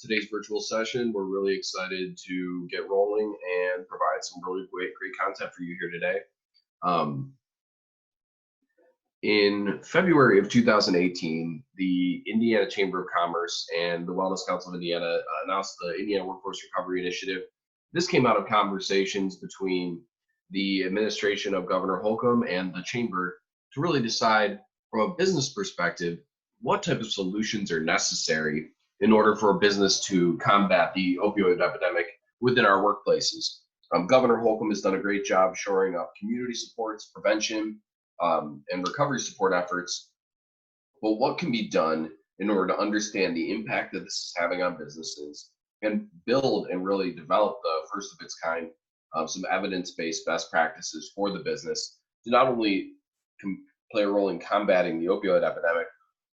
today's virtual session. We're really excited to get rolling and provide some really great content for you here today. Um, in February of 2018, the Indiana Chamber of Commerce and the Wellness Council of Indiana announced the Indiana Workforce Recovery Initiative. This came out of conversations between the administration of Governor Holcomb and the Chamber to really decide from a business perspective what type of solutions are necessary in order for a business to combat the opioid epidemic within our workplaces. Governor Holcomb has done a great job shoring up community supports, prevention, and recovery support efforts. But what can be done in order to understand the impact that this is having on businesses and build and really develop the first of its kind, some evidence-based best practices for the business to not only play a role in combating the opioid epidemic,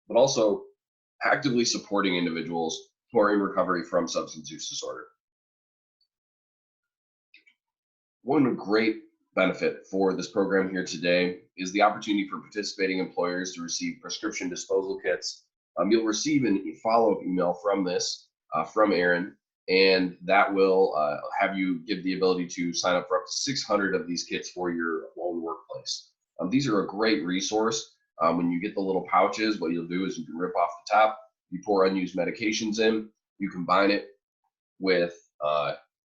but also actively supporting individuals who are in recovery from substance use disorder. One great benefit for this program here today is the opportunity for participating employers to receive prescription disposal kits. You'll receive a follow-up email from this, from Aaron, and that will have you give the ability to sign up for up to 600 of these kits for your own workplace. These are a great resource. When you get the little pouches, what you'll do is you can rip off the top, you pour unused medications in, you combine it with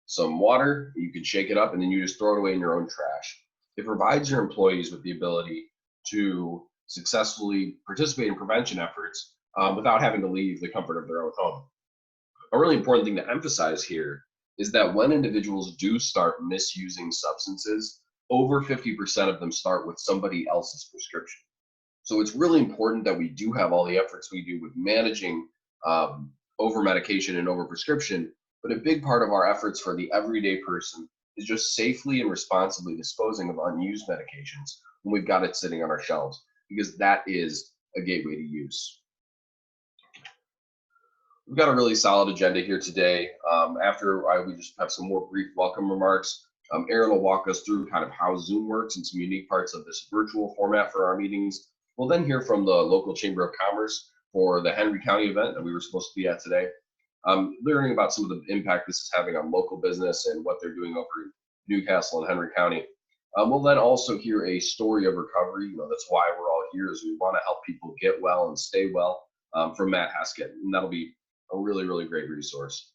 some water, you can shake it up, and then you just throw it away in your own trash. It provides your employees with the ability to successfully participate in prevention efforts without having to leave the comfort of their own home. A really important thing to emphasize here is that when individuals do start misusing substances, over 50% of them start with somebody else's prescription. So it's really important that we do have all the efforts we do with managing over medication and over prescription. But a big part of our efforts for the everyday person is just safely and responsibly disposing of unused medications when we've got it sitting on our shelves, because that is a gateway to use. We've got a really solid agenda here today. We just have some more brief welcome remarks. Aaron will walk us through kind of how Zoom works and some unique parts of this virtual format for our meetings. We'll then hear from the local Chamber of Commerce for the Henry County event that we were supposed to be at today. Learning about some of the impact this is having on local business and what they're doing over in Newcastle and Henry County. We'll then also hear a story of recovery. That's why we're all here, is we want to help people get well and stay well, from Matt Haskett, and that'll be a really, really great resource.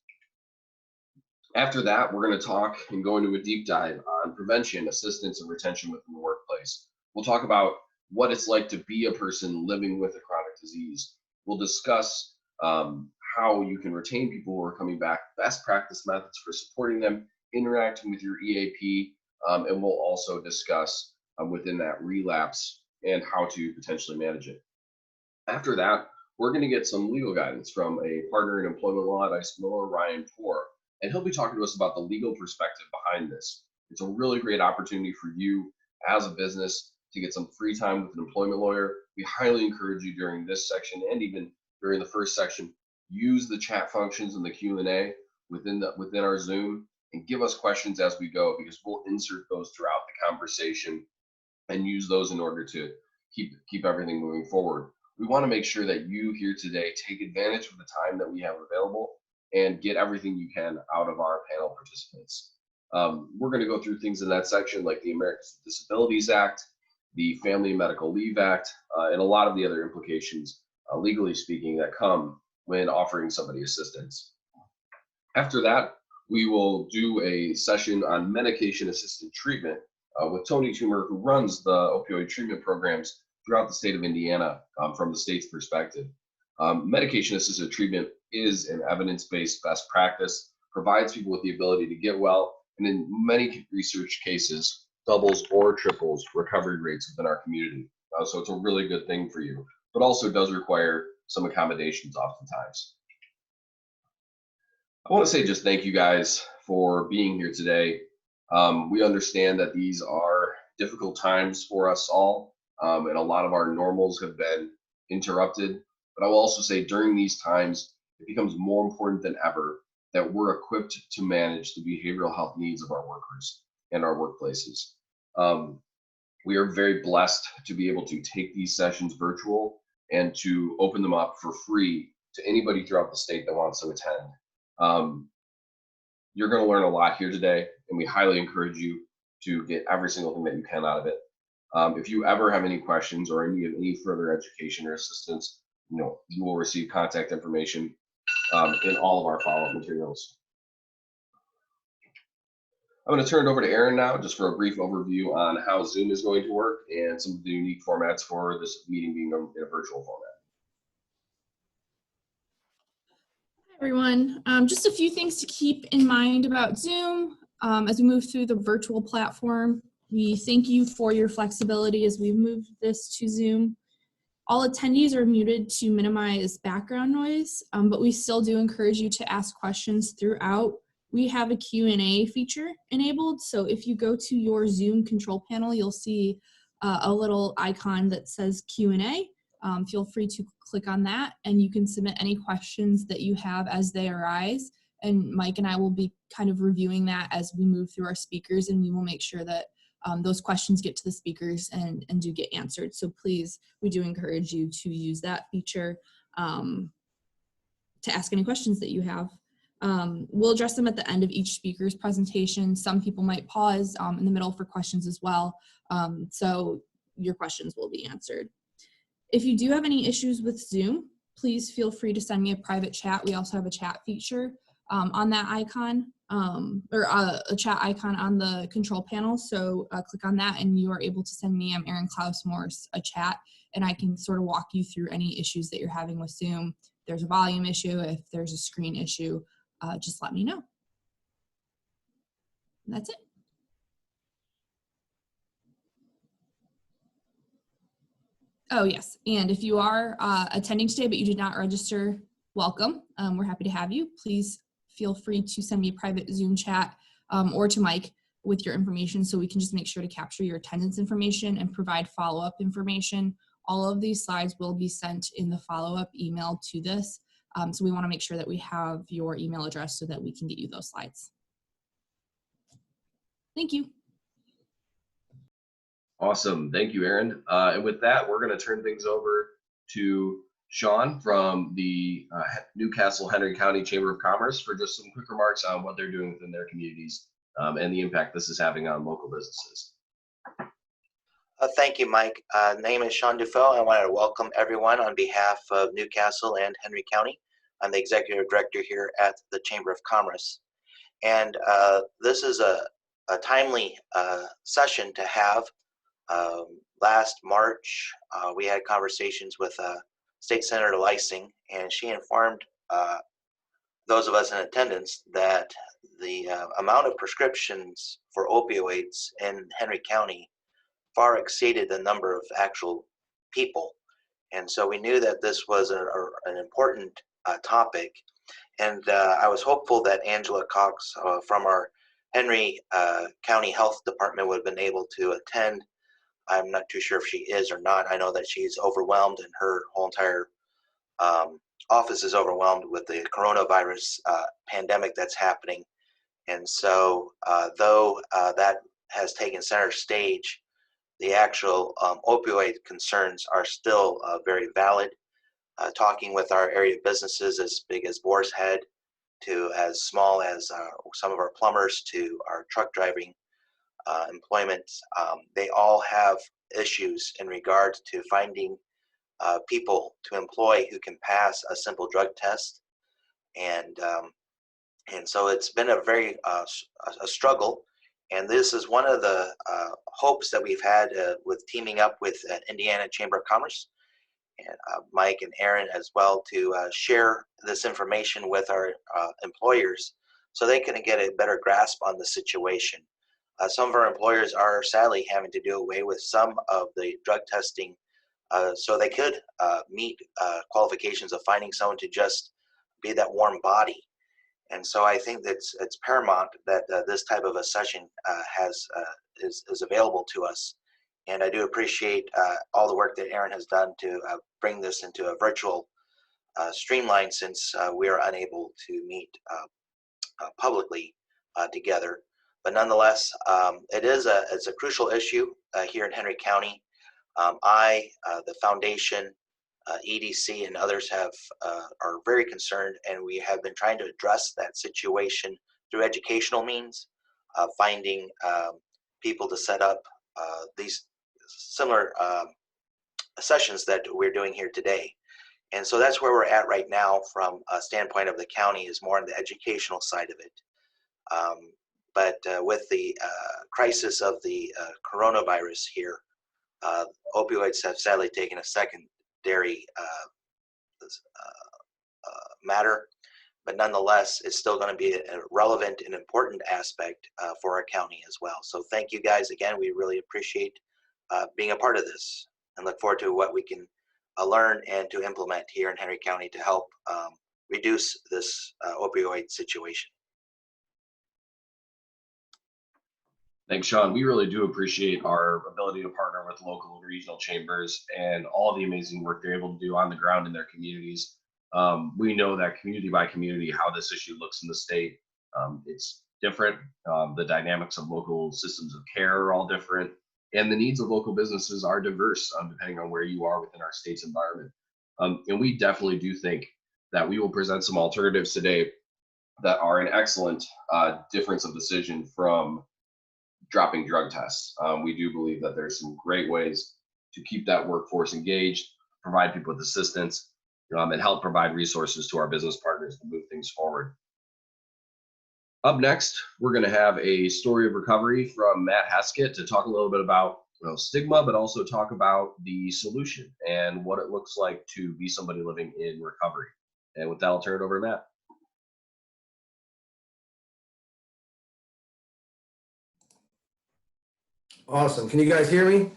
After that, we're going to talk and go into a deep dive on prevention, assistance, and retention within the workplace. We'll talk about what it's like to be a person living with a chronic disease. We'll discuss how you can retain people who are coming back, best practice methods for supporting them, interacting with your EAP, and we'll also discuss within that relapse and how to potentially manage it. After that, we're going to get some legal guidance from a partner in employment law at ICE Miller, Ryan Poor, and he'll be talking to us about the legal perspective behind this. It's a really great opportunity for you as a business to get some free time with an employment lawyer. We highly encourage you during this section and even during the first section, use the chat functions and the Q&A within our Zoom and give us questions as we go, because we'll insert those throughout the conversation and use those in order to keep everything moving forward. We want to make sure that you here today take advantage of the time that we have available and get everything you can out of our panel participants. We're going to go through things in that section like the Americans with Disabilities Act, the Family and Medical Leave Act, and a lot of the other implications, legally speaking, that come when offering somebody assistance. After that, we will do a session on medication-assisted treatment with Tony Toomer, who runs the opioid treatment programs throughout the state of Indiana from the state's perspective. Medication-assisted treatment is an evidence-based best practice, provides people with the ability to get well, and in many research cases, doubles or triples recovery rates within our community. So it's a really good thing for you, but also does require some accommodations oftentimes. I want to say just thank you guys for being here today. We understand that these are difficult times for us all, and a lot of our normals have been interrupted. But I will also say during these times, it becomes more important than ever that we're equipped to manage the behavioral health needs of our workers and our workplaces. We are very blessed to be able to take these sessions virtual and to open them up for free to anybody throughout the state that wants to attend. You're going to learn a lot here today, and we highly encourage you to get every single thing that you can out of it. If you ever have any questions or need any further education or assistance, you will receive contact information in all of our follow-up materials. I'm going to turn it over to Aaron now, just for a brief overview on how Zoom is going to work and some of the unique formats for this meeting being in a virtual format. Hi, everyone. Just a few things to keep in mind about Zoom as we move through the virtual platform. We thank you for your flexibility as we move this to Zoom. All attendees are muted to minimize background noise, but we still do encourage you to ask questions throughout. We have a Q&A feature enabled, so if you go to your Zoom control panel, you'll see a little icon that says Q&A. Feel free to click on that, and you can submit any questions that you have as they arise. And Mike and I will be kind of reviewing that as we move through our speakers, and we will make sure that those questions get to the speakers and do get answered. So please, we do encourage you to use that feature to ask any questions that you have. We'll address them at the end of each speaker's presentation. Some people might pause in the middle for questions as well. So your questions will be answered. If you do have any issues with Zoom, please feel free to send me a private chat. We also have a chat feature on that icon, or a chat icon on the control panel. So click on that and you are able to send me, I'm Erin Klaus-Morse, a chat, and I can sort of walk you through any issues that you're having with Zoom. If there's a volume issue, if there's a screen issue, just let me know. And that's it. Oh, yes. And if you are attending today, but you did not register, welcome. We're happy to have you. Please feel free to send me a private Zoom chat or to Mike with your information so we can just make sure to capture your attendance information and provide follow-up information. All of these slides will be sent in the follow-up email to this. So we want to make sure that we have your email address so that we can get you those slides. Thank you. Awesome. Thank you, Aaron. And with that, we're going to turn things over to Sean from the Newcastle Henry County Chamber of Commerce for just some quick remarks on what they're doing within their communities and the impact this is having on local businesses. Thank you, Mike. Name is Sean Dufault. I wanted to welcome everyone on behalf of Newcastle and Henry County. I'm the executive director here at the Chamber of Commerce. And this is a timely session to have. Last March, we had conversations with State Senator Lysing, and she informed those of us in attendance that the amount of prescriptions for opioids in Henry County far exceeded the number of actual people. And so we knew that this was an important topic. And I was hopeful that Angela Cox from our Henry County Health Department would have been able to attend. I'm not too sure if she is or not. I know that she's overwhelmed and her whole entire office is overwhelmed with the coronavirus pandemic that's happening. And so though that has taken center stage, the actual opioid concerns are still very valid. Talking with our area businesses as big as Boar's Head to as small as some of our plumbers to our truck driving employment, they all have issues in regard to finding people to employ who can pass a simple drug test. And so it's been a very a struggle. And this is one of the hopes that we've had with teaming up with Indiana Chamber of Commerce and Mike and Aaron as well to share this information with our employers so they can get a better grasp on the situation. Some of our employers are sadly having to do away with some of the drug testing so they could meet qualifications of finding someone to just be that warm body. And so I think that it's paramount that this type of a session is available to us. And I do appreciate all the work that Aaron has done to bring this into a virtual streamline since we are unable to meet publicly together. But nonetheless, it's a crucial issue here in Henry County. The foundation, EDC and others are very concerned, and we have been trying to address that situation through educational means, finding people to set up these similar sessions that we're doing here today. And so that's where we're at right now from a standpoint of the county, is more on the educational side of it. But with the crisis of the coronavirus here, opioids have sadly taken a secondary matter, but nonetheless, it's still going to be a relevant and important aspect for our county as well. So thank you guys again. We really appreciate being a part of this, and look forward to what we can learn and to implement here in Henry County to help reduce this opioid situation. Thanks, Sean. We really do appreciate our ability to partner with local and regional chambers and all the amazing work they're able to do on the ground in their communities. We know that community by community, how this issue looks in the state, it's different. The dynamics of local systems of care are all different, and the needs of local businesses are diverse depending on where you are within our state's environment. And we definitely do think that we will present some alternatives today that are an excellent difference of decision from dropping drug tests. We do believe that there's some great ways to keep that workforce engaged, provide people with assistance, and help provide resources to our business partners to move things forward. Up next, we're going to have a story of recovery from Matt Haskett to talk a little bit about stigma, but also talk about the solution and what it looks like to be somebody living in recovery. And with that, I'll turn it over to Matt. Awesome. Can you guys hear me?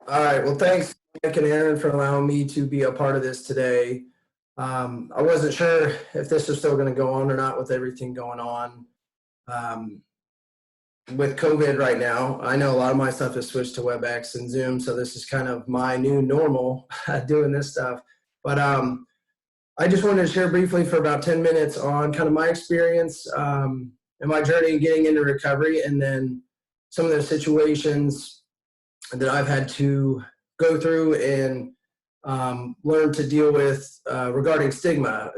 All right. Well, thanks, Mike and Aaron, for allowing me to be a part of this today. I wasn't sure if this was still going to go on or not with everything going on with COVID right now. I know a lot of my stuff has switched to WebEx and Zoom, so this is kind of my new normal doing this stuff. But I just wanted to share briefly for about 10 minutes on kind of my experience and my journey in getting into recovery, and then some of the situations that I've had to go through and learn to deal with regarding stigma.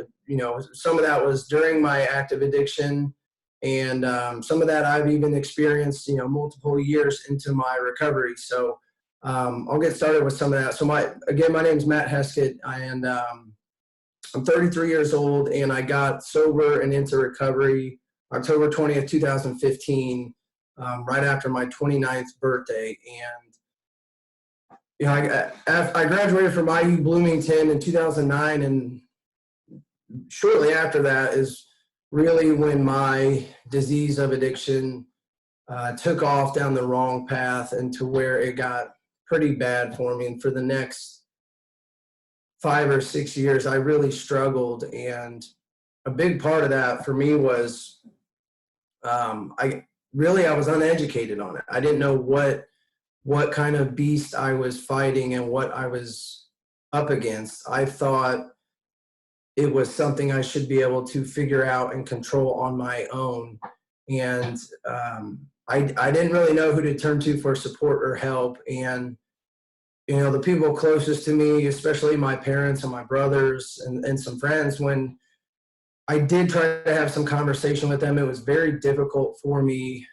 Some of that was during my active addiction, and some of that I've even experienced, multiple years into my recovery. So I'll get started with some of that. So my name is Matt Haskett, and I'm 33 years old, and I got sober and into recovery October 20th, 2015, right after my 29th birthday. And I graduated from IU Bloomington in 2009, and shortly after that is really when my disease of addiction took off down the wrong path, and to where it got pretty bad for me. And for the next 5 or 6 years, I really struggled. And a big part of that for me was I was uneducated on it. I didn't know what kind of beast I was fighting and what I was up against. I thought it was something I should be able to figure out and control on my own. And I didn't really know who to turn to for support or help. And, the people closest to me, especially my parents and my brothers and some friends, when I did try to have some conversation with them, it was very difficult for me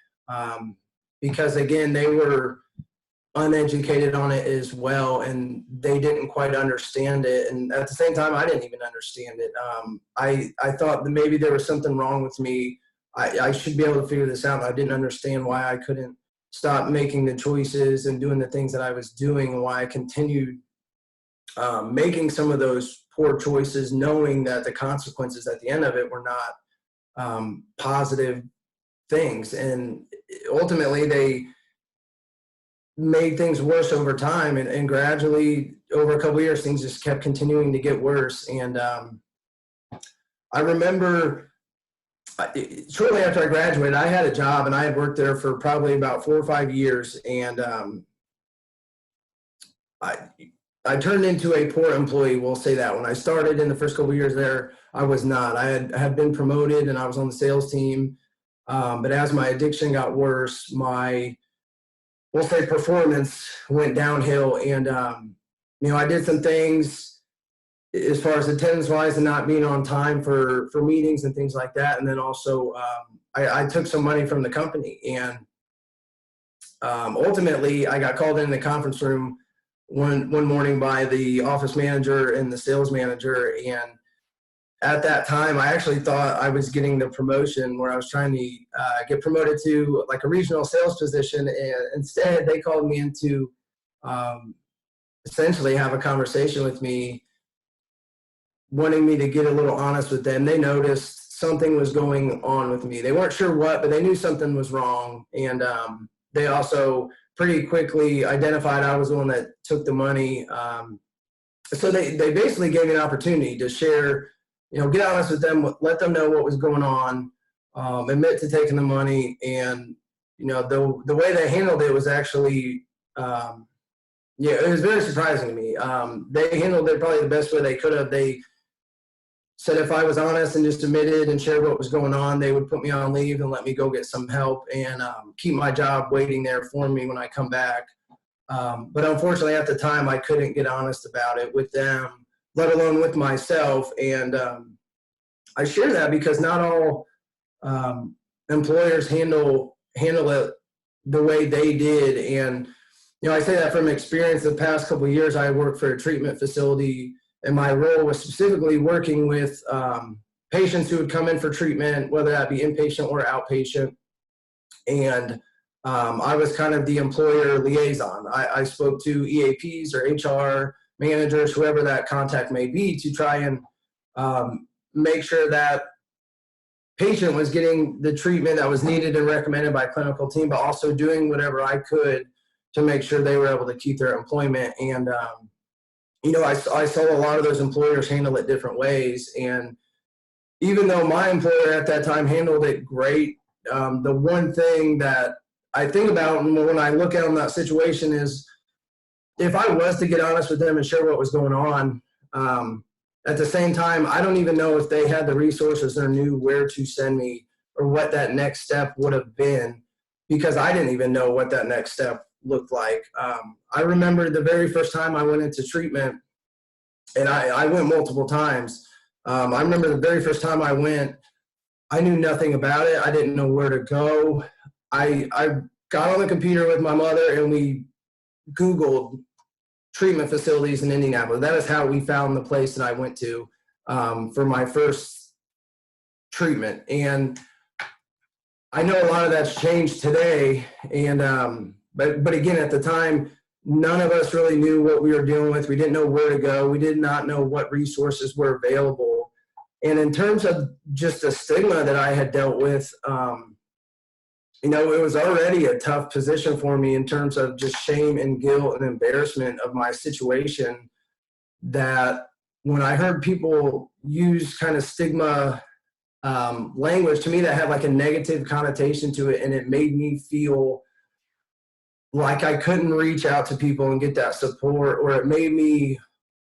because, again, they were uneducated on it as well, and they didn't quite understand it. And at the same time, I didn't even understand it. I thought that maybe there was something wrong with me. I should be able to figure this out. I didn't understand why I couldn't stop making the choices and doing the things that I was doing, and why I continued making some of those poor choices, knowing that the consequences at the end of it were not positive things. And ultimately, they made things worse over time, and gradually over a couple of years, things just kept continuing to get worse. And I remember shortly after I graduated, I had a job, and I had worked there for probably about 4 or 5 years. And I turned into a poor employee, we'll say that. When I started in the first couple of years there, I was not. I had been promoted, and I was on the sales team. But as my addiction got worse, my we'll say performance went downhill. And, I did some things as far as attendance wise and not being on time for meetings and things like that. And then also, I took some money from the company, and ultimately I got called in the conference room one morning by the office manager and the sales manager. And at that time, I actually thought I was getting the promotion where I was trying to get promoted to like a regional sales position. And instead they called me in to essentially have a conversation with me, wanting me to get a little honest with them. They noticed something was going on with me. They weren't sure what, but they knew something was wrong. And they also pretty quickly identified I was the one that took the money. So they basically gave me an opportunity to share, get honest with them, let them know what was going on, admit to taking the money. And, the way they handled it was actually, it was very surprising to me. They handled it probably the best way they could have. They said if I was honest and just admitted and shared what was going on, they would put me on leave and let me go get some help and keep my job waiting there for me when I come back. But unfortunately, at the time, I couldn't get honest about it with them, let alone with myself. And I share that because not all employers handle it the way they did. And, I say that from experience. The past couple of years, I worked for a treatment facility, and my role was specifically working with patients who would come in for treatment, whether that be inpatient or outpatient. And I was kind of the employer liaison. I spoke to EAPs or HR managers, whoever that contact may be, to try and make sure that patient was getting the treatment that was needed and recommended by clinical team, but also doing whatever I could to make sure they were able to keep their employment. And, I saw a lot of those employers handle it different ways. And even though my employer at that time handled it great, the one thing that I think about when I look at that situation is if I was to get honest with them and share what was going on, at the same time, I don't even know if they had the resources or knew where to send me or what that next step would have been, because I didn't even know what that next step looked like. I remember the very first time I went into treatment, and I went multiple times. I remember the very first time I went, I knew nothing about it. I didn't know where to go. I got on the computer with my mother and we Googled treatment facilities in Indianapolis. That is how we found the place that I went to for my first treatment. And I know a lot of that's changed today. And but again, at the time, none of us really knew what we were dealing with. We didn't know where to go. We did not know what resources were available. And in terms of just the stigma that I had dealt with, it was already a tough position for me in terms of just shame and guilt and embarrassment of my situation, that when I heard people use kind of stigma language, to me that had like a negative connotation to it, and it made me feel like I couldn't reach out to people and get that support, or it made me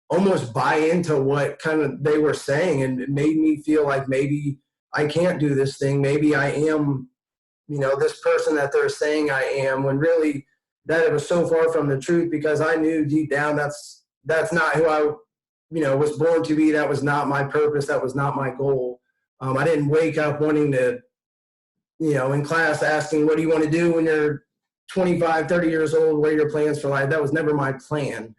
almost buy into what kind of they were saying, and it made me feel like maybe I can't do this thing. Maybe I am, this person that they're saying I am, when really that it was so far from the truth, because I knew deep down that's not who I, was born to be. That was not my purpose. That was not my goal. I didn't wake up wanting to, in class asking, what do you want to do when you're 25, 30 years old? What are your plans for life? That was never my plan.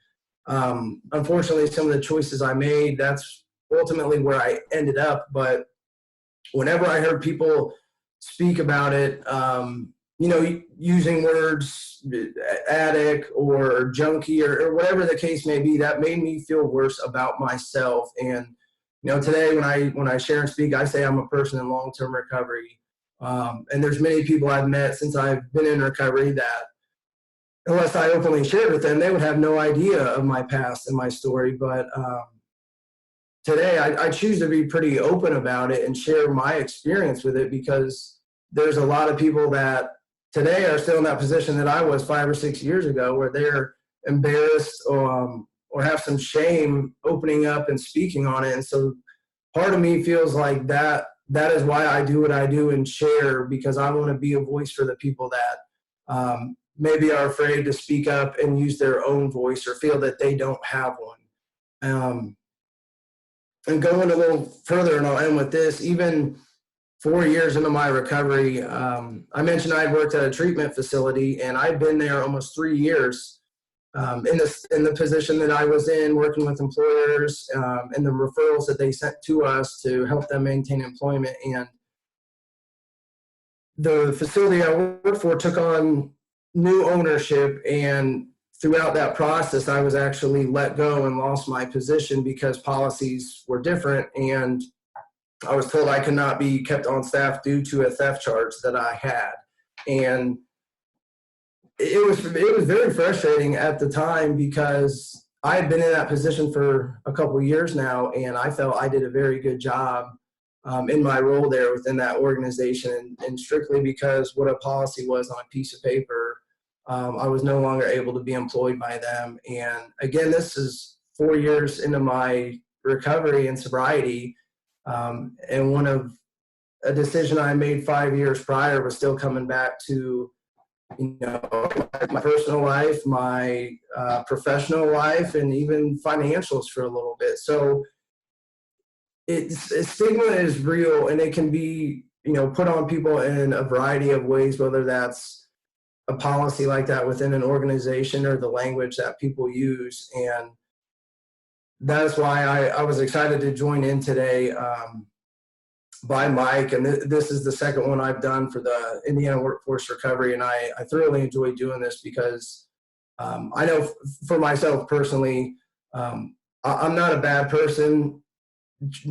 Unfortunately, some of the choices I made, that's ultimately where I ended up. But whenever I heard people speak about it, using words, addict or junkie or whatever the case may be, that made me feel worse about myself. And, today when I share and speak, I say I'm a person in long-term recovery. And there's many people I've met since I've been in recovery that, unless I openly shared with them, they would have no idea of my past and my story. But today I choose to be pretty open about it and share my experience with it, because there's a lot of people that today are still in that position that I was 5 or 6 years ago, where they're embarrassed or have some shame opening up and speaking on it. And so part of me feels like that is why I do what I do and share, because I want to be a voice for the people that maybe are afraid to speak up and use their own voice or feel that they don't have one. And going a little further, and I'll end with this, even 4 years into my recovery, I mentioned I'd worked at a treatment facility, and I'd been there almost 3 years in the position that I was in, working with employers and the referrals that they sent to us to help them maintain employment. And the facility I worked for took on new ownership, and throughout that process, I was actually let go and lost my position because policies were different, and I was told I could not be kept on staff due to a theft charge that I had. And it was very frustrating at the time because I had been in that position for a couple of years now, and I felt I did a very good job in my role there within that organization, and strictly because what a policy was on a piece of paper, I was no longer able to be employed by them. And again, this is 4 years into my recovery and sobriety, and one of a decision I made 5 years prior was still coming back to, you know, my personal life, my professional life, and even financials for a little bit. So stigma is real, and it can be, you know, put on people in a variety of ways, whether that's a policy like that within an organization or the language that people use. And that's why I was excited to join in today by Mike. And this is the second one I've done for the Indiana Workforce Recovery. And I thoroughly enjoy doing this because I know for myself personally, I'm not a bad person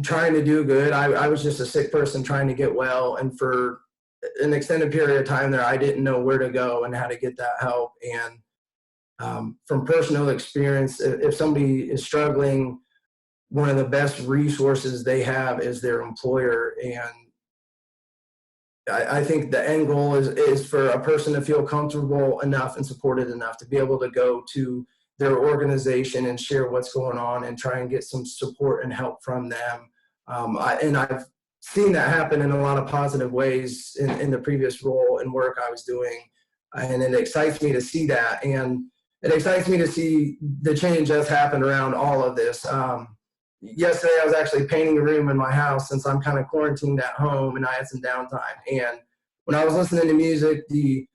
trying to do good. I was just a sick person trying to get well. And for an extended period of time there, I didn't know where to go and how to get that help. And from personal experience, if somebody is struggling, one of the best resources they have is their employer. And I think the end goal is for a person to feel comfortable enough and supported enough to be able to go to their organization and share what's going on and try and get some support and help from them. And I've seen that happen in a lot of positive ways in the previous role and work I was doing. And it excites me to see that. And it excites me to see the change that's happened around all of this. Yesterday, I was actually painting a room in my house since I'm kind of quarantined at home and I had some downtime. And when I was listening to music, the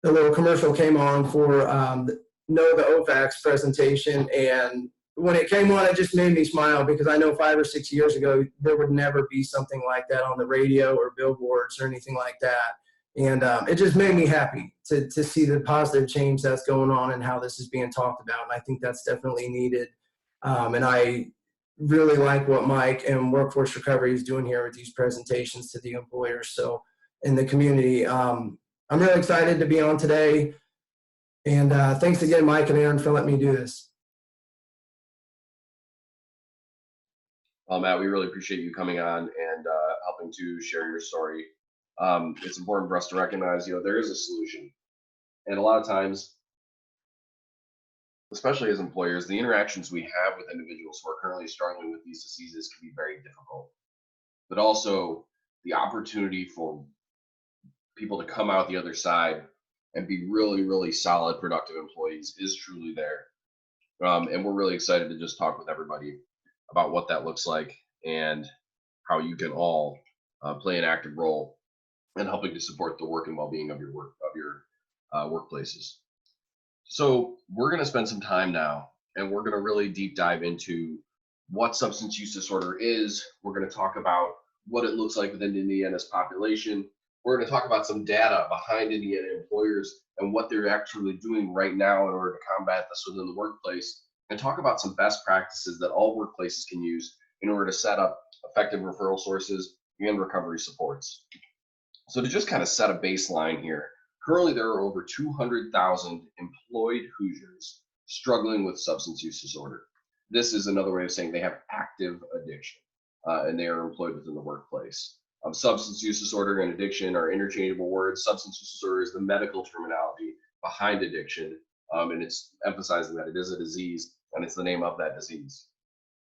little commercial came on for the OFAC's presentation. And when it came on, it just made me smile because I know 5 or 6 years ago, there would never be something like that on the radio or billboards or anything like that. And it just made me happy to see the positive change that's going on and how this is being talked about. And I think that's definitely needed. And I really like what Mike and Workforce Recovery is doing here with these presentations to the employers. So in the community, I'm really excited to be on today. And thanks again, Mike and Aaron, for letting me do this. Well, Matt, we really appreciate you coming on and helping to share your story. It's important for us to recognize, there is a solution. And a lot of times, especially as employers, the interactions we have with individuals who are currently struggling with these diseases can be very difficult. But also, the opportunity for people to come out the other side and be really, really solid, productive employees is truly there. And we're really excited to just talk with everybody about what that looks like and how you can all play an active role in helping to support the work and well-being of your workplaces. So we're going to spend some time now, and we're going to really deep dive into what substance use disorder is. We're going to talk about what it looks like within Indiana's population. We're going to talk about some data behind Indiana employers and what they're actually doing right now in order to combat this within the workplace, and talk about some best practices that all workplaces can use in order to set up effective referral sources and recovery supports. So to just kind of set a baseline here, currently there are over 200,000 employed Hoosiers struggling with substance use disorder. This is another way of saying they have active addiction, and they are employed within the workplace. Substance use disorder and addiction are interchangeable words. Substance use disorder is the medical terminology behind addiction, and it's emphasizing that it is a disease, and it's the name of that disease.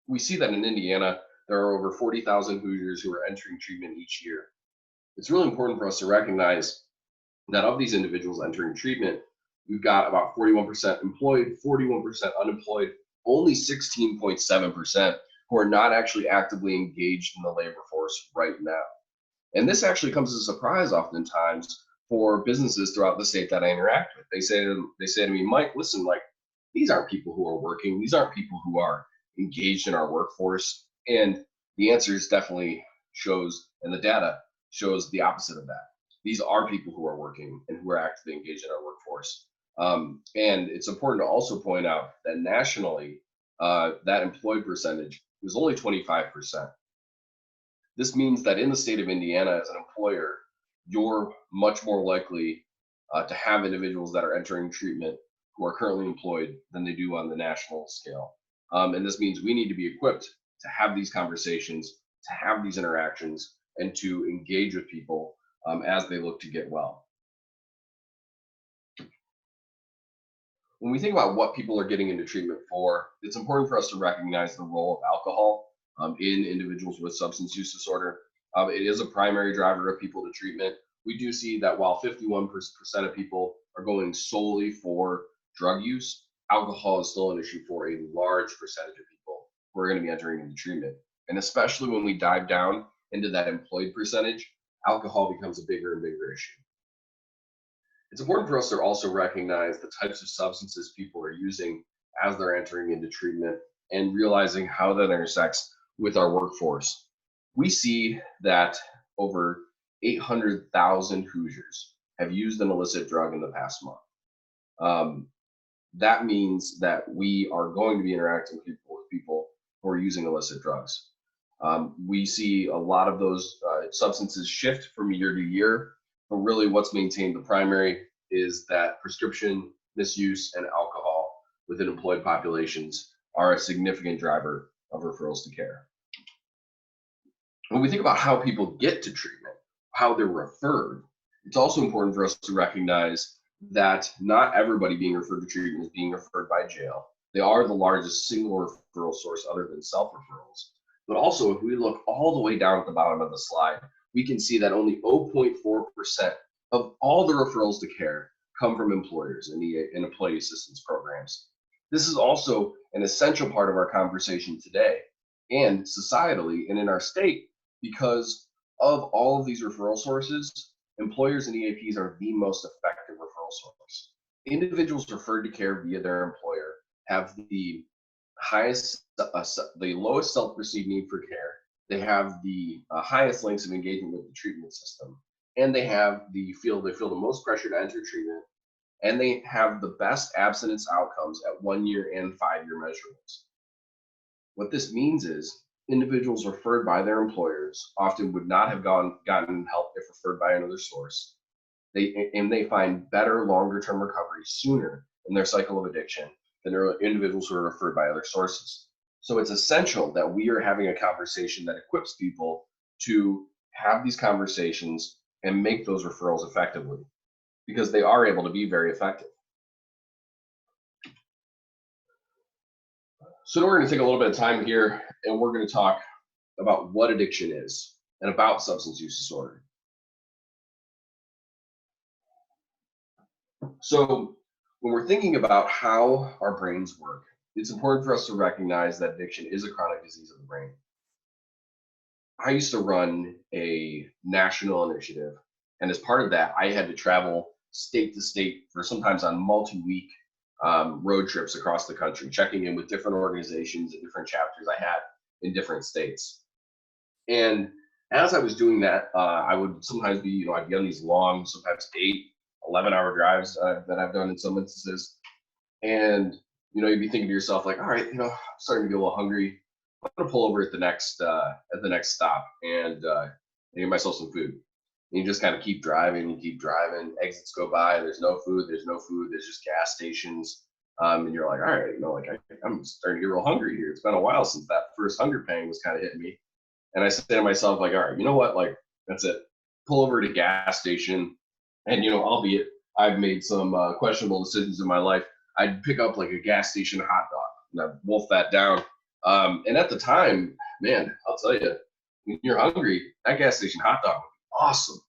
We see that in Indiana, there are over 40,000 Hoosiers who are entering treatment each year. It's really important for us to recognize that of these individuals entering treatment, we've got about 41% employed, 41% unemployed, only 16.7% who are not actually actively engaged in the labor force right now. And this actually comes as a surprise oftentimes for businesses throughout the state that I interact with. They say to me, Mike, listen, like, these aren't people who are working. These aren't people who are engaged in our workforce. And the answer is definitely shows, and the data shows the opposite of that. These are people who are working and who are actively engaged in our workforce. And it's important to also point out that nationally, that employed percentage was only 25%. This means that in the state of Indiana, as an employer, you're much more likely to have individuals that are entering treatment who are currently employed than they do on the national scale. And this means we need to be equipped to have these conversations, to have these interactions, and to engage with people as they look to get well. When we think about what people are getting into treatment for, it's important for us to recognize the role of alcohol in individuals with substance use disorder. It is a primary driver of people to treatment. We do see that while 51% of people are going solely for drug use, alcohol is still an issue for a large percentage of people who are going to be entering into treatment. And especially when we dive down into that employed percentage, alcohol becomes a bigger and bigger issue. It's important for us to also recognize the types of substances people are using as they're entering into treatment and realizing how that intersects with our workforce. We see that over 800,000 Hoosiers have used an illicit drug in the past month. That means that we are going to be interacting with people who are using illicit drugs. We see a lot of those substances shift from year to year, but really what's maintained the primary is that prescription misuse and alcohol within employed populations are a significant driver of referrals to care. When we think about how people get to treatment, how they're referred, it's also important for us to recognize that not everybody being referred to treatment is being referred by jail. They are the largest single referral source other than self-referrals. But also, if we look all the way down at the bottom of the slide, we can see that only 0.4% of all the referrals to care come from employers in employee assistance programs. This is also an essential part of our conversation today and societally and in our state, because of all of these referral sources, employers and EAPs are the most effective referral source. Individuals referred to care via their employer have the lowest self-perceived need for care. They have the highest lengths of engagement with the treatment system, and they feel the most pressure to enter treatment, and they have the best abstinence outcomes at 1 year and 5 year measurables. What this means is individuals referred by their employers often would not have gotten help if referred by another source. They find better longer-term recovery sooner in their cycle of addiction than individuals who are referred by other sources. So it's essential that we are having a conversation that equips people to have these conversations and make those referrals effectively, because they are able to be very effective. So we're going to take a little bit of time here, and we're going to talk about what addiction is and about substance use disorder. So when we're thinking about how our brains work, it's important for us to recognize that addiction is a chronic disease of the brain. I used to run a national initiative, and as part of that, I had to travel state to state for sometimes on multi-week road trips across the country, checking in with different organizations and different chapters I had in different states. And as I was doing that, I would sometimes be, I'd be on these long, sometimes 8, 11-hour drives that I've done in some instances. And, you'd be thinking to yourself, like, all right, I'm starting to get a little hungry. I'm gonna pull over at the next stop and get myself some food. And you just kind of keep driving, exits go by, there's no food, there's just gas stations. And you're like, all right, I'm starting to get real hungry here. It's been a while since that first hunger pang was kind of hitting me. And I say to myself, like, all right, you know what, like, that's it. Pull over to a gas station. And, albeit I've made some questionable decisions in my life, I'd pick up like a gas station hot dog and I'd wolf that down. And at the time, man, I'll tell you, when you're hungry, that gas station hot dog would be awesome.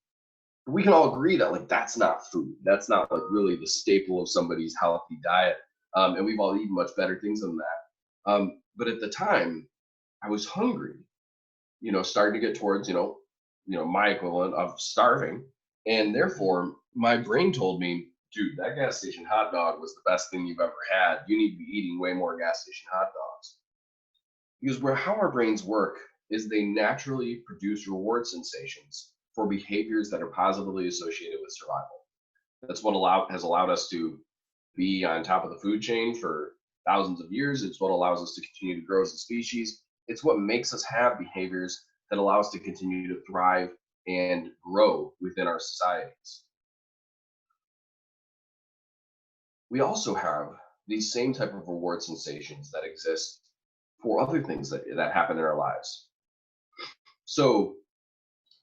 But we can all agree that like that's not food. That's not like really the staple of somebody's healthy diet. And we've all eaten much better things than that. But at the time, I was hungry, starting to get towards, my equivalent of starving. And therefore, my brain told me, dude, that gas station hot dog was the best thing you've ever had. You need to be eating way more gas station hot dogs. Because how our brains work is they naturally produce reward sensations for behaviors that are positively associated with survival. That's what has allowed us to be on top of the food chain for thousands of years. It's what allows us to continue to grow as a species. It's what makes us have behaviors that allow us to continue to thrive and grow within our societies. We also have these same type of reward sensations that exist for other things that happen in our lives. So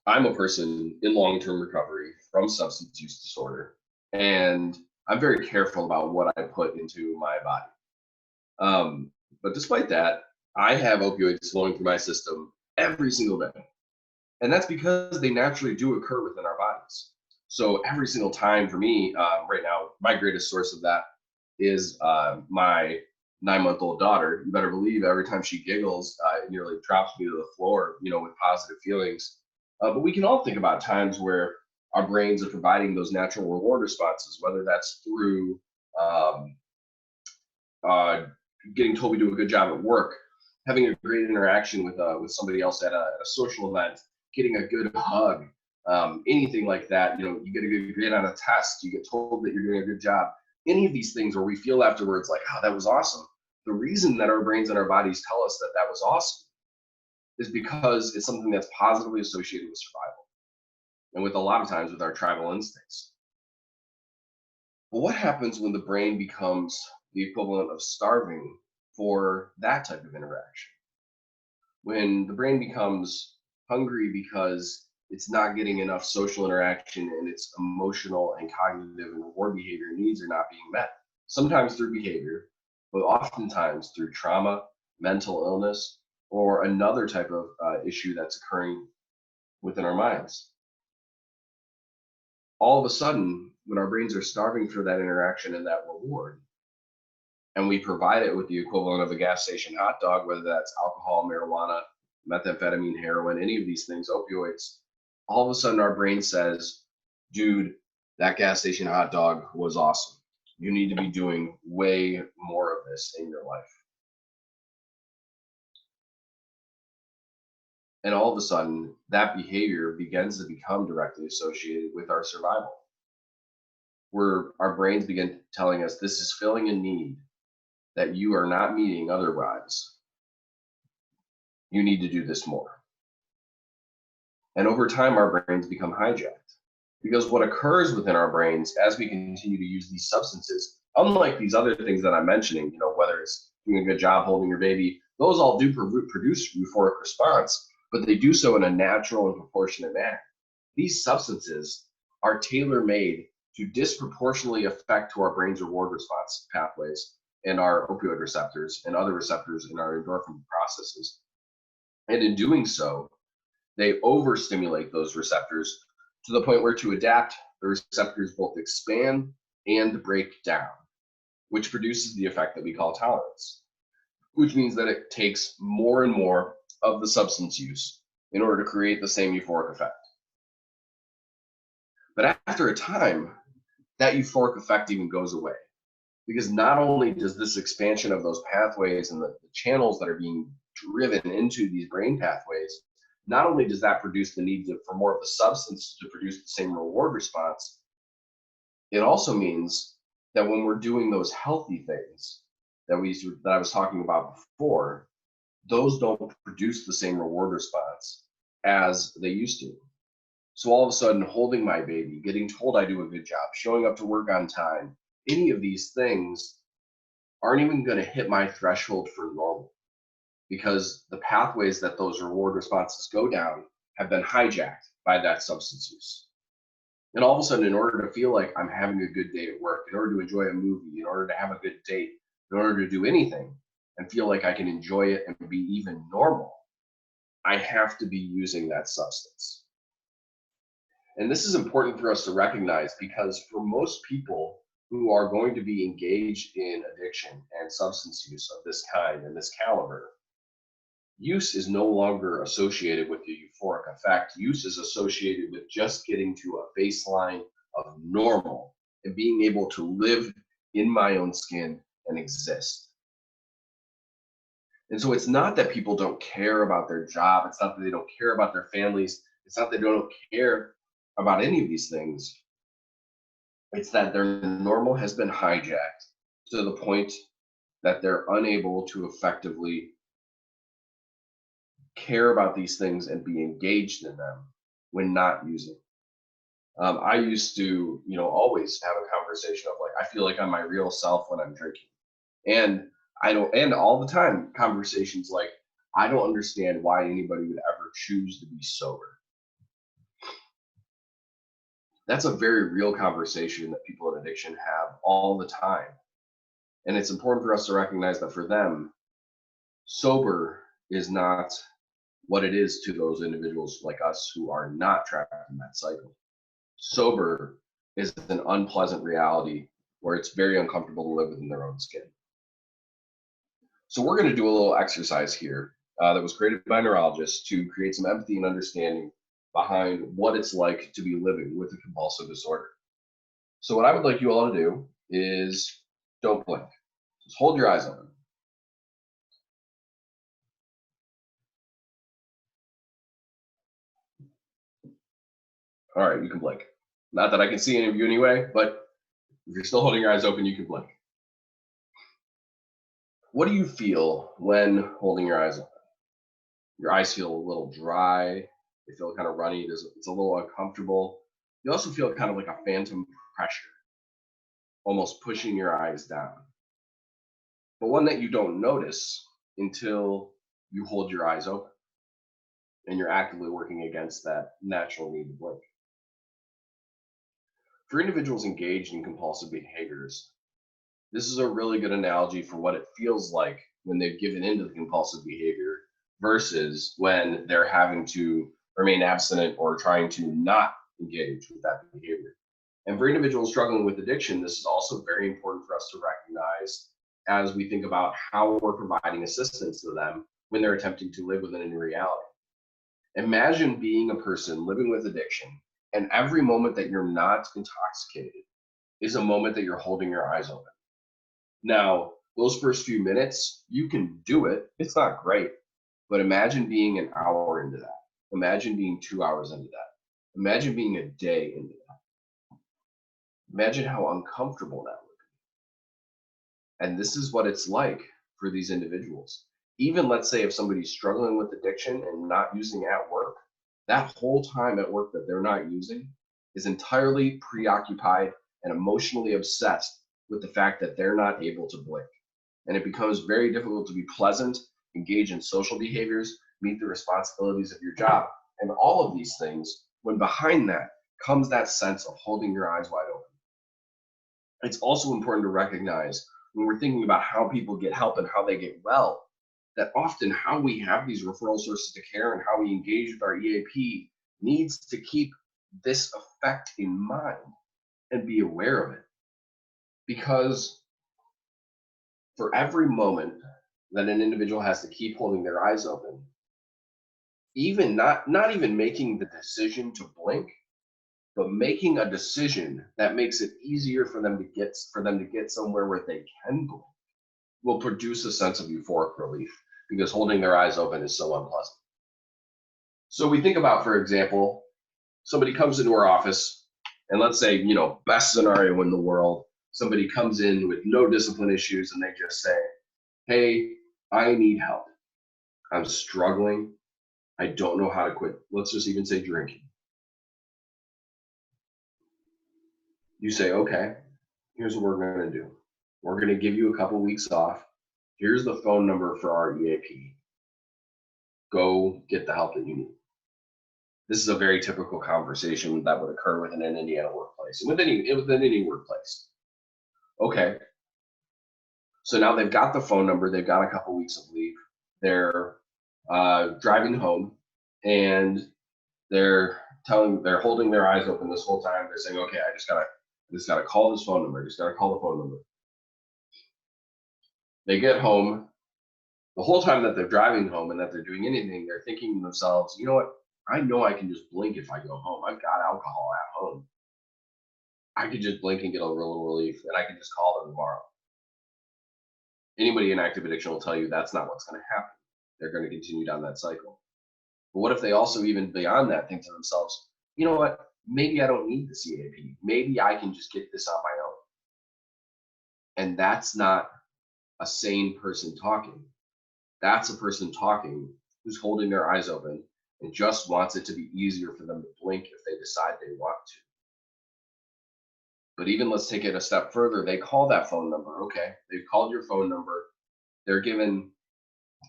I'm a person in long-term recovery from substance use disorder, and I'm very careful about what I put into my body. But despite that, I have opioids flowing through my system every single day. And that's because they naturally do occur within our bodies. So every single time for me, right now, my greatest source of that is my 9-month-old daughter. You better believe every time she giggles, it nearly drops me to the floor, with positive feelings. But we can all think about times where our brains are providing those natural reward responses, whether that's through getting told we do a good job at work, having a great interaction with somebody else at a social event, getting a good hug, anything like that. You get a good grade on a test, you get told that you're doing a good job. Any of these things where we feel afterwards like, oh, that was awesome. The reason that our brains and our bodies tell us that that was awesome is because it's something that's positively associated with survival, and with a lot of times with our tribal instincts. But what happens when the brain becomes the equivalent of starving for that type of interaction? When the brain becomes hungry because it's not getting enough social interaction and its emotional and cognitive and reward behavior needs are not being met, sometimes through behavior, but oftentimes through trauma, mental illness, or another type of issue that's occurring within our minds. All of a sudden, when our brains are starving for that interaction and that reward, and we provide it with the equivalent of a gas station hot dog, whether that's alcohol, marijuana, methamphetamine, heroin, any of these things, opioids, all of a sudden our brain says, dude, that gas station hot dog was awesome. You need to be doing way more of this in your life. And all of a sudden, that behavior begins to become directly associated with our survival, where our brains begin telling us this is filling a need that you are not meeting otherwise. You need to do this more. And over time, our brains become hijacked. Because what occurs within our brains as we continue to use these substances, unlike these other things that I'm mentioning, whether it's doing a good job holding your baby, those all do produce euphoric response, but they do so in a natural and proportionate manner. These substances are tailor-made to disproportionately affect to our brain's reward response pathways and our opioid receptors and other receptors in our endorphin processes. And in doing so, they overstimulate those receptors to the point where to adapt, the receptors both expand and break down, which produces the effect that we call tolerance, which means that it takes more and more of the substance use in order to create the same euphoric effect. But after a time, that euphoric effect even goes away, because not only does this expansion of those pathways and the channels that are being driven into these brain pathways, not only does that produce the need for more of the substance to produce the same reward response, it also means that when we're doing those healthy things that I was talking about before, those don't produce the same reward response as they used to. So all of a sudden, holding my baby, getting told I do a good job, showing up to work on time, any of these things aren't even going to hit my threshold for normal, because the pathways that those reward responses go down have been hijacked by that substance use. And all of a sudden, in order to feel like I'm having a good day at work, in order to enjoy a movie, in order to have a good date, in order to do anything and feel like I can enjoy it and be even normal, I have to be using that substance. And this is important for us to recognize because for most people who are going to be engaged in addiction and substance use of this kind and this caliber, use is no longer associated with the euphoric effect. Use is associated with just getting to a baseline of normal and being able to live in my own skin and exist. And so it's not that people don't care about their job. It's not that they don't care about their families. It's not that they don't care about any of these things. It's that their normal has been hijacked to the point that they're unable to effectively care about these things and be engaged in them when not using. I used to, always have a conversation of like, I feel like I'm my real self when I'm drinking. And and all the time, conversations like, I don't understand why anybody would ever choose to be sober. That's a very real conversation that people in addiction have all the time. And it's important for us to recognize that for them, sober is not what it is to those individuals like us who are not trapped in that cycle. Sober is an unpleasant reality where it's very uncomfortable to live within their own skin. So we're going to do a little exercise here that was created by neurologists to create some empathy and understanding behind what it's like to be living with a compulsive disorder. So what I would like you all to do is don't blink. Just hold your eyes open. All right, you can blink. Not that I can see any of you anyway, but if you're still holding your eyes open, you can blink. What do you feel when holding your eyes open? Your eyes feel a little dry. They feel kind of runny. It's a little uncomfortable. You also feel kind of like a phantom pressure, almost pushing your eyes down. But one that you don't notice until you hold your eyes open and you're actively working against that natural need to blink. For individuals engaged in compulsive behaviors, this is a really good analogy for what it feels like when they've given into the compulsive behavior versus when they're having to remain abstinent or trying to not engage with that behavior. And for individuals struggling with addiction, this is also very important for us to recognize as we think about how we're providing assistance to them when they're attempting to live within a new reality. Imagine being a person living with addiction, and every moment that you're not intoxicated is a moment that you're holding your eyes open. Now, those first few minutes, you can do it. It's not great, but imagine being an hour into that. Imagine being 2 hours into that. Imagine being a day into that. Imagine how uncomfortable that would be. And this is what it's like for these individuals. Even let's say if somebody's struggling with addiction and not using at work, that whole time at work that they're not using is entirely preoccupied and emotionally obsessed with the fact that they're not able to blink. And it becomes very difficult to be pleasant, engage in social behaviors, meet the responsibilities of your job, and all of these things, when behind that comes that sense of holding your eyes wide open. It's also important to recognize when we're thinking about how people get help and how they get well, that often how we have these referral sources to care and how we engage with our EAP needs to keep this effect in mind and be aware of it. Because for every moment that an individual has to keep holding their eyes open, even not even making the decision to blink, but making a decision that makes it easier for them to get somewhere where they can blink will produce a sense of euphoric relief because holding their eyes open is so unpleasant. So we think about, for example, somebody comes into our office, and let's say, best scenario in the world, somebody comes in with no discipline issues and they just say, hey, I need help. I'm struggling. I don't know how to quit. Let's just even say drinking. You say, okay, here's what we're going to do. We're going to give you a couple weeks off. Here's the phone number for our EAP. Go get the help that you need. This is a very typical conversation that would occur within an Indiana workplace, and within any workplace. Okay. So now they've got the phone number. They've got a couple weeks of leave. They're driving home, and they're they're holding their eyes open this whole time. They're saying, okay, I just gotta call this phone number. I just gotta call the phone number. They get home. The whole time that they're driving home and that they're doing anything, they're thinking to themselves, you know what? I know I can just blink if I go home. I've got alcohol at home. I could just blink and get a little relief, and I can just call them tomorrow. Anybody in active addiction will tell you that's not what's going to happen. They're going to continue down that cycle. But what if they also, even beyond that, think to themselves, you know what? Maybe I don't need the CAP. Maybe I can just get this on my own. And that's not a sane person talking. That's a person talking who's holding their eyes open and just wants it to be easier for them to blink if they decide they want to. But even let's take it a step further. They call that phone number. Okay, they've called your phone number. They're given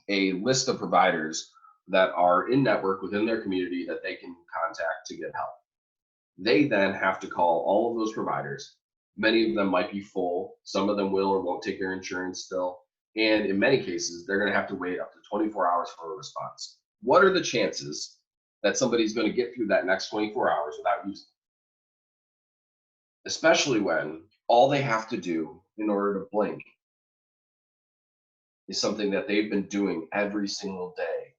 a list of providers that are in network within their community that they can contact to get help. They then have to call all of those providers. Many of them might be full. Some of them will or won't take their insurance still. And in many cases, they're going to have to wait up to 24 hours for a response. What are the chances that somebody's going to get through that next 24 hours without using it? Especially when all they have to do in order to blink is something that they've been doing every single day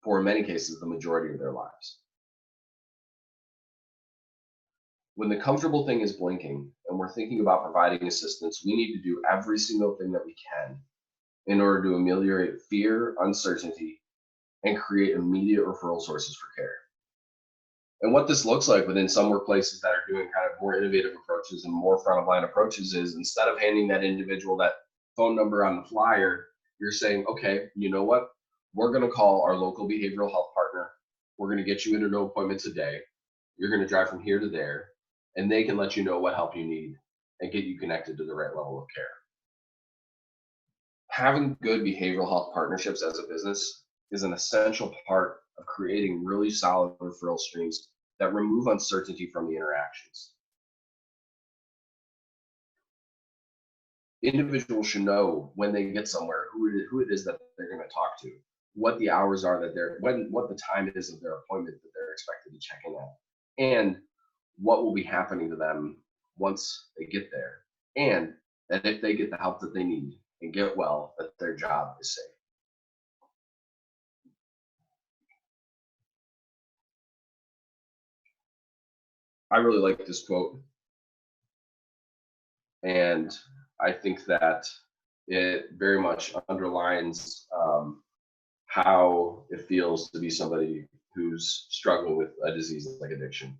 for, in many cases, the majority of their lives. When the comfortable thing is blinking and we're thinking about providing assistance, we need to do every single thing that we can in order to ameliorate fear, uncertainty, and create immediate referral sources for care. And what this looks like within some workplaces that are doing kind of more innovative approaches and more front of line approaches is, instead of handing that individual that phone number on the flyer, you're saying, okay, you know what? We're going to call our local behavioral health partner. We're going to get you into no appointment today. You're going to drive from here to there, and they can let you know what help you need and get you connected to the right level of care. Having good behavioral health partnerships as a business is an essential part of creating really solid referral streams that remove uncertainty from the interactions. Individuals should know when they get somewhere who it is that they're going to talk to, what the hours are that what the time is of their appointment that they're expected to check in at, and what will be happening to them once they get there, and that if they get the help that they need and get well, that their job is safe. I really like this quote, and I think that it very much underlines how it feels to be somebody who's struggling with a disease like addiction.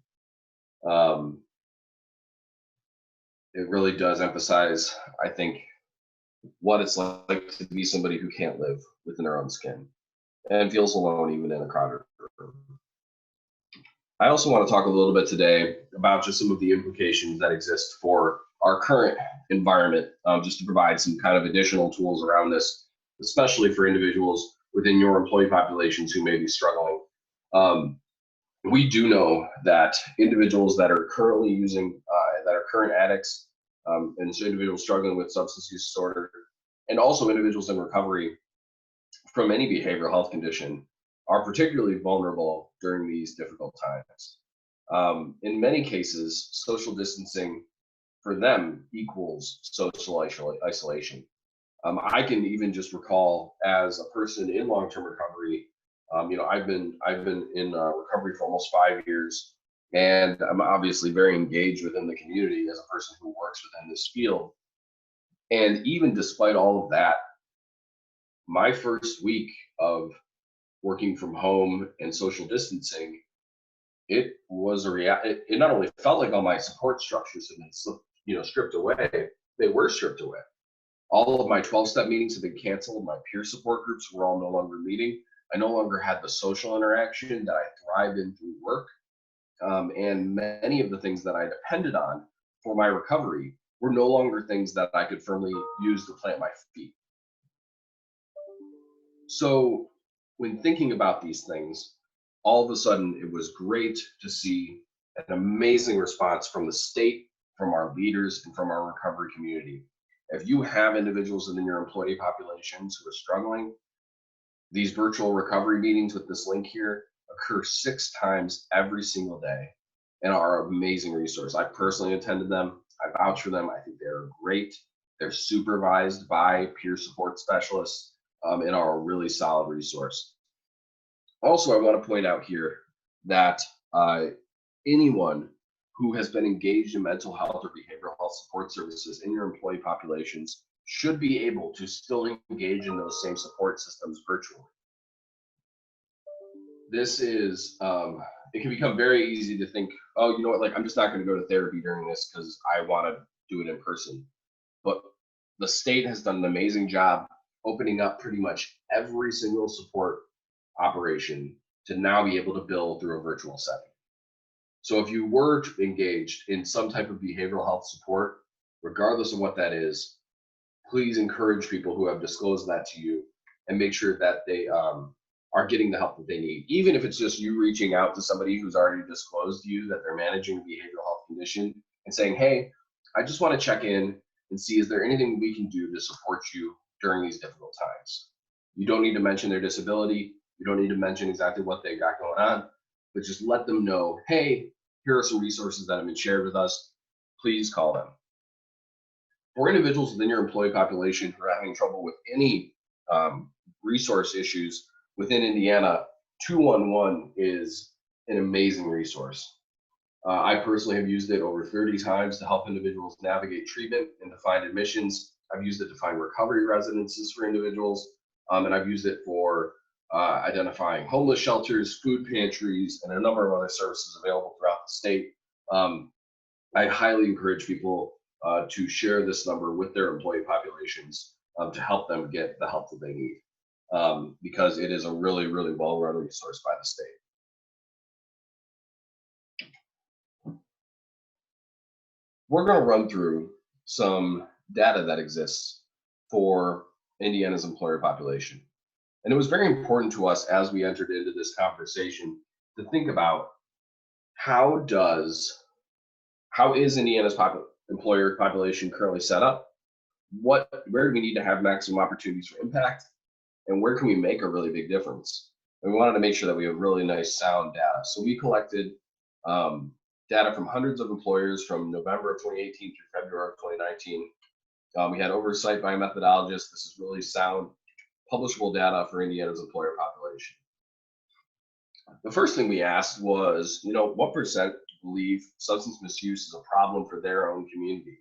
It really does emphasize, I think, what it's like to be somebody who can't live within their own skin and feels alone even in a crowded room. I also want to talk a little bit today about just some of the implications that exist for our current environment, just to provide some kind of additional tools around this, especially for individuals within your employee populations who may be struggling. We do know that individuals that are currently using, that are current addicts, and so individuals struggling with substance use disorder, and also individuals in recovery from any behavioral health condition, are particularly vulnerable during these difficult times. In many cases, social distancing for them equals social isolation. I can even just recall, as a person in long-term recovery, I've been in recovery for almost 5 years, and I'm obviously very engaged within the community as a person who works within this field. And even despite all of that, my first week of working from home and social distancing, it was it not only felt like all my support structures had been stripped away, they were stripped away. All of my 12-step meetings have been canceled. My peer support groups were all no longer meeting. I no longer had the social interaction that I thrived in through work. And many of the things that I depended on for my recovery were no longer things that I could firmly use to plant my feet. So when thinking about these things, all of a sudden it was great to see an amazing response from the state, from our leaders, and from our recovery community. If you have individuals within your employee populations who are struggling, these virtual recovery meetings with this link here occur 6 times every single day and are an amazing resource. I personally attended them. I vouch for them. I think they're great. They're supervised by peer support specialists and are a really solid resource. Also, I want to point out here that anyone who has been engaged in mental health or behavioral health support services in your employee populations should be able to still engage in those same support systems virtually. This is, it can become very easy to think, oh, you know what, like, I'm just not going to go to therapy during this because I want to do it in person. But the state has done an amazing job opening up pretty much every single support operation to now be able to bill through a virtual setting. So if you were engaged in some type of behavioral health support, regardless of what that is, please encourage people who have disclosed that to you and make sure that they are getting the help that they need. Even if it's just you reaching out to somebody who's already disclosed to you that they're managing a behavioral health condition and saying, hey, I just want to check in and see, is there anything we can do to support you during these difficult times? You don't need to mention their disability. You don't need to mention exactly what they got going on, but just let them know, hey, here are some resources that have been shared with us. Please call them. For individuals within your employee population who are having trouble with any resource issues within Indiana, 211 is an amazing resource. I personally have used it over 30 times to help individuals navigate treatment and to find admissions. I've used it to find recovery residences for individuals, and I've used it for identifying homeless shelters, food pantries, and a number of other services available throughout the state. I highly encourage people to share this number with their employee populations to help them get the help that they need, because it is a really, really well-run resource by the state. We're going to run through some data that exists for Indiana's employer population. And it was very important to us as we entered into this conversation to think about how is Indiana's employer population currently set up? Where do we need to have maximum opportunities for impact? And where can we make a really big difference? And we wanted to make sure that we have really nice sound data. So we collected data from hundreds of employers from November of 2018 through February of 2019. We had oversight by a methodologist. This is really sound, publishable data for Indiana's employer population. The first thing we asked was, what percent believe substance misuse is a problem for their own community?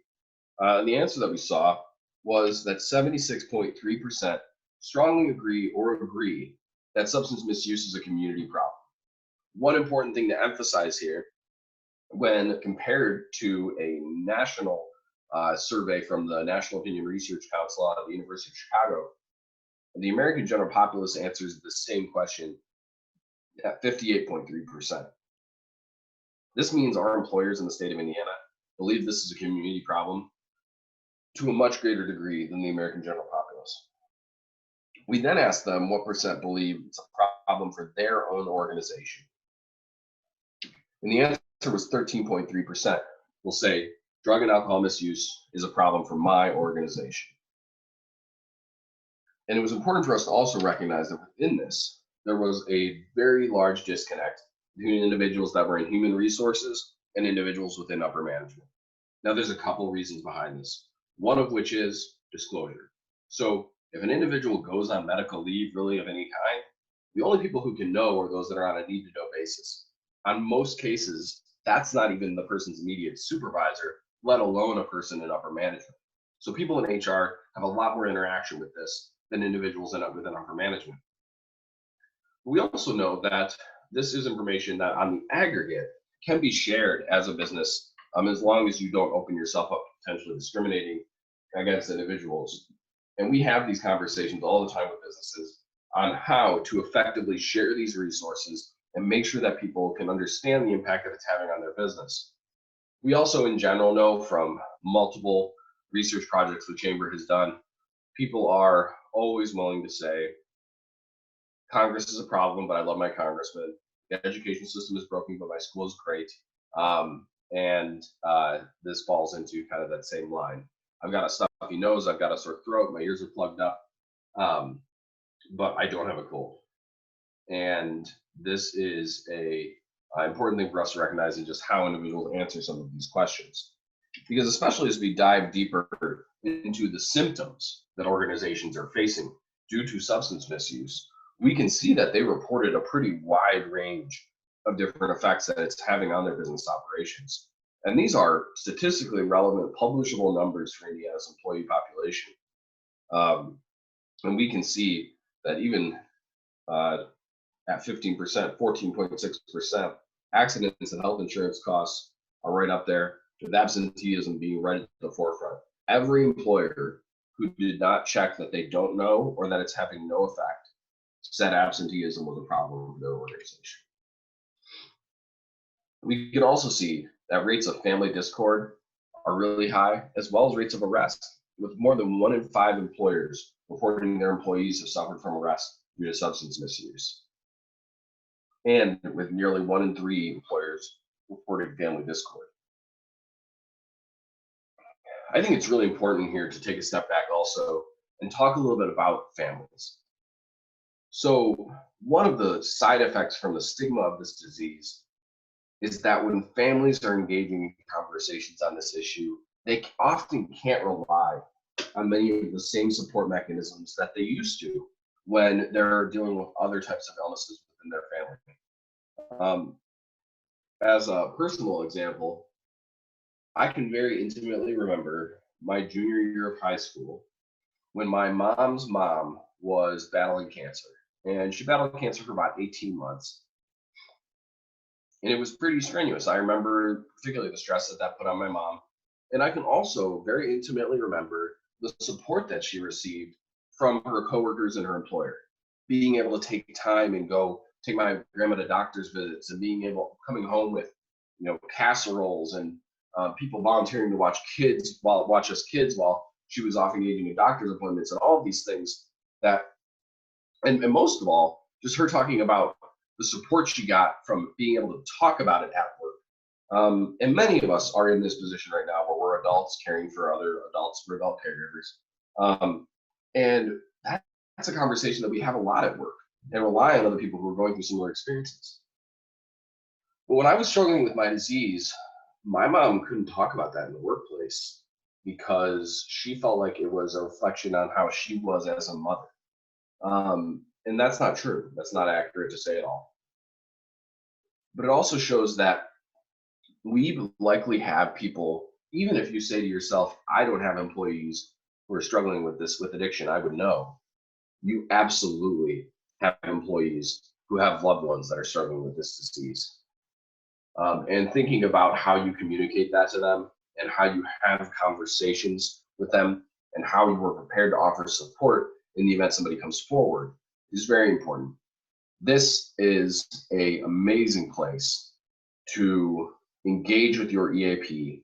And the answer that we saw was that 76.3% strongly agree that substance misuse is a community problem. One important thing to emphasize here, when compared to a national survey from the National Opinion Research Council out of the University of Chicago, the American general populace answers the same question at 58.3%. This means our employers in the state of Indiana believe this is a community problem to a much greater degree than the American general populace. We then asked them what percent believe it's a problem for their own organization. And the answer was 13.3% will say drug and alcohol misuse is a problem for my organization. And it was important for us to also recognize that within this, there was a very large disconnect between individuals that were in human resources and individuals within upper management. Now, there's a couple reasons behind this, one of which is disclosure. So if an individual goes on medical leave, really of any kind, the only people who can know are those that are on a need-to-know basis. On most cases, that's not even the person's immediate supervisor, let alone a person in upper management. So people in HR have a lot more interaction with this than individuals within upper management. We also know that this is information that on the aggregate can be shared as a business, as long as you don't open yourself up to potentially discriminating against individuals. And we have these conversations all the time with businesses on how to effectively share these resources and make sure that people can understand the impact that it's having on their business. We also in general know from multiple research projects the Chamber has done, people are always willing to say, Congress is a problem, but I love my congressman. The education system is broken, but my school is great. This falls into kind of that same line. I've got a stuffy nose, I've got a sore throat, my ears are plugged up, but I don't have a cold. And this is a important thing for us to recognize in just how individuals answer some of these questions. Because especially as we dive deeper into the symptoms that organizations are facing due to substance misuse, we can see that they reported a pretty wide range of different effects that it's having on their business operations. And these are statistically relevant, publishable numbers for Indiana's employee population. And we can see that even at 15%, 14.6%, accidents and health insurance costs are right up there, with absenteeism being right at the forefront. Every employer who did not check that they don't know or that it's having no effect said absenteeism was a problem for their organization. We can also see that rates of family discord are really high, as well as rates of arrest, with more than 1 in 5 employers reporting their employees have suffered from arrest due to substance misuse. And with nearly 1 in 3 employers reporting family discord. I think it's really important here to take a step back also and talk a little bit about families. So one of the side effects from the stigma of this disease is that when families are engaging in conversations on this issue, they often can't rely on many of the same support mechanisms that they used to when they're dealing with other types of illnesses within their family. As a personal example, I can very intimately remember my junior year of high school when my mom's mom was battling cancer. And she battled cancer for about 18 months. And it was pretty strenuous. I remember particularly the stress that that put on my mom. And I can also very intimately remember the support that she received from her coworkers and her employer. Being able to take time and go take my grandma to doctor's visits, and coming home with, casseroles and people volunteering to watch us kids while she was off engaging in doctor's appointments, and all of these things and most of all, just her talking about the support she got from being able to talk about it at work. And many of us are in this position right now where we're adults caring for other adults, we're adult caregivers. And that's a conversation that we have a lot at work and rely on other people who are going through similar experiences. But when I was struggling with my disease, my mom couldn't talk about that in the workplace because she felt like it was a reflection on how she was as a mother. And that's not true. That's not accurate to say at all. But it also shows that we likely have people, even if you say to yourself, I don't have employees who are struggling with addiction, I would know. You absolutely have employees who have loved ones that are struggling with this disease. And thinking about how you communicate that to them and how you have conversations with them and how you are prepared to offer support in the event somebody comes forward is very important. This is an amazing place to engage with your EAP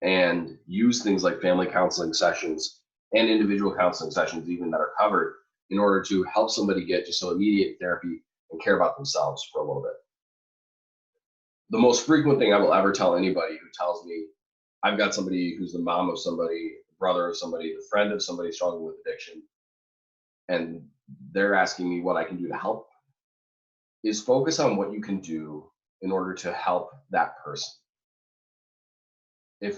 and use things like family counseling sessions and individual counseling sessions even that are covered in order to help somebody get just some immediate therapy and care about themselves for a little bit. The most frequent thing I will ever tell anybody who tells me I've got somebody who's the mom of somebody, the brother of somebody, the friend of somebody struggling with addiction, and they're asking me what I can do to help, is focus on what you can do in order to help that person.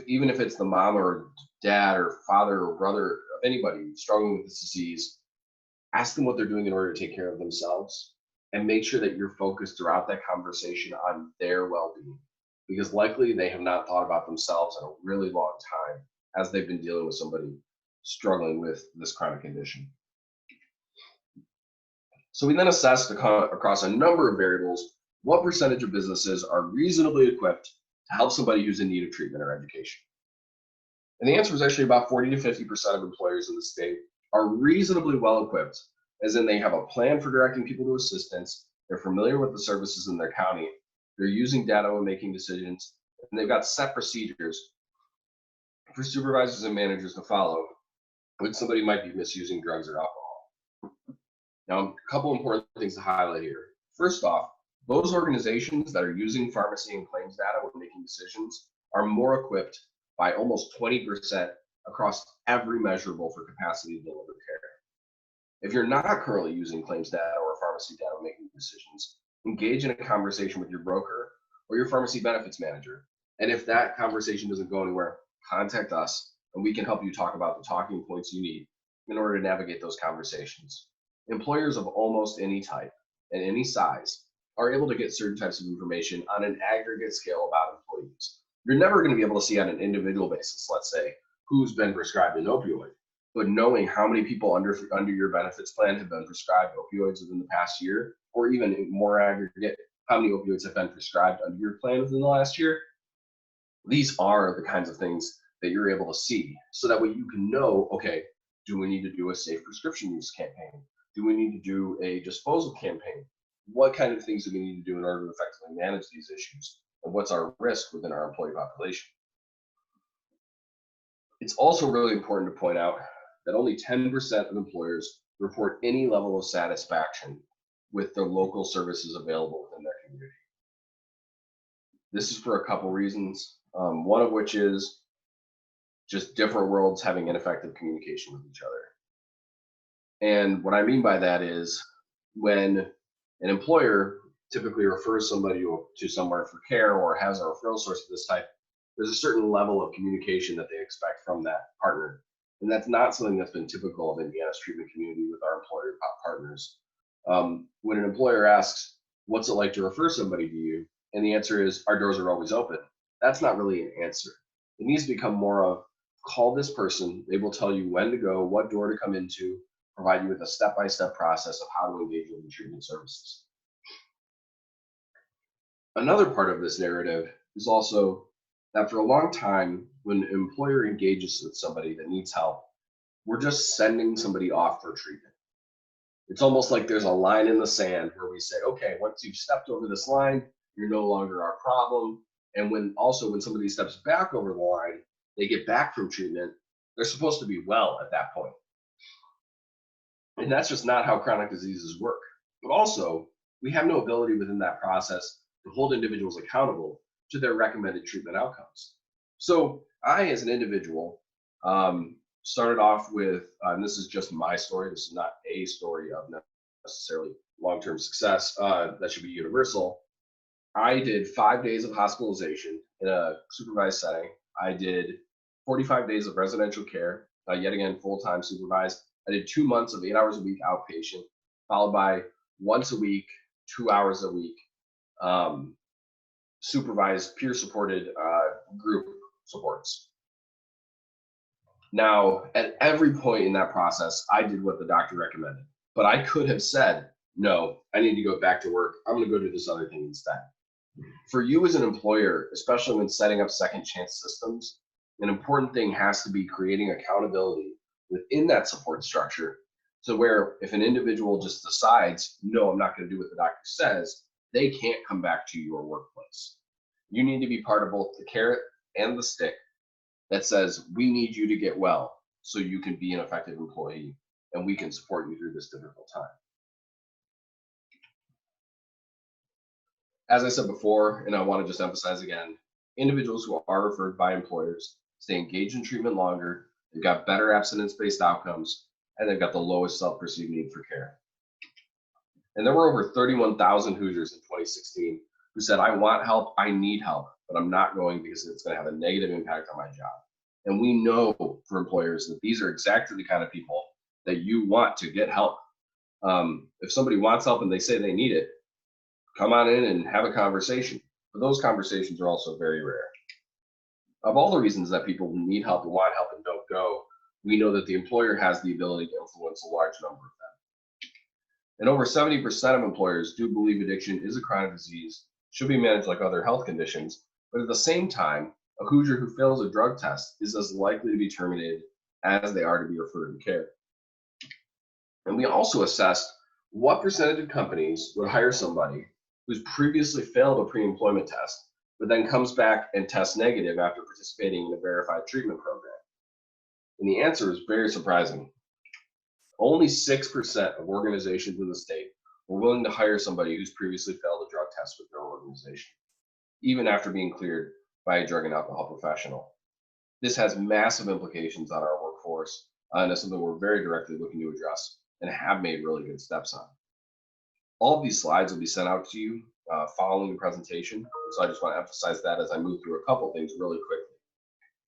Even if it's the mom or dad or father or brother of anybody struggling with this disease, ask them what they're doing in order to take care of themselves, and make sure that you're focused throughout that conversation on their well-being, because likely they have not thought about themselves in a really long time as they've been dealing with somebody struggling with this chronic condition. So we then assessed across a number of variables what percentage of businesses are reasonably equipped to help somebody who's in need of treatment or education. And the answer is actually about 40 to 50% of employers in the state are reasonably well equipped, as in they have a plan for directing people to assistance, they're familiar with the services in their county, they're using data when making decisions, and they've got set procedures for supervisors and managers to follow when somebody might be misusing drugs or alcohol. Now, a couple important things to highlight here. First off, those organizations that are using pharmacy and claims data when making decisions are more equipped by almost 20% across every measurable for capacity to deliver care. If you're not currently using claims data or pharmacy data when making decisions, engage in a conversation with your broker or your pharmacy benefits manager. And if that conversation doesn't go anywhere, contact us and we can help you talk about the talking points you need in order to navigate those conversations. Employers of almost any type and any size are able to get certain types of information on an aggregate scale about employees. You're never going to be able to see on an individual basis, let's say, who's been prescribed an opioid. But knowing how many people under your benefits plan have been prescribed opioids within the past year, or even more aggregate, how many opioids have been prescribed under your plan within the last year, these are the kinds of things that you're able to see. So that way you can know, okay, do we need to do a safe prescription use campaign? Do we need to do a disposal campaign? What kind of things do we need to do in order to effectively manage these issues? And what's our risk within our employee population? It's also really important to point out that only 10% of employers report any level of satisfaction with the local services available within their community. This is for a couple reasons, one of which is just different worlds having ineffective communication with each other. And what I mean by that is when an employer typically refers somebody to somewhere for care or has a referral source of this type, there's a certain level of communication that they expect from that partner. And that's not something that's been typical of Indiana's treatment community with our employer partners. When an employer asks, what's it like to refer somebody to you? And the answer is, our doors are always open. That's not really an answer. It needs to become more of, call this person. They will tell you when to go, what door to come into, provide you with a step-by-step process of how to engage with the treatment services. Another part of this narrative is also that for a long time, when an employer engages with somebody that needs help, we're just sending somebody off for treatment. It's almost like there's a line in the sand where we say, okay, once you've stepped over this line, you're no longer our problem. And when somebody steps back over the line, they get back from treatment, they're supposed to be well at that point. And that's just not how chronic diseases work. But also, we have no ability within that process to hold individuals accountable to their recommended treatment outcomes. So I, as an individual, started off with, and this is just my story, this is not a story of necessarily long-term success that should be universal. I did 5 days of hospitalization in a supervised setting. I did 45 days of residential care, yet again, full-time supervised. I did 2 months of 8 hours a week outpatient, followed by once a week, 2 hours a week, supervised, peer-supported group supports. Now, at every point in that process, I did what the doctor recommended, but I could have said, no, I need to go back to work. I'm going to go do this other thing instead. For you as an employer, especially when setting up second chance systems, an important thing has to be creating accountability within that support structure. So where if an individual just decides, no, I'm not going to do what the doctor says, they can't come back to your workplace. You need to be part of both the carrot and the stick that says, we need you to get well so you can be an effective employee and we can support you through this difficult time. As I said before, and I want to just emphasize again, individuals who are referred by employers stay engaged in treatment longer, they've got better abstinence-based outcomes, and they've got the lowest self-perceived need for care. And there were over 31,000 Hoosiers in 2016 who said, I want help, I need help, but I'm not going because it's going to have a negative impact on my job. And we know for employers that these are exactly the kind of people that you want to get help. If somebody wants help and they say they need it, come on in and have a conversation. But those conversations are also very rare. Of all the reasons that people need help and want help and don't go, we know that the employer has the ability to influence a large number of them. And over 70% of employers do believe addiction is a chronic disease, should be managed like other health conditions, but at the same time, a Hoosier who fails a drug test is as likely to be terminated as they are to be referred to care. And we also assessed what percentage of companies would hire somebody who's previously failed a pre-employment test, but then comes back and tests negative after participating in a verified treatment program. And the answer is very surprising. Only 6% of organizations in the state were willing to hire somebody who's previously failed a drug test with their organization, even after being cleared by a drug and alcohol professional. This has massive implications on our workforce, and it's something we're very directly looking to address and have made really good steps on. All of these slides will be sent out to you following the presentation. So I just want to emphasize that as I move through a couple things really quickly.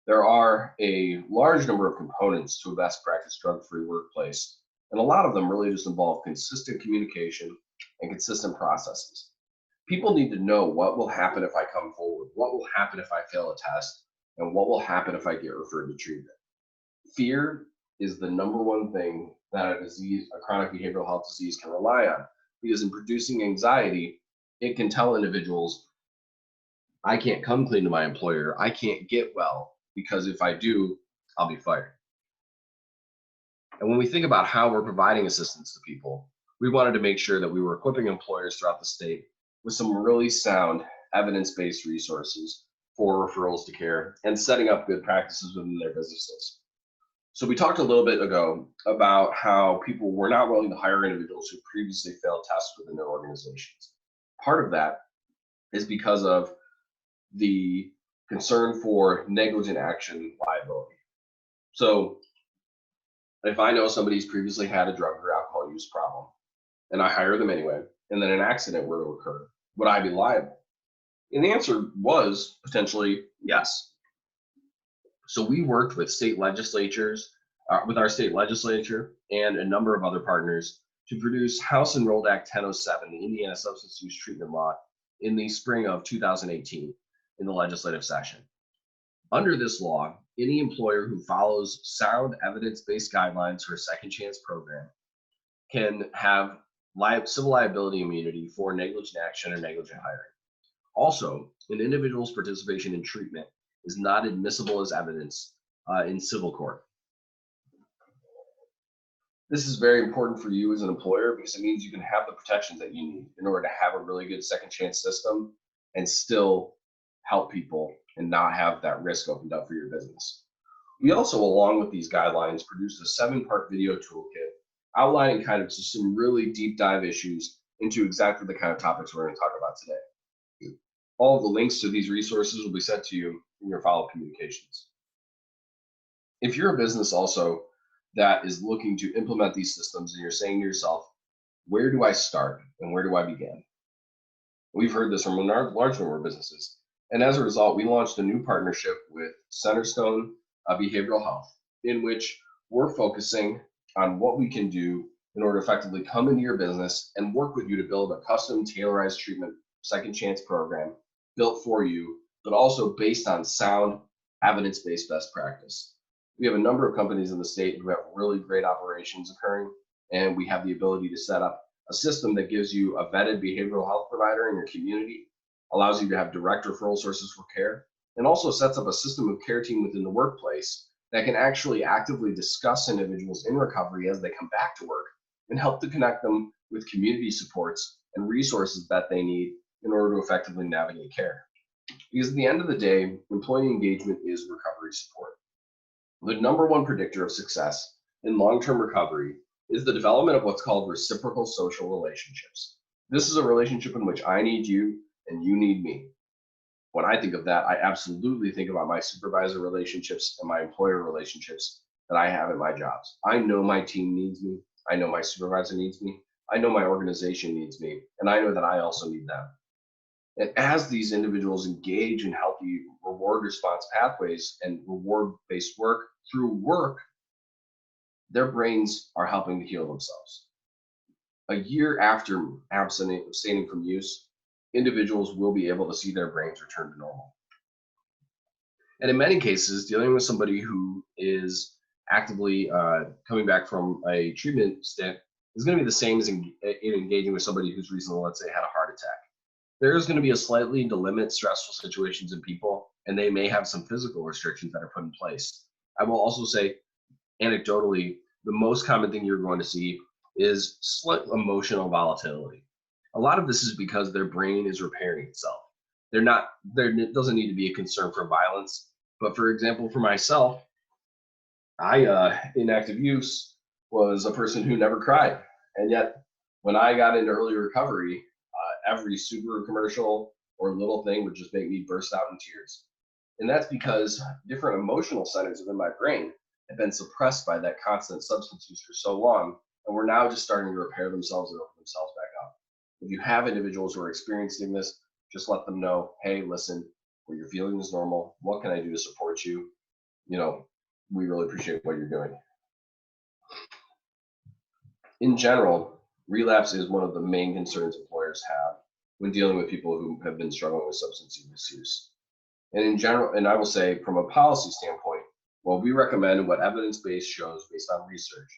There are a large number of components to a best practice drug-free workplace, and a lot of them really just involve consistent communication and consistent processes. People need to know what will happen if I come forward, what will happen if I fail a test, and what will happen if I get referred to treatment. Fear is the number one thing that a chronic behavioral health disease can rely on, because in producing anxiety, it can tell individuals, I can't come clean to my employer, I can't get well, because if I do, I'll be fired. And when we think about how we're providing assistance to people, we wanted to make sure that we were equipping employers throughout the state with some really sound evidence-based resources for referrals to care and setting up good practices within their businesses. So we talked a little bit ago about how people were not willing to hire individuals who previously failed tests within their organizations. Part of that is because of the concern for negligent action liability. So if I know somebody's previously had a drug or alcohol use problem and I hire them anyway, and then an accident were to occur, would I be liable? And the answer was potentially yes. So we worked with state legislatures, with our state legislature and a number of other partners to produce House Enrolled Act 1007, the Indiana Substance Use Treatment Law, in the spring of 2018 in the legislative session. Under this law, any employer who follows sound evidence-based guidelines for a second chance program can have civil liability immunity for negligent action or negligent hiring. Also, an individual's participation in treatment is not admissible as evidence in civil court. This is very important for you as an employer because it means you can have the protections that you need in order to have a really good second chance system and still help people and not have that risk opened up for your business. We also, along with these guidelines, produced a 7-part video toolkit outlining kind of just some really deep dive issues into exactly the kind of topics we're going to talk about today. All of the links to these resources will be sent to you in your follow-up communications. If you're a business also that is looking to implement these systems and you're saying to yourself, where do I start and where do I begin? We've heard this from a large number of businesses. And as a result, we launched a new partnership with Centerstone Behavioral Health, in which we're focusing on what we can do in order to effectively come into your business and work with you to build a custom tailorized treatment second chance program built for you, but also based on sound evidence-based best practice. We have a number of companies in the state who have really great operations occurring, and we have the ability to set up a system that gives you a vetted behavioral health provider in your community, allows you to have direct referral sources for care, and also sets up a system of care team within the workplace that can actually actively discuss individuals in recovery as they come back to work and help to connect them with community supports and resources that they need in order to effectively navigate care. Because at the end of the day, employee engagement is recovery support. The number one predictor of success in long-term recovery is the development of what's called reciprocal social relationships. This is a relationship in which I need you and you need me. When I think of that, I absolutely think about my supervisor relationships and my employer relationships that I have at my jobs. I know my team needs me. I know my supervisor needs me. I know my organization needs me. And I know that I also need them. And as these individuals engage in healthy reward response pathways and reward-based work through work, their brains are helping to heal themselves. A year after abstaining from use, individuals will be able to see their brains return to normal. And in many cases, dealing with somebody who is actively coming back from a treatment stint is going to be the same as in engaging with somebody who's recently, let's say, had a heart attack. There is going to be a slightly to limit stressful situations in people, and they may have some physical restrictions that are put in place. I will also say, anecdotally, the most common thing you're going to see is slight emotional volatility. A lot of this is because their brain is repairing itself. There doesn't need to be a concern for violence, but for example, for myself, I, in active use, was a person who never cried. And yet, when I got into early recovery, every Subaru commercial or little thing would just make me burst out in tears. And that's because different emotional centers within my brain have been suppressed by that constant substance use for so long and we're now just starting to repair themselves and open themselves back up. If you have individuals who are experiencing this, just let them know, hey, listen, what you're feeling is normal. What can I do to support you? You know, we really appreciate what you're doing. In general, relapse is one of the main concerns employers have when dealing with people who have been struggling with substance misuse. And in general, and I will say from a policy standpoint, well, we recommend what evidence-based shows based on research.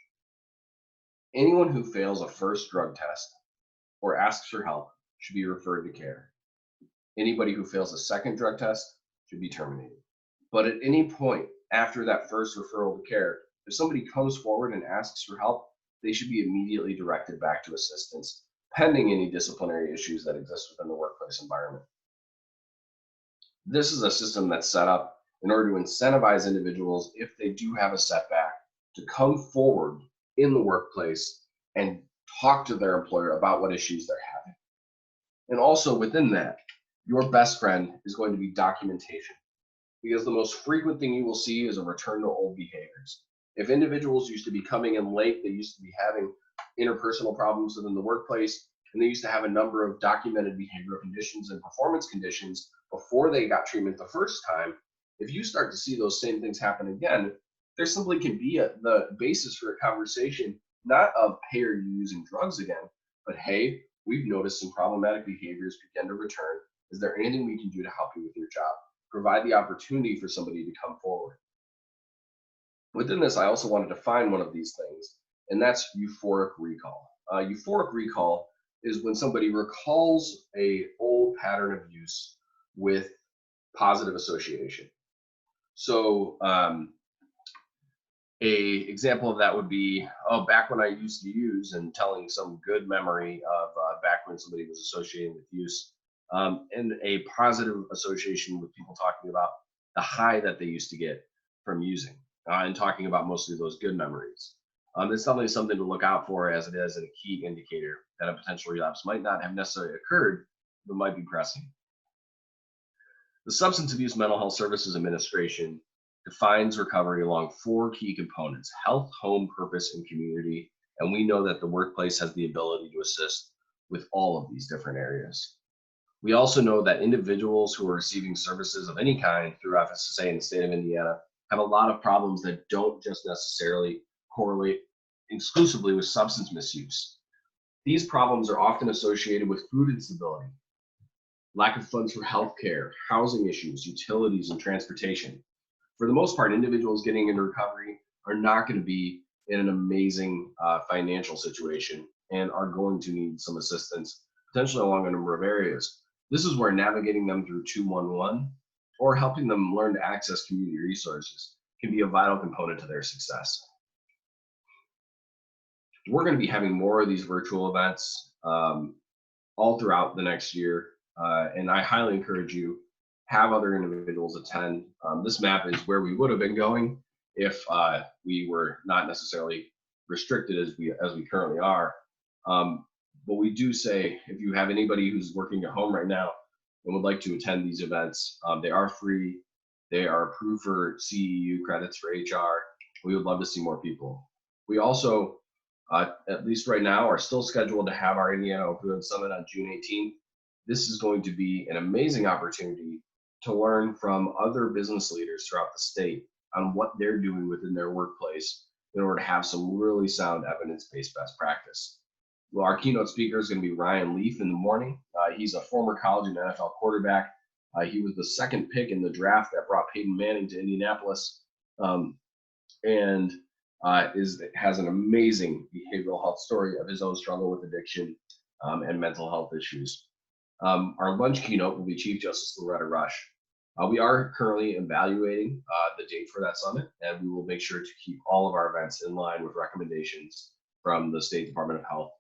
Anyone who fails a first drug test or asks for help should be referred to care. Anybody who fails a second drug test should be terminated. But at any point after that first referral to care, if somebody comes forward and asks for help, they should be immediately directed back to assistance, pending any disciplinary issues that exist within the workplace environment. This is a system that's set up in order to incentivize individuals, if they do have a setback, to come forward in the workplace and talk to their employer about what issues they're having. And also within that, your best friend is going to be documentation, because the most frequent thing you will see is a return to old behaviors. If individuals used to be coming in late, they used to be having interpersonal problems within the workplace, and they used to have a number of documented behavioral conditions and performance conditions before they got treatment the first time. If you start to see those same things happen again, there simply can be the basis for a conversation, not of, hey, are you using drugs again, but hey, we've noticed some problematic behaviors begin to return. Is there anything we can do to help you with your job? Provide the opportunity for somebody to come forward. Within this, I also want to define one of these things, and that's euphoric recall. Euphoric recall is when somebody recalls an old pattern of use with positive association. So a example of that would be, oh, back when I used to use, and telling some good memory of back when somebody was associating with use, and a positive association with people talking about the high that they used to get from using, and talking about mostly those good memories. It's definitely something to look out for, as it is a key indicator that a potential relapse might not have necessarily occurred, but might be pressing. The Substance Abuse Mental Health Services Administration defines recovery along 4 key components: health, home, purpose, and community. And we know that the workplace has the ability to assist with all of these different areas. We also know that individuals who are receiving services of any kind through FSSA in the state of Indiana have a lot of problems that don't just necessarily correlate exclusively with substance misuse. These problems are often associated with food instability, lack of funds for healthcare, housing issues, utilities, and transportation. For the most part, individuals getting into recovery are not going to be in an amazing financial situation and are going to need some assistance, potentially along a number of areas. This is where navigating them through 211 or helping them learn to access community resources can be a vital component to their success. We're going to be having more of these virtual events all throughout the next year, and I highly encourage you have other individuals attend. This map is where we would have been going if we were not necessarily restricted as we currently are. But we do say, if you have anybody who's working at home right now and would like to attend these events, they are free. They are approved for CEU credits for HR. We would love to see more people. We also, at least right now, are still scheduled to have our Indiana Opioid Summit on June 18th. This is going to be an amazing opportunity to learn from other business leaders throughout the state on what they're doing within their workplace in order to have some really sound evidence-based best practice. Well, our keynote speaker is going to be Ryan Leaf in the morning. He's a former college and NFL quarterback. He was the second pick in the draft that brought Peyton Manning to Indianapolis, and has an amazing behavioral health story of his own struggle with addiction and mental health issues. Our lunch keynote will be Chief Justice Loretta Rush. We are currently evaluating the date for that summit, and we will make sure to keep all of our events in line with recommendations from the State Department of Health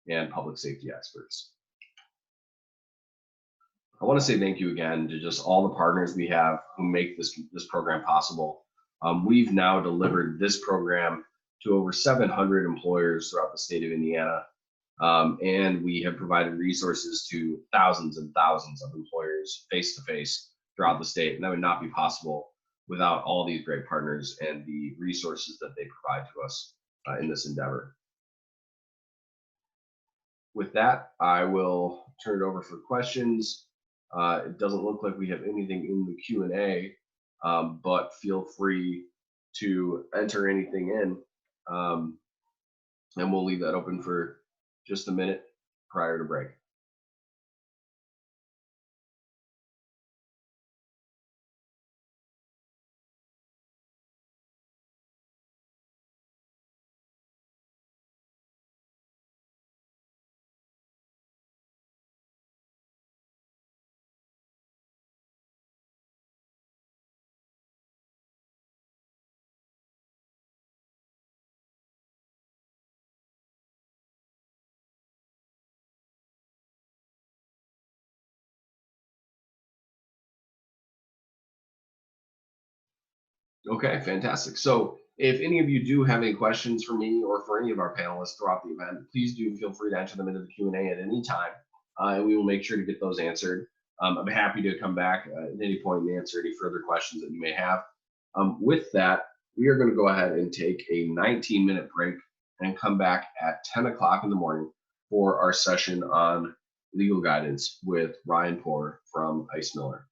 and public safety experts. I want to say thank you again to just all the partners we have who make this program possible. We've now delivered this program to over 700 employers throughout the state of Indiana, and we have provided resources to thousands and thousands of employers face-to-face throughout the state, and that would not be possible without all these great partners and the resources that they provide to us in this endeavor. with that, I will turn it over for questions. It doesn't look like we have anything in the Q&A, but feel free to enter anything in, and we'll leave that open for just a minute prior to break. Okay, fantastic. So if any of you do have any questions for me or for any of our panelists throughout the event, please do feel free to enter them into the Q&A at any time, and we will make sure to get those answered. I'm happy to come back at any point and answer any further questions that you may have. With that, we are going to go ahead and take a 19-minute break and come back at 10 o'clock in the morning for our session on legal guidance with Ryan Poor from Ice Miller.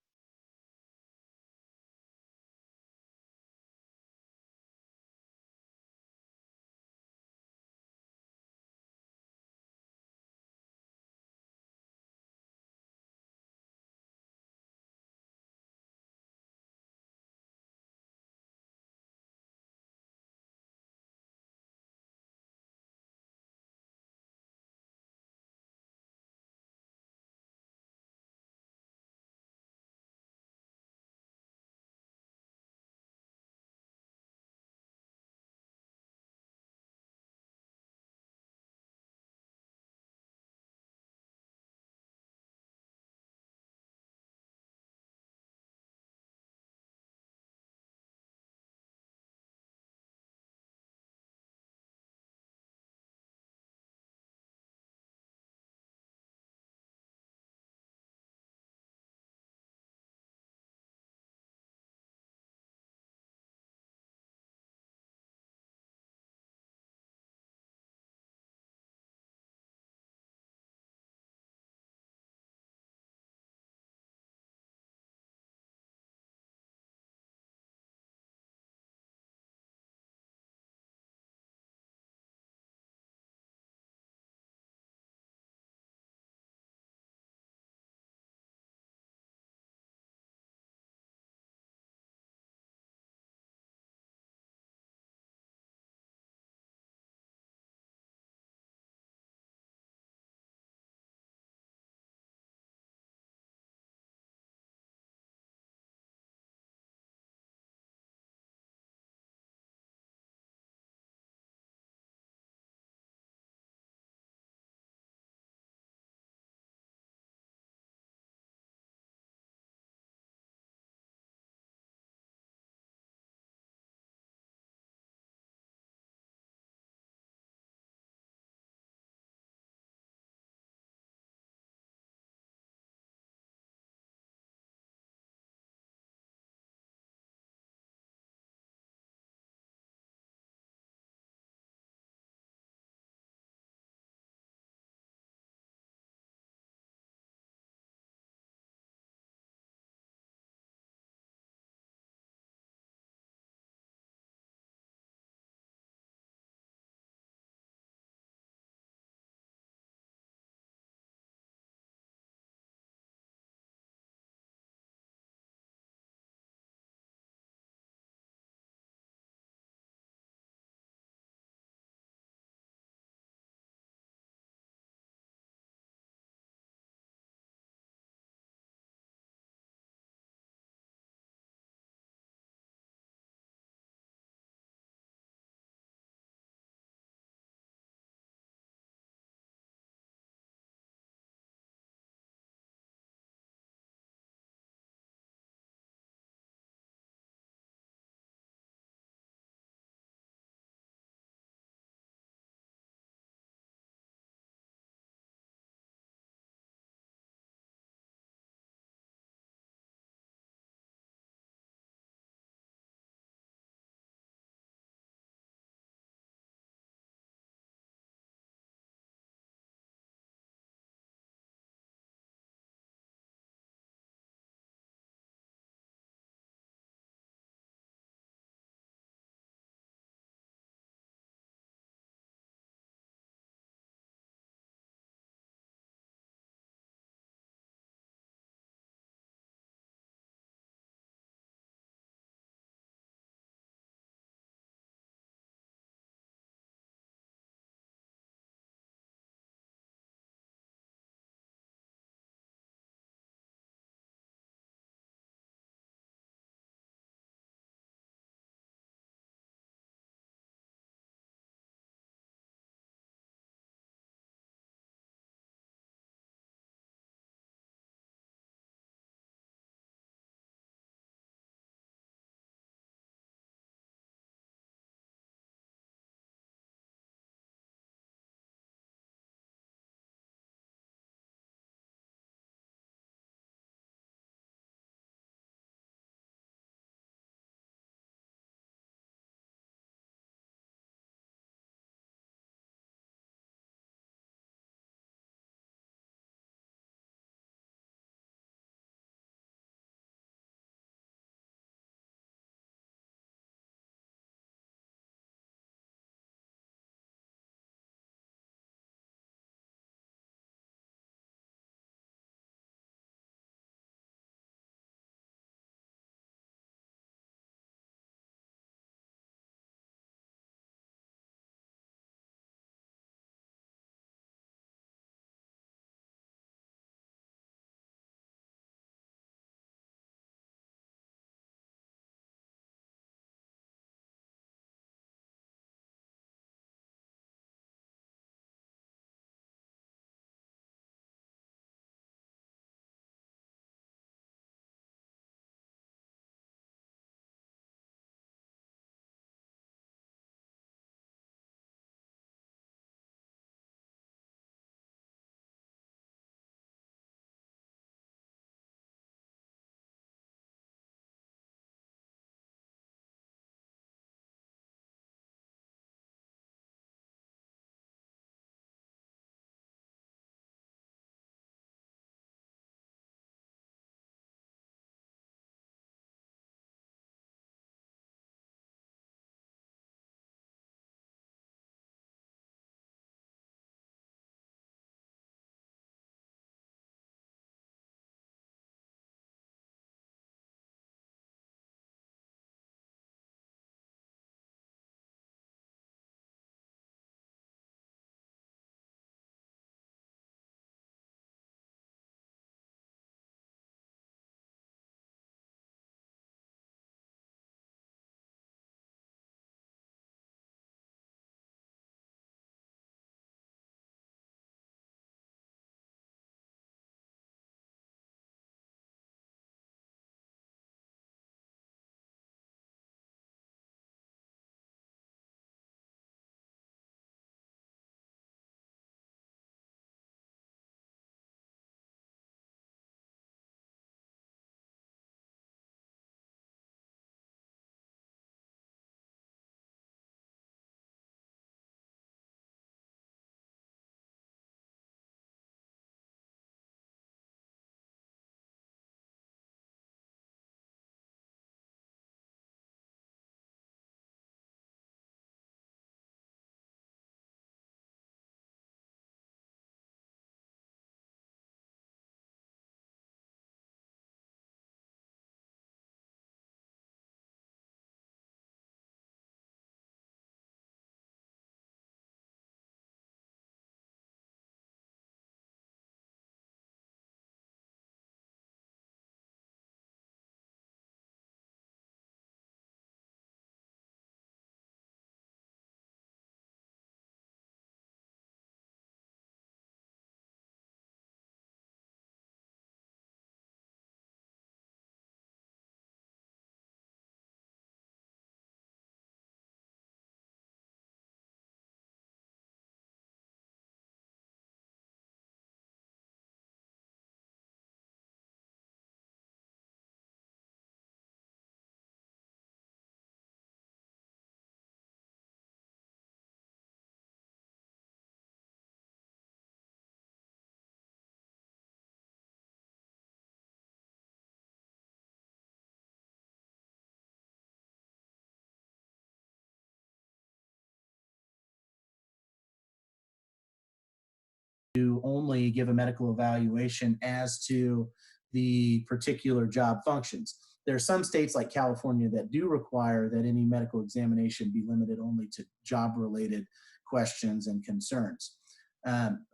to only give a medical evaluation as to the particular job functions. There are some states like California that do require that any medical examination be limited only to job-related questions and concerns.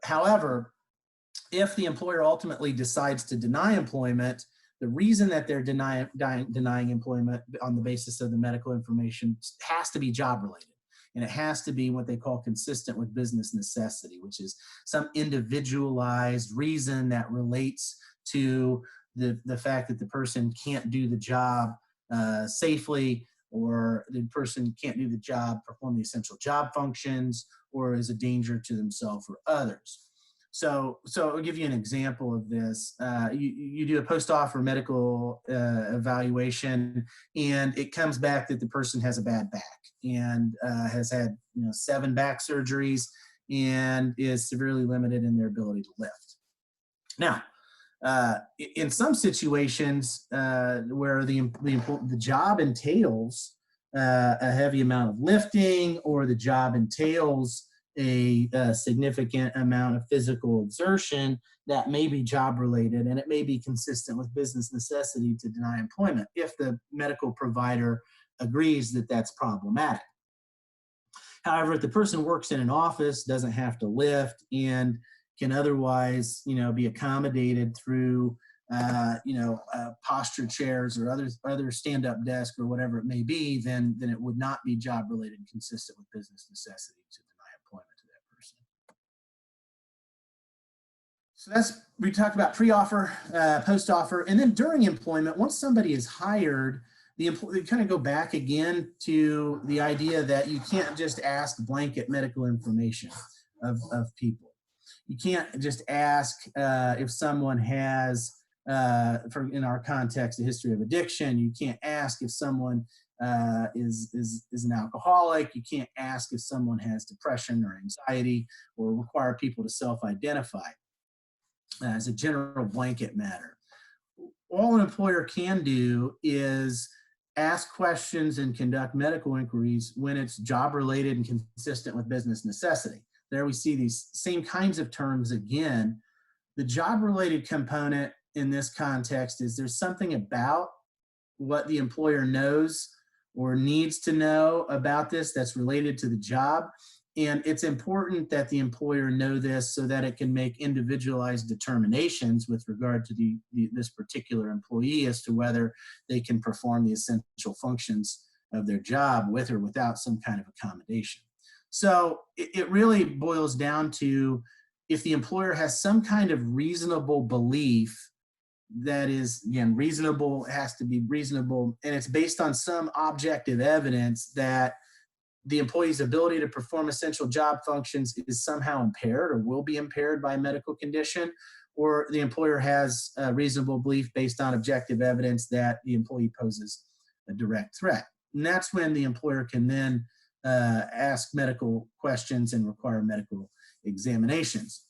However, if the employer ultimately decides to deny employment, the reason that they're denying employment on the basis of the medical information has to be job-related. And it has to be what they call consistent with business necessity, which is some individualized reason that relates to the fact that the person can't do the job safely, or the person can't do the job, perform the essential job functions, or is a danger to themselves or others. So I'll give you an example of this. You do a post-offer medical evaluation, and it comes back that the person has a bad back and has had 7 back surgeries and is severely limited in their ability to lift. Now, in some situations where the job entails a heavy amount of lifting, or the job entails a significant amount of physical exertion, that may be job related, and it may be consistent with business necessity to deny employment if the medical provider agrees that that's problematic. However, if the person works in an office, doesn't have to lift, and can otherwise be accommodated through posture chairs or other stand-up desk or whatever it may be, then it would not be job related and consistent with business necessity to deny employment to that person. So we talked about pre-offer, post-offer, and then during employment. Once somebody is hired, the employee kind of go back again to the idea that you can't just ask blanket medical information of people. You can't just ask if someone has, in our context, a history of addiction. You can't ask if someone is an alcoholic. You can't ask if someone has depression or anxiety, or require people to self-identify as a general blanket matter. All an employer can do is ask questions and conduct medical inquiries when it's job-related and consistent with business necessity. There we see these same kinds of terms again. The job-related component in this context is there's something about what the employer knows or needs to know about this that's related to the job. And it's important that the employer know this so that it can make individualized determinations with regard to this particular employee as to whether they can perform the essential functions of their job with or without some kind of accommodation. So it really boils down to, if the employer has some kind of reasonable belief, that is, again, reasonable, it has to be reasonable, and it's based on some objective evidence that the employee's ability to perform essential job functions is somehow impaired or will be impaired by a medical condition, or the employer has a reasonable belief based on objective evidence that the employee poses a direct threat. And that's when the employer can then ask medical questions and require medical examinations.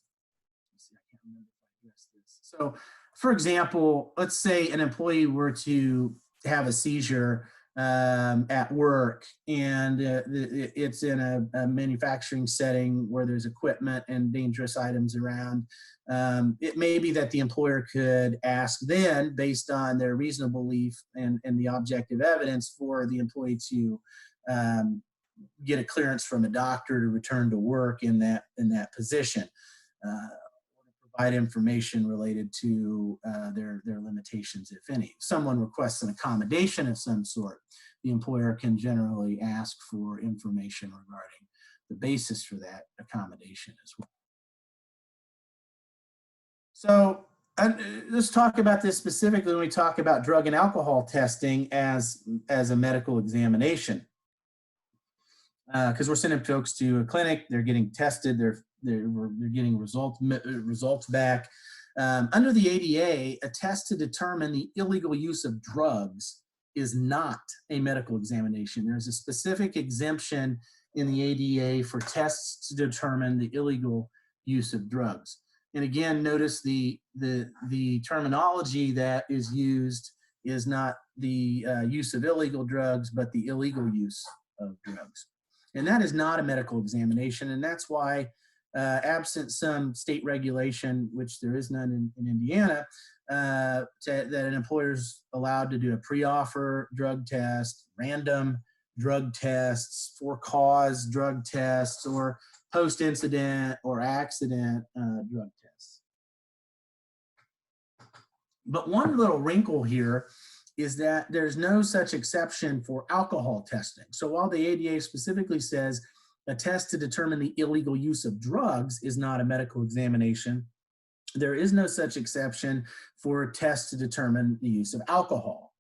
So, for example, let's say an employee were to have a seizure at work, and it's in a manufacturing setting where there's equipment and dangerous items around. It may be that the employer could ask then, based on their reasonable belief and the objective evidence, for the employee to get a clearance from a doctor to return to work in that position, provide information related to their limitations, if any. If someone requests an accommodation of some sort, the employer can generally ask for information regarding the basis for that accommodation as well. So let's talk about this specifically when we talk about drug and alcohol testing as a medical examination. Because we're sending folks to a clinic, they're getting tested, they're getting results back. Under the ADA, a test to determine the illegal use of drugs is not a medical examination. There's a specific exemption in the ADA for tests to determine the illegal use of drugs. And again, notice the terminology that is used is not the use of illegal drugs, but the illegal use of drugs. And that is not a medical examination, and that's why absent some state regulation, which there is none in Indiana, that an employer is allowed to do a pre-offer drug test, random drug tests, for cause drug tests, or post-incident or accident drug tests. But one little wrinkle here is that there's no such exception for alcohol testing. So while the ADA specifically says a test to determine the illegal use of drugs is not a medical examination, there is no such exception for a test to determine the use of alcohol.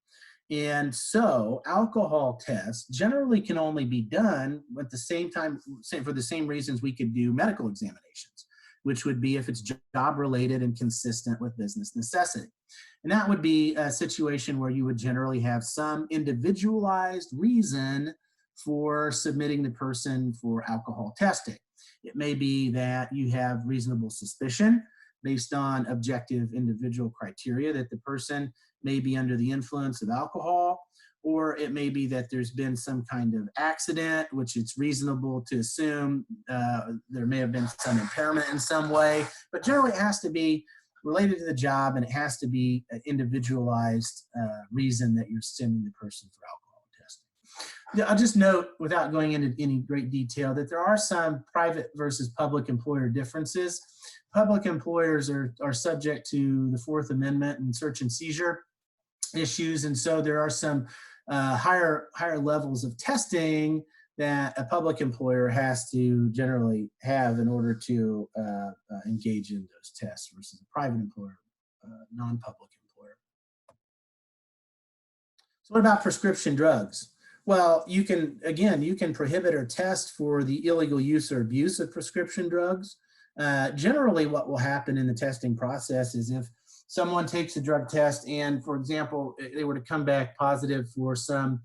And so alcohol tests generally can only be done at the same time, for the same reasons we could do medical examinations, which would be if it's job related and consistent with business necessity. And that would be a situation where you would generally have some individualized reason for submitting the person for alcohol testing. It may be that you have reasonable suspicion based on objective individual criteria that the person may be under the influence of alcohol, or it may be that there's been some kind of accident, which it's reasonable to assume there may have been some impairment in some way, but generally it has to be related to the job, and it has to be an individualized reason that you're sending the person for alcohol testing. I'll just note, without going into any great detail, that there are some private versus public employer differences. Public employers are subject to the Fourth Amendment and search and seizure issues, and so there are some higher levels of testing that a public employer has to generally have in order to engage in those tests versus a private employer, non-public employer. So what about prescription drugs? Well, you can prohibit or test for the illegal use or abuse of prescription drugs. Generally, what will happen in the testing process is if someone takes a drug test and, for example, they were to come back positive for some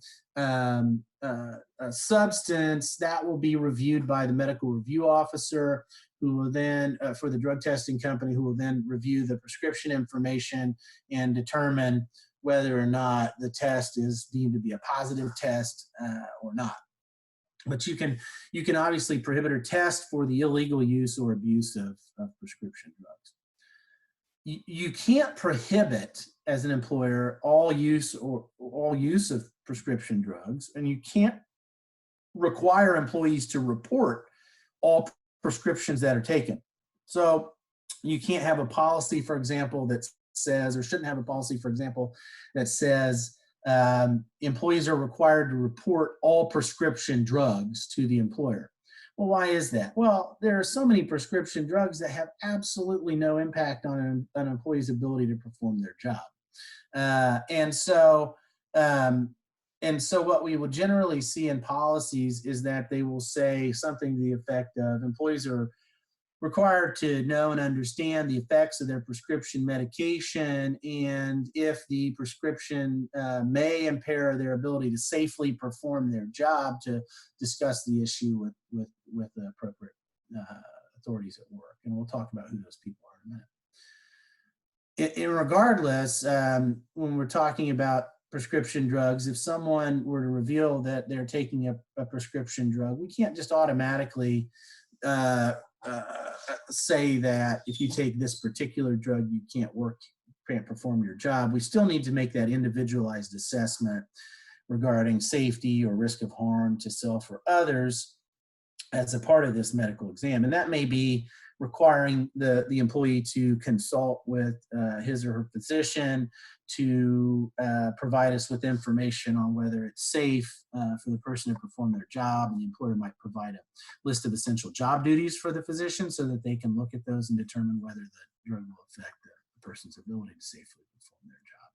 substance, that will be reviewed by the medical review officer, who will then, for the drug testing company, who will then review the prescription information and determine whether or not the test is deemed to be a positive test or not. But you can obviously prohibit or test for the illegal use or abuse of prescription drugs. You can't prohibit, as an employer, all use of prescription drugs, and you can't require employees to report all prescriptions that are taken. So you can't have a policy, for example, that says, or shouldn't have a policy, for example, that says employees are required to report all prescription drugs to the employer. Well, why is that? Well, there are so many prescription drugs that have absolutely no impact on an employee's ability to perform their job. And so what we will generally see in policies is that they will say something to the effect of employees are required to know and understand the effects of their prescription medication, and if the prescription may impair their ability to safely perform their job, to discuss the issue with the appropriate authorities at work. And we'll talk about who those people are in a minute. Regardless, when we're talking about prescription drugs, if someone were to reveal that they're taking a prescription drug, we can't just automatically say that if you take this particular drug, you can't perform your job. We still need to make that individualized assessment regarding safety or risk of harm to self or others as a part of this medical exam. And that may be requiring the employee to consult with his or her physician to provide us with information on whether it's safe for the person to perform their job, and the employer might provide a list of essential job duties for the physician so that they can look at those and determine whether the drug will affect the person's ability to safely perform their job.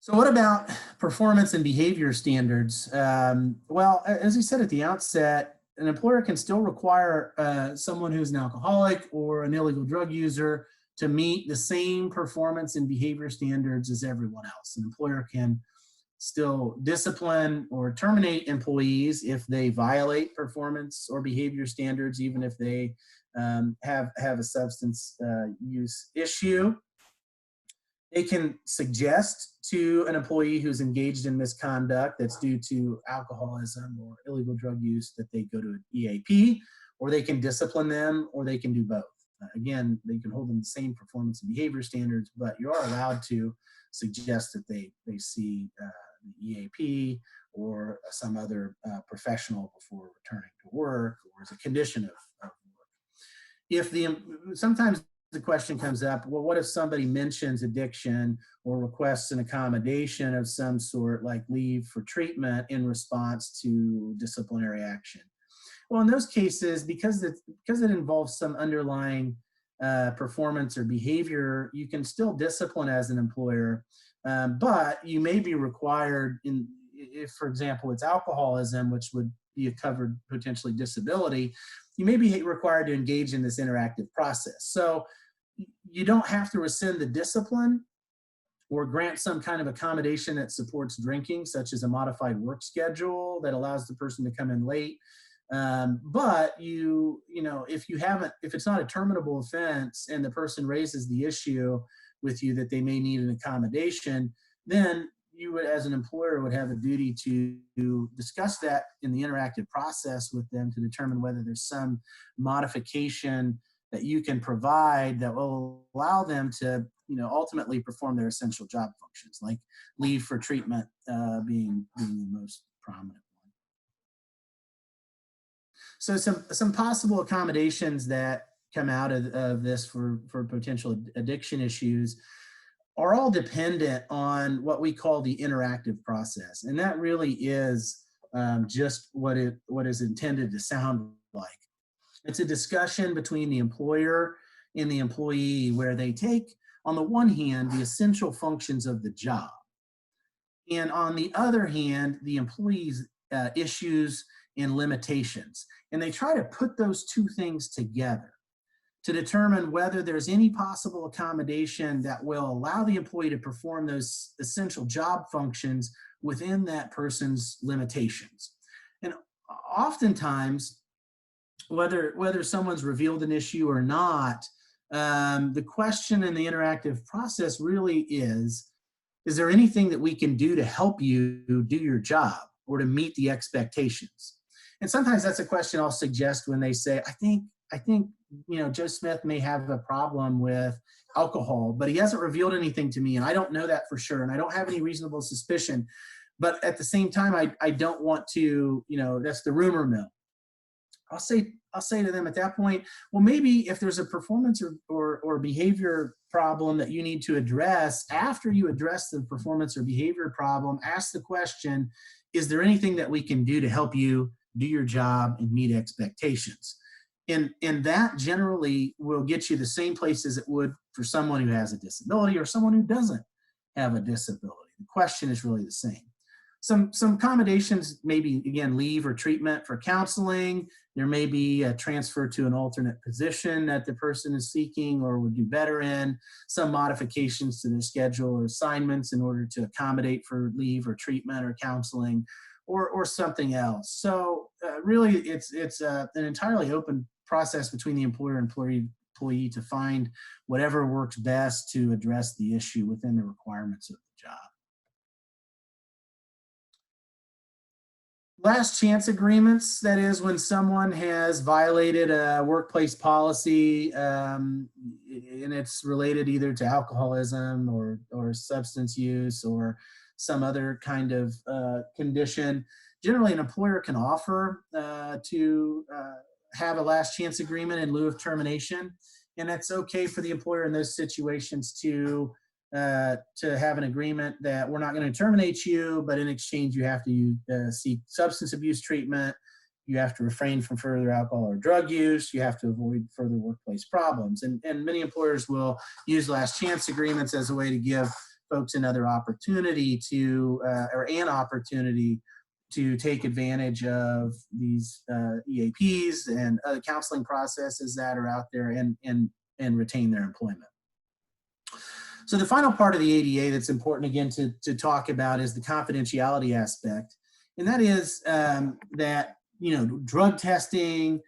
So what about performance and behavior standards? Well, as we said at the outset, an employer can still require someone who's an alcoholic or an illegal drug user to meet the same performance and behavior standards as everyone else. An employer can still discipline or terminate employees if they violate performance or behavior standards, even if they have a substance use issue. They can suggest to an employee who's engaged in misconduct that's due to alcoholism or illegal drug use that they go to an EAP, or they can discipline them, or they can do both. Again, they can hold them the same performance and behavior standards, but you are allowed to suggest that they see the EAP or some other professional before returning to work, or as a condition of work. If sometimes the question comes up, well, what if somebody mentions addiction or requests an accommodation of some sort, like leave for treatment in response to disciplinary action? Well, in those cases, because it involves some underlying performance or behavior, you can still discipline as an employer, but you may be required, if, for example, it's alcoholism, which would be a covered potentially disability, you may be required to engage in this interactive process. So you don't have to rescind the discipline or grant some kind of accommodation that supports drinking, such as a modified work schedule that allows the person to come in late. But if it's not a terminable offense and the person raises the issue with you that they may need an accommodation, then you would, as an employer, would have a duty to discuss that in the interactive process with them to determine whether there's some modification that you can provide that will allow them to, ultimately perform their essential job functions, like leave for treatment being the most prominent one. So some possible accommodations that come out of this for potential addiction issues are all dependent on what we call the interactive process. And that really is just what is intended to sound like. It's a discussion between the employer and the employee where they take, on the one hand, the essential functions of the job, and on the other hand, the employee's issues and limitations. And they try to put those two things together to determine whether there's any possible accommodation that will allow the employee to perform those essential job functions within that person's limitations. And oftentimes, whether someone's revealed an issue or not, the question in the interactive process really is there anything that we can do to help you do your job or to meet the expectations? And sometimes that's a question I'll suggest when they say, I think Joe Smith may have a problem with alcohol, but he hasn't revealed anything to me, and I don't know that for sure, and I don't have any reasonable suspicion. But at the same time, I don't want to, that's the rumor mill. I'll say to them at that point, well, maybe if there's a performance or behavior problem that you need to address, after you address the performance or behavior problem, ask the question, is there anything that we can do to help you do your job and meet expectations? And that generally will get you the same place as it would for someone who has a disability or someone who doesn't have a disability. The question is really the same. Some accommodations, maybe, again, leave or treatment for counseling. There may be a transfer to an alternate position that the person is seeking or would do better in, some modifications to their schedule or assignments in order to accommodate for leave or treatment or counseling, or something else. So really, it's an entirely open process between the employer and employee to find whatever works best to address the issue within the requirements of the job. Last chance agreements, that is when someone has violated a workplace policy and it's related either to alcoholism or substance use or some other kind of condition. Generally, an employer can offer to have a last chance agreement in lieu of termination. And it's okay for the employer in those situations to have an agreement that we're not going to terminate you, but in exchange you have to seek substance abuse treatment, you have to refrain from further alcohol or drug use, you have to avoid further workplace problems. And many employers will use last chance agreements as a way to give folks another opportunity or an opportunity to take advantage of these EAPs and other counseling processes that are out there and retain their employment. So the final part of the ADA that's important, again, to talk about is the confidentiality aspect. And that is that, drug testing,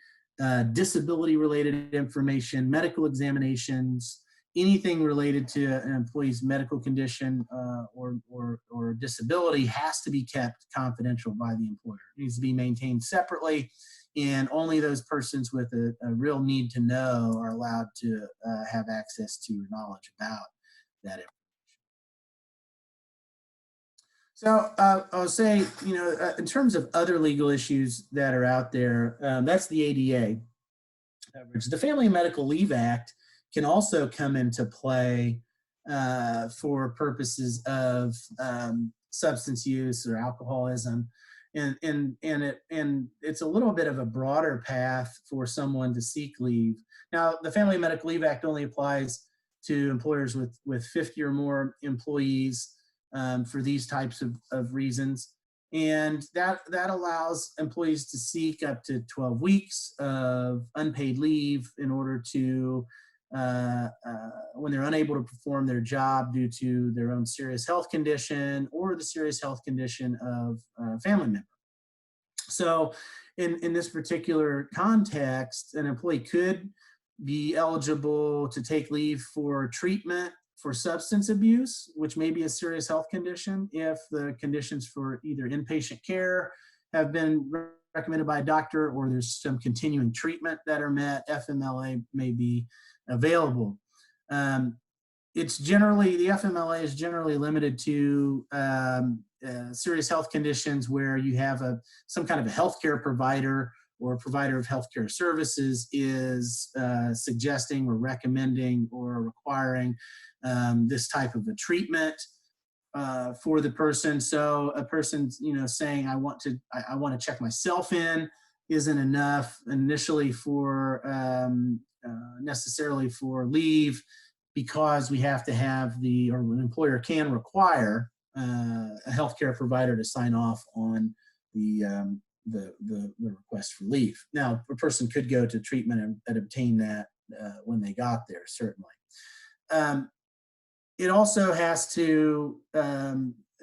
disability-related information, medical examinations, anything related to an employee's medical condition or disability has to be kept confidential by the employer. It needs to be maintained separately and only those persons with a real need to know are allowed to have access to or knowledge about that information. So I'll say, in terms of other legal issues that are out there, that's the ADA coverage. The Family and Medical Leave Act can also come into play for purposes of substance use or alcoholism. And it's a little bit of a broader path for someone to seek leave. Now, the Family and Medical Leave Act only applies to employers with 50 or more employees for these types of reasons. And that allows employees to seek up to 12 weeks of unpaid leave in order to, when they're unable to perform their job due to their own serious health condition or the serious health condition of a family member. So in this particular context, an employee could be eligible to take leave for treatment for substance abuse, which may be a serious health condition, if the conditions for either inpatient care have been recommended by a doctor or there's some continuing treatment that are met, FMLA may be available. The FMLA is generally limited to serious health conditions where you have some kind of a healthcare provider or a provider of healthcare services is suggesting or recommending or requiring this type of a treatment for the person. So a person, saying I want to check myself in isn't enough initially for necessarily for leave, because we have to have or an employer can require a healthcare provider to sign off on the request for leave. Now, a person could go to treatment and obtain that when they got there, certainly. It also has to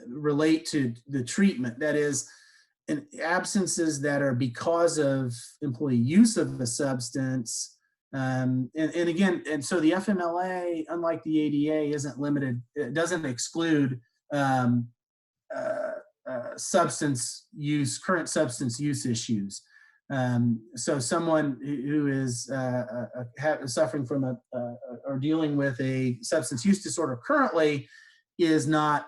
relate to the treatment. That is, in absences that are because of employee use of the substance. And so the FMLA, unlike the ADA, isn't limited. It doesn't exclude substance use, current substance use issues. So someone who is suffering from or dealing with a substance use disorder currently is not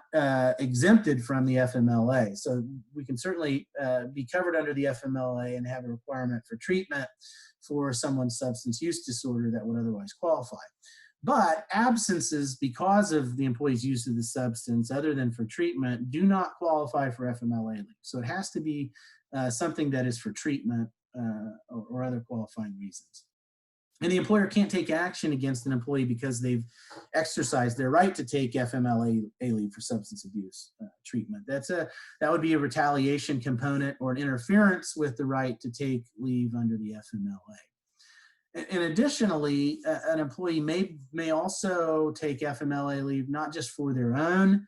exempted from the FMLA. So we can certainly be covered under the FMLA and have a requirement for treatment for someone's substance use disorder that would otherwise qualify. But absences because of the employee's use of the substance, other than for treatment, do not qualify for FMLA leave. So it has to be something that is for treatment or other qualifying reasons. And the employer can't take action against an employee because they've exercised their right to take FMLA leave for substance abuse treatment. That would be a retaliation component or an interference with the right to take leave under the FMLA. And additionally, an employee may also take FMLA leave not just for their own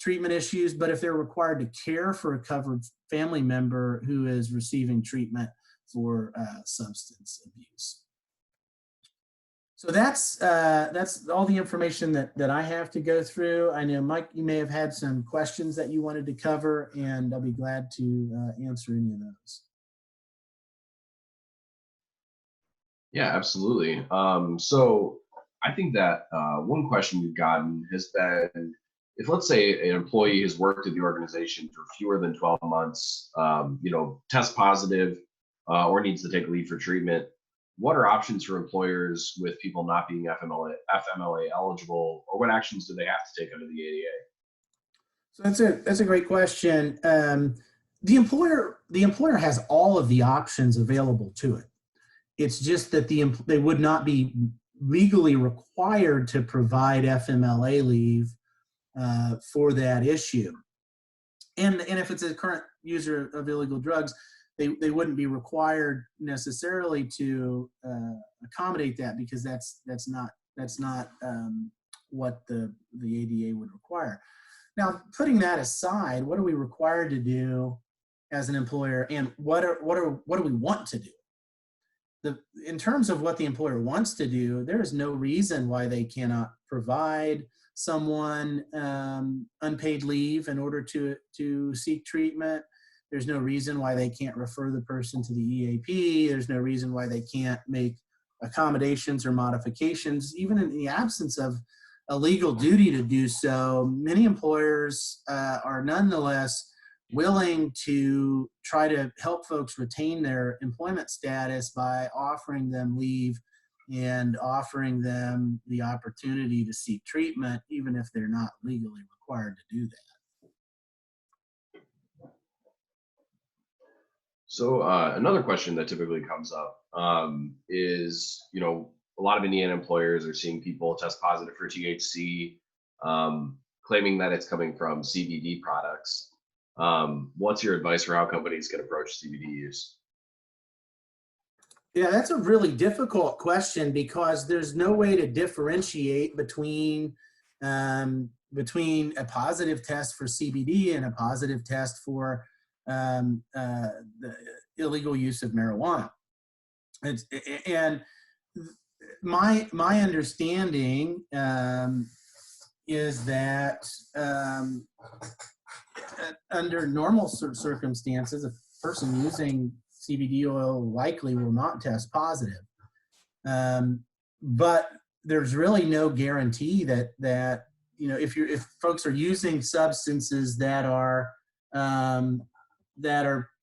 treatment issues, but if they're required to care for a covered family member who is receiving treatment for substance abuse. So that's all the information that I have to go through. I know, Mike, you may have had some questions that you wanted to cover, and I'll be glad to answer any of those. Yeah, absolutely. So I think that one question we've gotten has been, if let's say an employee has worked at the organization for fewer than 12 months, test positive or needs to take leave for treatment, what are options for employers with people not being FMLA eligible, or what actions do they have to take under the ADA? So that's a great question. The employer has all of the options available to it. It's just that they would not be legally required to provide FMLA leave for that issue. And if it's a current user of illegal drugs, they wouldn't be required necessarily to accommodate that, because that's not what the ADA would require. Now, putting that aside, what are we required to do as an employer, and what do we want to do? In terms of what the employer wants to do, there is no reason why they cannot provide someone unpaid leave in order to seek treatment. There's no reason why they can't refer the person to the EAP. There's no reason why they can't make accommodations or modifications, even in the absence of a legal duty to do so. Many employers are nonetheless willing to try to help folks retain their employment status by offering them leave and offering them the opportunity to seek treatment, even if they're not legally required to do that. So another question that typically comes up is, a lot of Indiana employers are seeing people test positive for THC, claiming that it's coming from CBD products. What's your advice for how companies can approach CBD use? Yeah, that's a really difficult question because there's no way to differentiate between a positive test for CBD and a positive test for the illegal use of marijuana. And my understanding is that under normal circumstances, a person using CBD oil likely will not test positive. But there's really no guarantee that if folks are using substances that are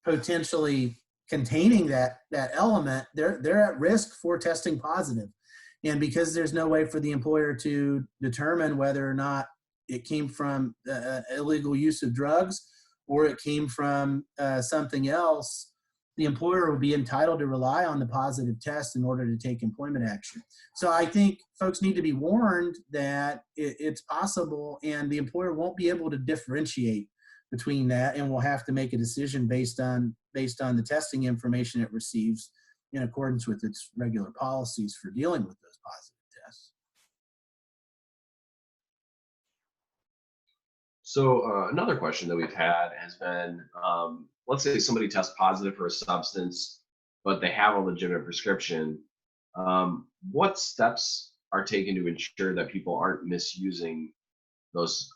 potentially containing that element, they're at risk for testing positive. And because there's no way for the employer to determine whether or not it came from illegal use of drugs or it came from something else, the employer will be entitled to rely on the positive test in order to take employment action. So I think folks need to be warned that it's possible, and the employer won't be able to differentiate between that, and will have to make a decision based on the testing information it receives in accordance with its regular policies for dealing with those positive tests. So another question that we've had has been, let's say somebody tests positive for a substance, but they have a legitimate prescription. What steps are taken to ensure that people aren't misusing those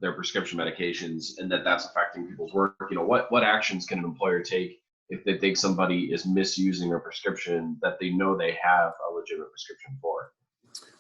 their prescription medications, and that's affecting people's work? What actions can an employer take if they think somebody is misusing a prescription that they know they have a legitimate prescription for?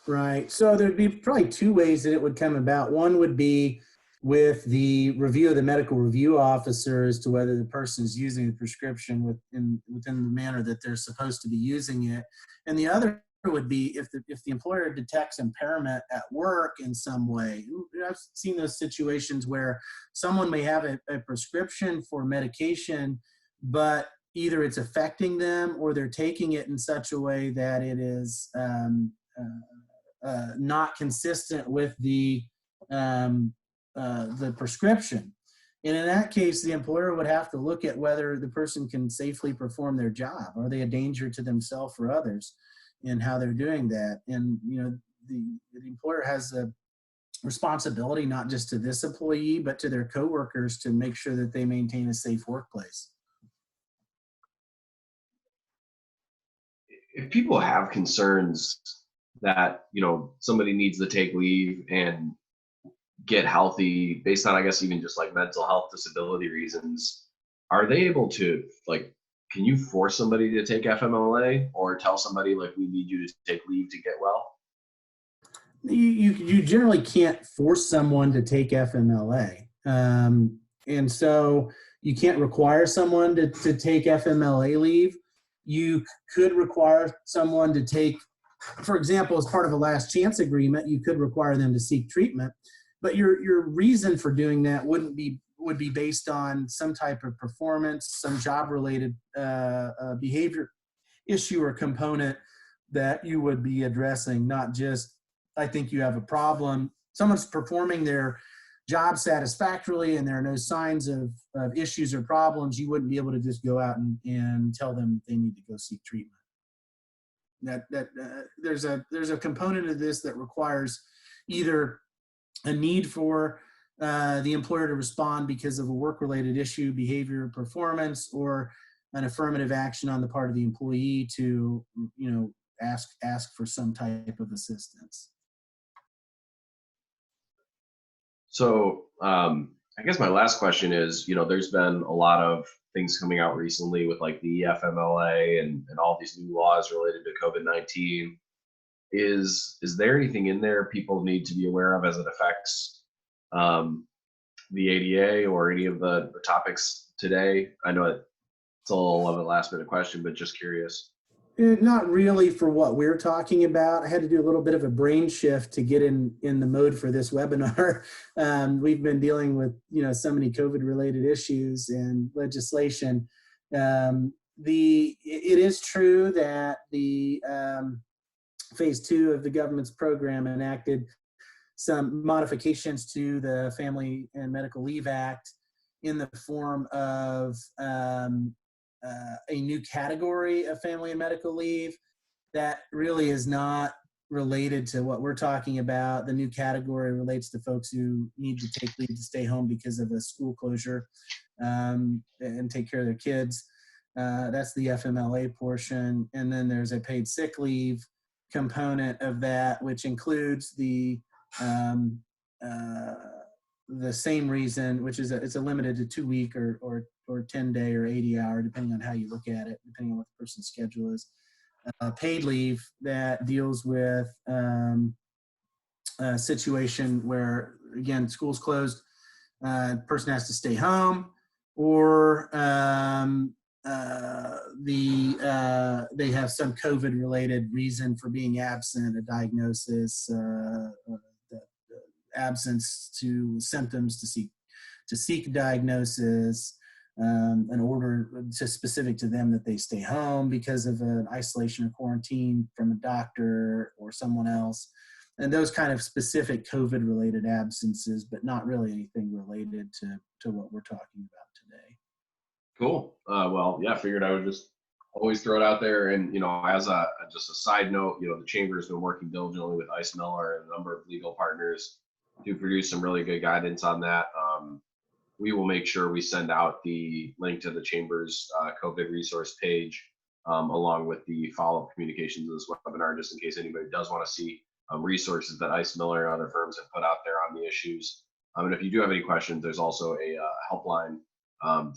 Right. So there'd be probably two ways that it would come about. One would be with the review of the medical review officer as to whether the person is using the prescription within the manner that they're supposed to be using it. And the other would be if the employer detects impairment at work in some way. I've seen those situations where someone may have a prescription for medication, but either it's affecting them or they're taking it in such a way that it is not consistent with the prescription. And in that case, the employer would have to look at whether the person can safely perform their job. Are they a danger to themselves or others in how they're doing that? And the employer has a responsibility not just to this employee, but to their coworkers to make sure that they maintain a safe workplace. If people have concerns that somebody needs to take leave and get healthy based on, I guess, even just like mental health disability reasons, are they able to, can you force somebody to take FMLA or tell somebody we need you to take leave to get well? You generally can't force someone to take FMLA. And so you can't require someone to take FMLA leave. You could require someone to take, for example, as part of a last chance agreement, you could require them to seek treatment. But your reason for doing that would be based on some type of performance, some job-related behavior issue or component that you would be addressing, not just, I think you have a problem. Someone's performing their job satisfactorily and there are no signs of issues or problems. You wouldn't be able to just go out and tell them they need to go seek treatment. There's a component of this that requires either a need for the employer to respond because of a work-related issue, behavior, performance, or an affirmative action on the part of the employee to, ask for some type of assistance. So I guess my last question is, there's been a lot of things coming out recently with like the FMLA and all these new laws related to COVID-19. Is there anything in there people need to be aware of as it affects um, the ADA or any of the topics today? I know it's a little of a last minute question, but just curious. Not really for what we're talking about. I had to do a little bit of a brain shift to get in the mode for this webinar. We've been dealing with so many COVID related issues and legislation. It is true that the phase 2 of the government's program enacted some modifications to the Family and Medical Leave Act in the form of a new category of family and medical leave that really is not related to what we're talking about. The new category relates to folks who need to take leave to stay home because of a school closure and take care of their kids. That's the FMLA portion. And then there's a paid sick leave component of that, which includes the same reason, which is it's a limited to 2 week or 10 day or 80 hour, depending on how you look at it, depending on what the person's schedule is. Paid leave that deals with a situation where, again, school's closed, person has to stay home, or they have some COVID related reason for being absent, a diagnosis, absence to symptoms to seek diagnosis, an order just specific to them that they stay home because of an isolation or quarantine from a doctor or someone else, and those kind of specific COVID related absences, but not really anything related to what we're talking about today. Cool. Well, yeah, figured I would just always throw it out there. And, as just a side note, the chamber has been working diligently with Ice Miller and a number of legal partners to produce some really good guidance on that. We will make sure we send out the link to the chamber's COVID resource page along with the follow-up communications of this webinar, just in case anybody does want to see resources that Ice Miller and other firms have put out there on the issues. And if you do have any questions, there's also a helpline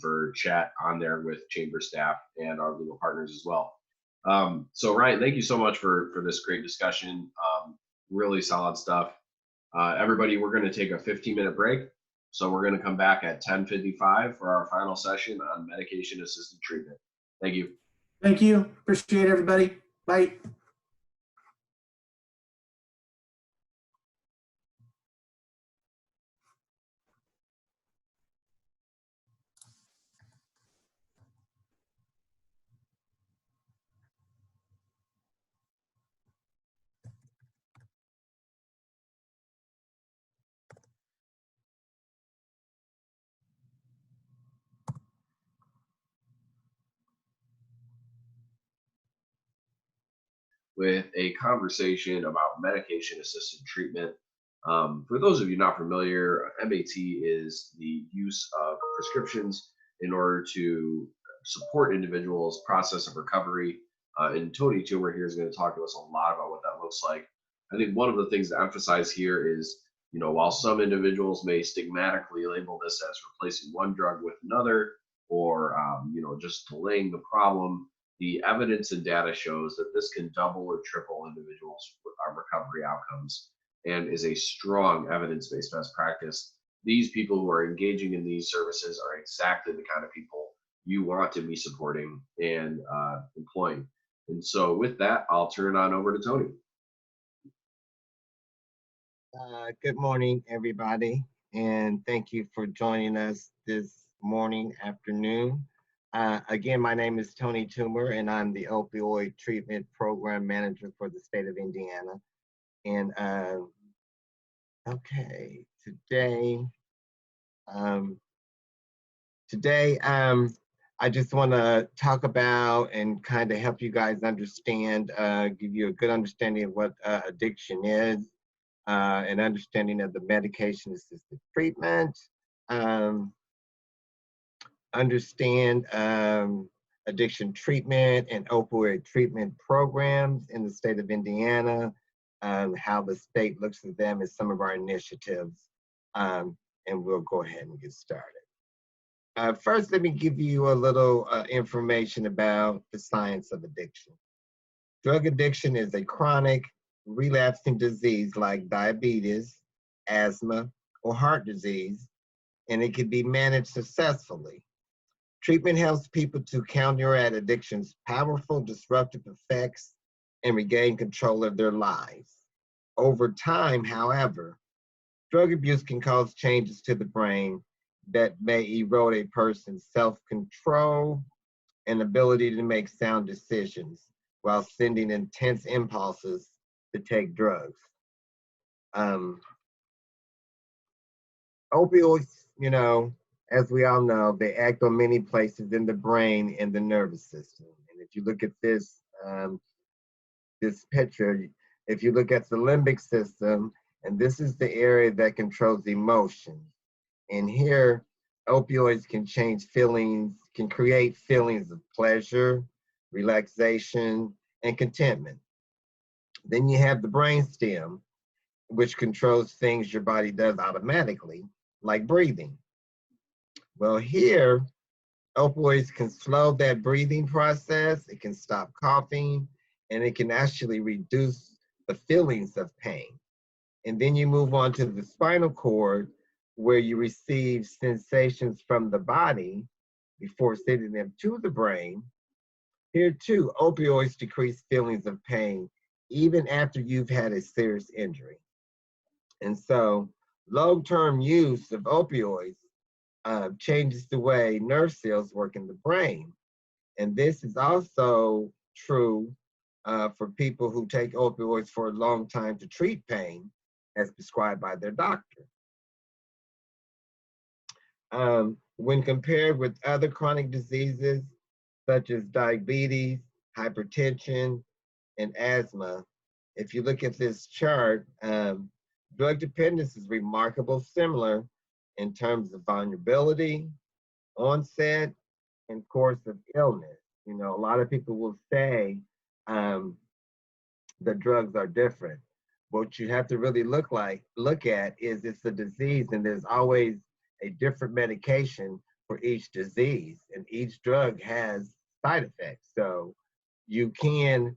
for chat on there with chamber staff and our legal partners as well. So Ryan, thank you so much for this great discussion. Really solid stuff. Everybody, we're going to take a 15-minute break. So we're going to come back at 10:55 for our final session on medication-assisted treatment. Thank you. Thank you. Appreciate everybody. Bye. With a conversation about medication-assisted treatment. For those of you not familiar, MAT is the use of prescriptions in order to support individuals' process of recovery. And Tony Toomer here is going to talk to us a lot about what that looks like. I think one of the things to emphasize here is, while some individuals may stigmatically label this as replacing one drug with another, or just delaying the problem, the evidence and data shows that this can double or triple individuals' recovery outcomes and is a strong evidence-based best practice. These people who are engaging in these services are exactly the kind of people you want to be supporting and employing. And so with that, I'll turn it on over to Tony. Good morning, everybody, and thank you for joining us this morning, afternoon. Again, my name is Tony Toomer, and I'm the Opioid Treatment Program Manager for the state of Indiana. And okay, today I just want to talk about and kind of help you guys understand, give you a good understanding of what addiction is, an understanding of the medication-assisted treatment, understand addiction treatment and opioid treatment programs in the state of Indiana, how the state looks at them as some of our initiatives, and and we'll go ahead and get started. First, let me give you a little information about the science of addiction. Drug addiction is a chronic, relapsing disease like diabetes, asthma, or heart disease, and it can be managed successfully. Treatment helps people to counteract addiction's powerful disruptive effects and regain control of their lives. Over time, however, drug abuse can cause changes to the brain that may erode a person's self-control and ability to make sound decisions while sending intense impulses to take drugs. Opioids, you know, as we all know, they act on many places in the brain and the nervous system. And if you look at this, this picture, if you look at the limbic system, and this is the area that controls emotions. And here, opioids can change feelings, can create feelings of pleasure, relaxation, and contentment. Then you have the brainstem, which controls things your body does automatically, like breathing. Well, here, opioids can slow that breathing process, it can stop coughing, and it can actually reduce the feelings of pain. And then you move on to the spinal cord, where you receive sensations from the body before sending them to the brain. Here too, opioids decrease feelings of pain even after you've had a serious injury. And so long-term use of opioids changes the way nerve cells work in the brain. And this is also true for people who take opioids for a long time to treat pain as prescribed by their doctor. When compared with other chronic diseases, such as diabetes, hypertension, and asthma, if you look at this chart, drug dependence is remarkably similar in terms of vulnerability, onset, and course of illness. You know, a lot of people will say the drugs are different. What you have to really look at is it's a disease, and there's always a different medication for each disease, and each drug has side effects. So you can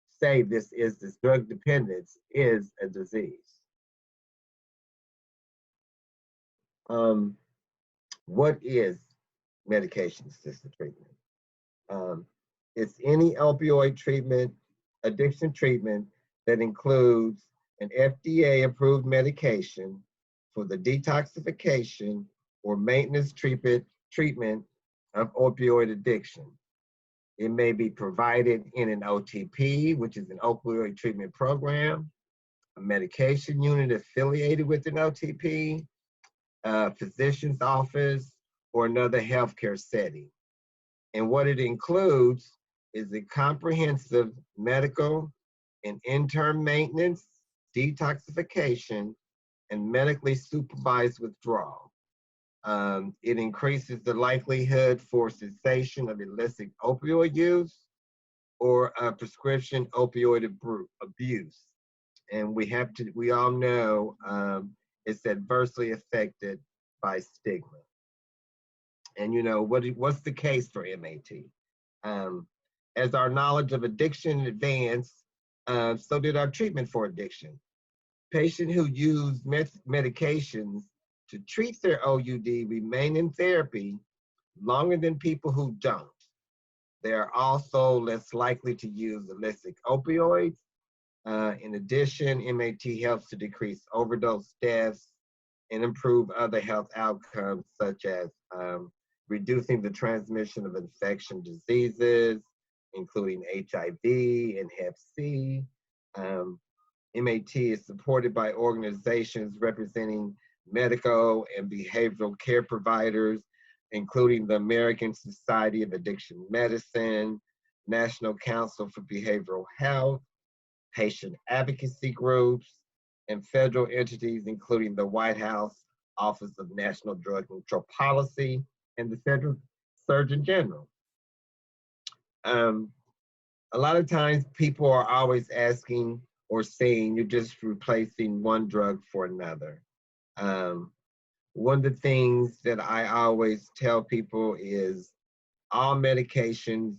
say this drug dependence is a disease. What is medication-assisted treatment? It's any opioid treatment, addiction treatment that includes an FDA-approved medication for the detoxification or maintenance treatment of opioid addiction. It may be provided in an OTP, which is an opioid treatment program, a medication unit affiliated with an OTP, a physician's office, or another healthcare setting. And what it includes is a comprehensive medical and intern maintenance, detoxification, and medically supervised withdrawal. It increases the likelihood for cessation of illicit opioid use or prescription opioid abuse. And we all know it's adversely affected by stigma. And you know, what's the case for MAT? As our knowledge of addiction advanced, so did our treatment for addiction. Patients who use medications to treat their OUD remain in therapy longer than people who don't. They are also less likely to use illicit opioids. In addition, MAT helps to decrease overdose deaths and improve other health outcomes, such as reducing the transmission of infection diseases, including HIV and Hep C. MAT is supported by organizations representing medical and behavioral care providers, including the American Society of Addiction Medicine, National Council for Behavioral Health, patient advocacy groups, and federal entities, including the White House Office of National Drug Control Policy and the Federal Surgeon General. A lot of times people are always asking or saying you're just replacing one drug for another. One of the things that I always tell people is all medications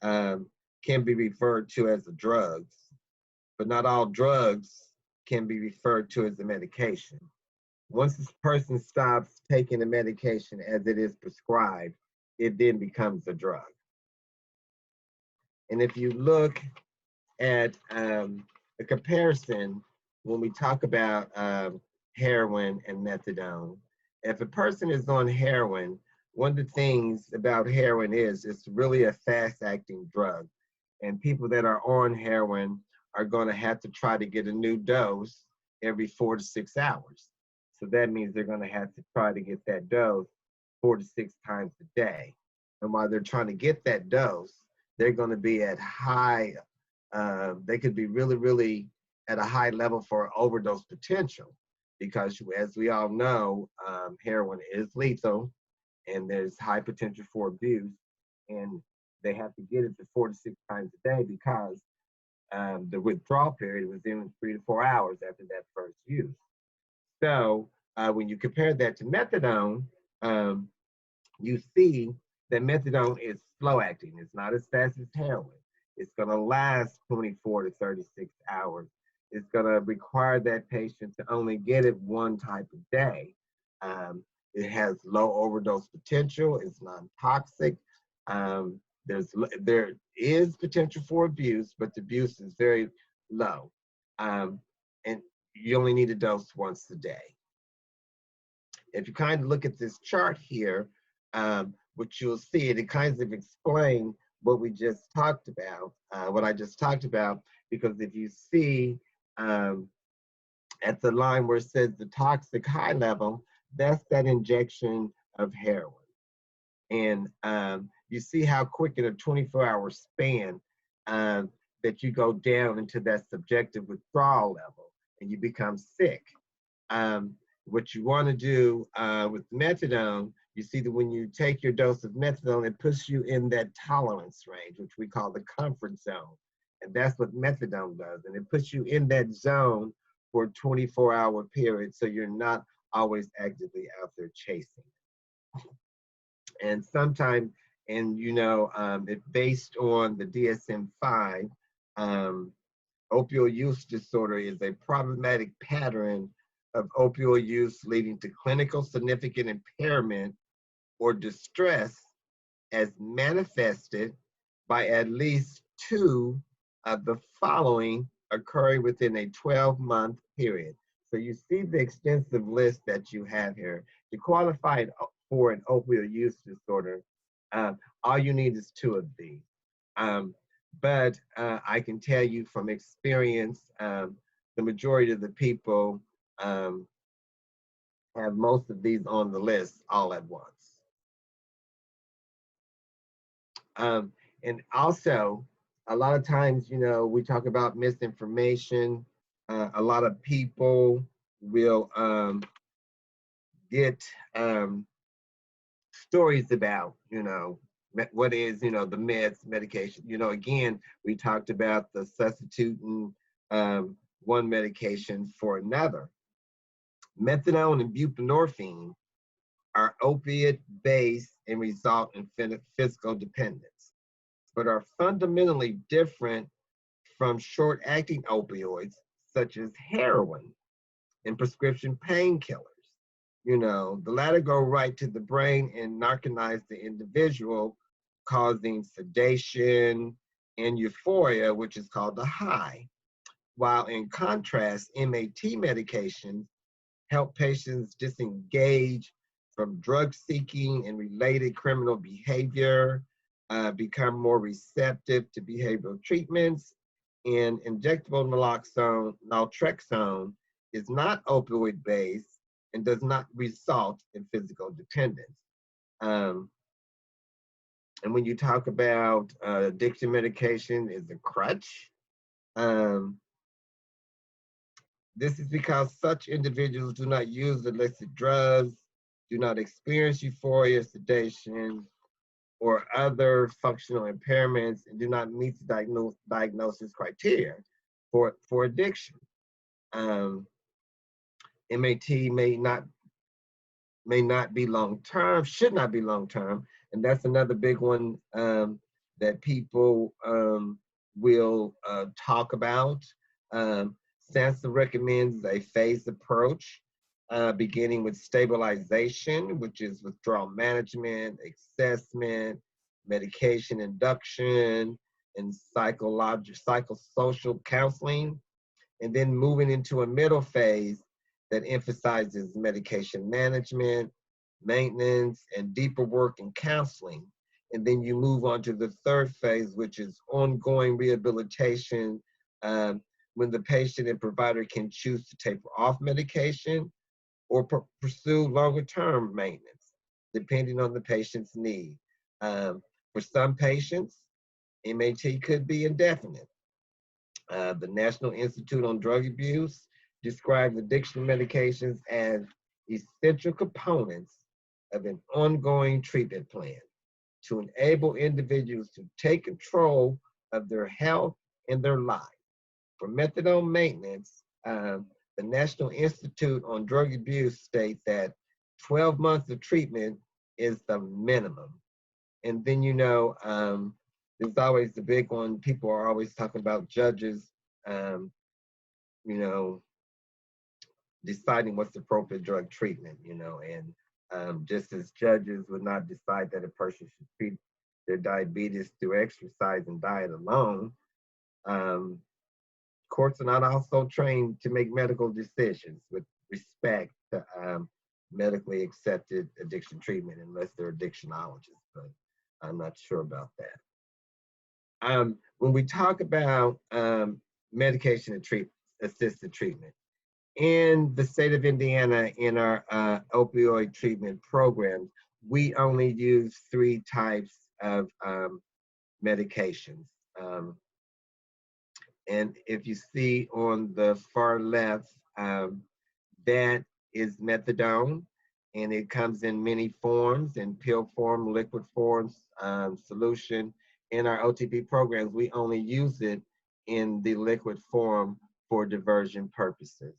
can be referred to as drugs, but not all drugs can be referred to as a medication. Once this person stops taking the medication as it is prescribed, it then becomes a drug. And if you look at a comparison when we talk about heroin and methadone, if a person is on heroin, one of the things about heroin is it's really a fast-acting drug. And people that are on heroin are going to have to try to get a new dose every 4 to 6 hours. So that means they're going to have to try to get that dose 4 to 6 times a day. And while they're trying to get that dose, they're going to be at high, they could be really, really at a high level for overdose potential. Because as we all know, heroin is lethal and there's high potential for abuse. And they have to get it to 4 to 6 times a day because the withdrawal period was in 3 to 4 hours after that first use. So when you compare that to methadone, you see that methadone is slow acting. It's not as fast as heroin. It's going to last 24 to 36 hours. It's going to require that patient to only get it one type of day. It has low overdose potential. It's non-toxic. There is potential for abuse, but the abuse is very low. And you only need a dose once a day. If you kind of look at this chart here, what you'll see, it kind of explains what we just talked about, what I just talked about, because if you see at the line where it says the toxic high level, that's that injection of heroin. And you see how quick in a 24-hour span that you go down into that subjective withdrawal level and you become sick. What you want to do with methadone, you see that when you take your dose of methadone, it puts you in that tolerance range, which we call the comfort zone. And that's what methadone does. And it puts you in that zone for a 24-hour period, so you're not always actively out there chasing. And sometimes, and you know, it's based on the DSM-5, opioid use disorder is a problematic pattern of opioid use leading to clinical significant impairment or distress as manifested by at least 2 of the following occurring within a 12-month period. So you see the extensive list that you have here. To qualify for an opioid use disorder, all you need is 2 of these. But I can tell you from experience, the majority of the people have most of these on the list all at once. And also, a lot of times, you know, we talk about misinformation. A lot of people will get stories about, you know, what is, you know, the meds, medication. You know, again, we talked about the substituting one medication for another. Methadone and buprenorphine are opiate-based and result in physical dependence, but are fundamentally different from short-acting opioids, such as heroin and prescription painkillers. You know, the latter go right to the brain and narcotinize the individual, causing sedation and euphoria, which is called the high. While in contrast, MAT medications help patients disengage from drug seeking and related criminal behavior, become more receptive to behavioral treatments, and injectable naltrexone is not opioid based and does not result in physical dependence. And when you talk about addiction medication is a crutch, this is because such individuals do not use illicit drugs, do not experience euphoria, sedation, or other functional impairments, and do not meet the diagnosis criteria for addiction. MAT may not may not be long-term, should not be long-term. And that's another big one that people will talk about. SANSA recommends a phased approach, beginning with stabilization, which is withdrawal management, assessment, medication induction, and psychosocial counseling, and then moving into a middle phase that emphasizes medication management, maintenance, and deeper work in counseling. And then you move on to the third phase, which is ongoing rehabilitation, when the patient and provider can choose to taper off medication or pursue longer term maintenance, depending on the patient's need. For some patients, MAT could be indefinite. The National Institute on Drug Abuse describes addiction medications as essential components of an ongoing treatment plan to enable individuals to take control of their health and their lives. For methadone maintenance, the National Institute on Drug Abuse states that 12 months of treatment is the minimum. And then, there's always the big one. People are always talking about judges, deciding what's the appropriate drug treatment, and just as judges would not decide that a person should treat their diabetes through exercise and diet alone, courts are not also trained to make medical decisions with respect to medically accepted addiction treatment unless they're addictionologists, but I'm not sure about that. When we talk about medication and assisted treatment, in the state of Indiana, in our opioid treatment programs, we only use 3 types of medications. And if you see on the far left, that is methadone, and it comes in many forms, in pill form, liquid forms, solution. In our OTP programs, we only use it in the liquid form for diversion purposes.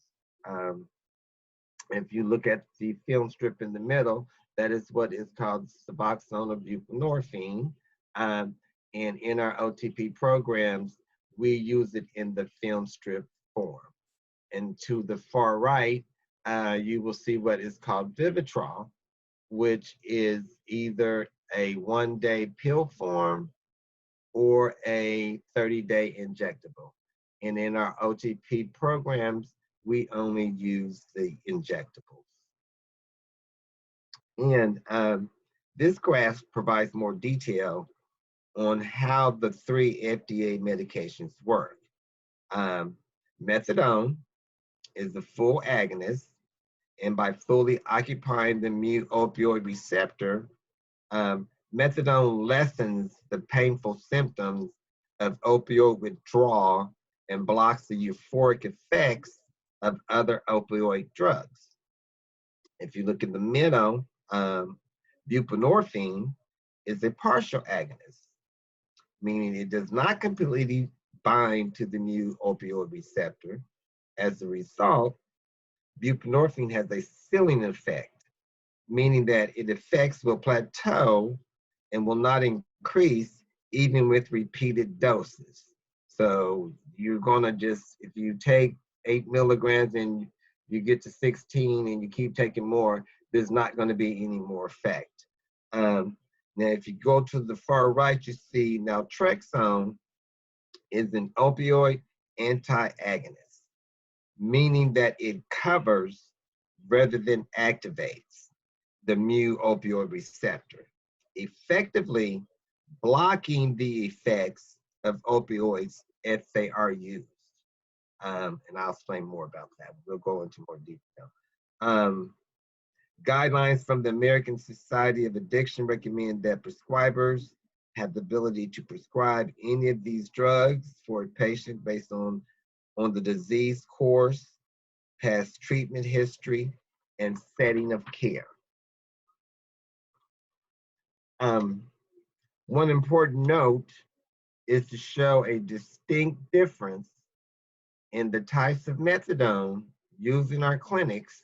If you look at the film strip in the middle, that is what is called Suboxone or buprenorphine. And in our OTP programs, we use it in the film strip form. And to the far right, you will see what is called Vivitrol, which is either a 1-day pill form or a 30-day injectable. And in our OTP programs, we only use the injectables. And this graph provides more detail on how the 3 FDA medications work. Methadone is the full agonist, and by fully occupying the mu opioid receptor, methadone lessens the painful symptoms of opioid withdrawal and blocks the euphoric effects of other opioid drugs. If you look in the middle, buprenorphine is a partial agonist, meaning it does not completely bind to the mu opioid receptor. As a result, buprenorphine has a ceiling effect, meaning that its effects will plateau and will not increase even with repeated doses. So you're gonna just, if you take 8 milligrams and you get to 16 and you keep taking more, there's not gonna be any more effect. Now, if you go to the far right, you see naltrexone is an opioid anti-agonist, meaning that it covers rather than activates the mu opioid receptor, effectively blocking the effects of opioids if they are used. And I'll explain more about that. We'll go into more detail. Guidelines from the American Society of Addiction recommend that prescribers have the ability to prescribe any of these drugs for a patient based on the disease course, past treatment history, and setting of care. One important note is to show a distinct difference in the types of methadone used in our clinics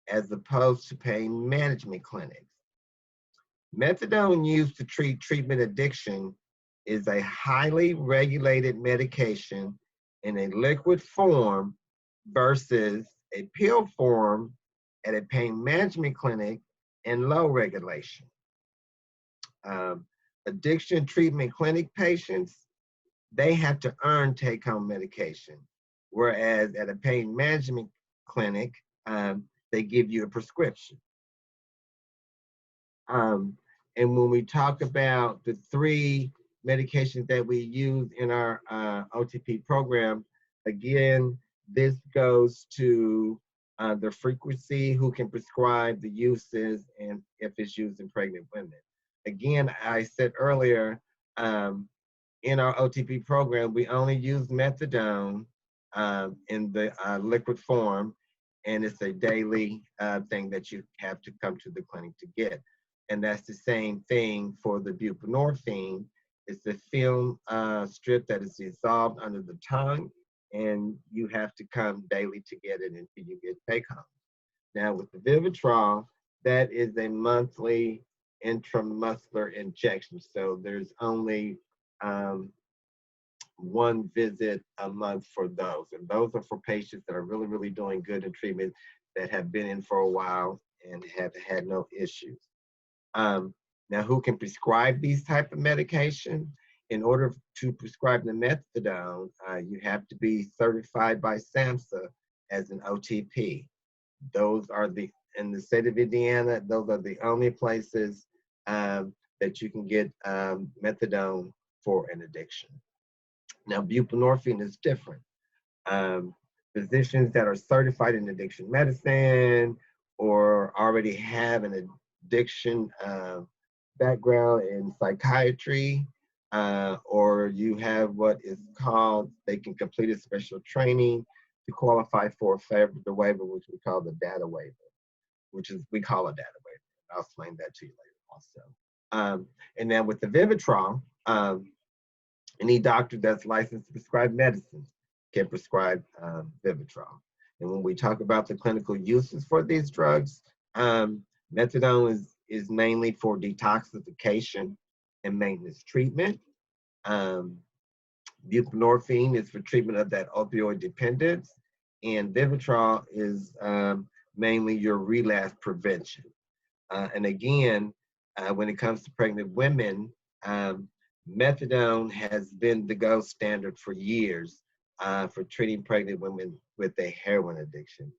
as opposed to pain management clinics. Methadone used to treat treatment addiction is a highly regulated medication in a liquid form versus a pill form at a pain management clinic and low regulation. Addiction treatment clinic patients, they have to earn take-home medication, whereas at a pain management clinic, they give you a prescription. And when we talk about the 3 medications that we use in our OTP program, again, this goes to the frequency, who can prescribe, the uses, and if it's used in pregnant women. Again, I said earlier, in our OTP program, we only use methadone in the liquid form, and it's a daily thing that you have to come to the clinic to get. And that's the same thing for the buprenorphine. It's a film strip that is dissolved under the tongue, and you have to come daily to get it until you get take home. Now with the Vivitrol, that is a monthly intramuscular injection. So there's only 1 visit a month for those. And those are for patients that are really, really doing good in treatment, that have been in for a while and have had no issues. Now, who can prescribe these type of medication? In order to prescribe the methadone, you have to be certified by SAMHSA as an OTP. Those are in the state of Indiana, those are the only places that you can get methadone for an addiction. Now, buprenorphine is different. Physicians that are certified in addiction medicine or already have an addiction background in psychiatry, or you have what is called, they can complete a special training to qualify for the waiver, which we call the data waiver, we call a data waiver. I'll explain that to you later also. And then with the Vivitrol, any doctor that's licensed to prescribe medicine can prescribe Vivitrol. And when we talk about the clinical uses for these drugs, methadone is mainly for detoxification and maintenance treatment. Buprenorphine is for treatment of that opioid dependence. And Vivitrol is mainly your relapse prevention. And again, when it comes to pregnant women, methadone has been the gold standard for years for treating pregnant women with a heroin addiction.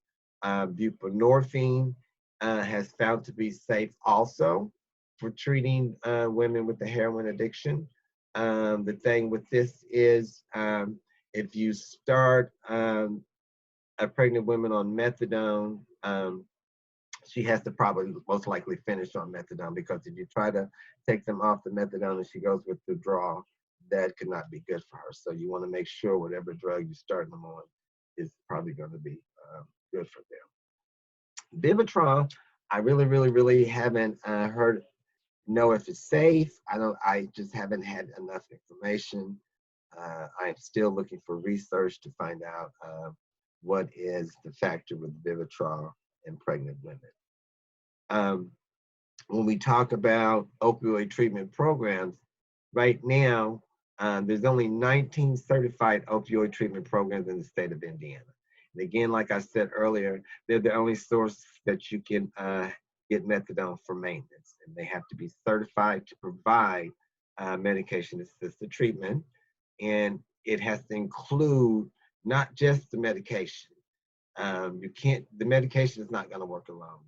Buprenorphine has found to be safe also for treating women with a heroin addiction. The thing with this is if you start a pregnant woman on methadone, she has to probably most likely finish on methadone, because if you try to take them off the methadone and she goes with withdrawal, that could not be good for her. So you want to make sure whatever drug you're starting them on is probably going to be good for them. Vivitrol, I really haven't know if it's safe. I just haven't had enough information. I'm still looking for research to find out what is the factor with Vivitrol in pregnant women. When we talk about opioid treatment programs, right now, there's only 19 certified opioid treatment programs in the state of Indiana. And again, like I said earlier, they're the only source that you can get methadone for maintenance. And they have to be certified to provide medication-assisted treatment. And it has to include not just the medication. The medication is not going to work alone.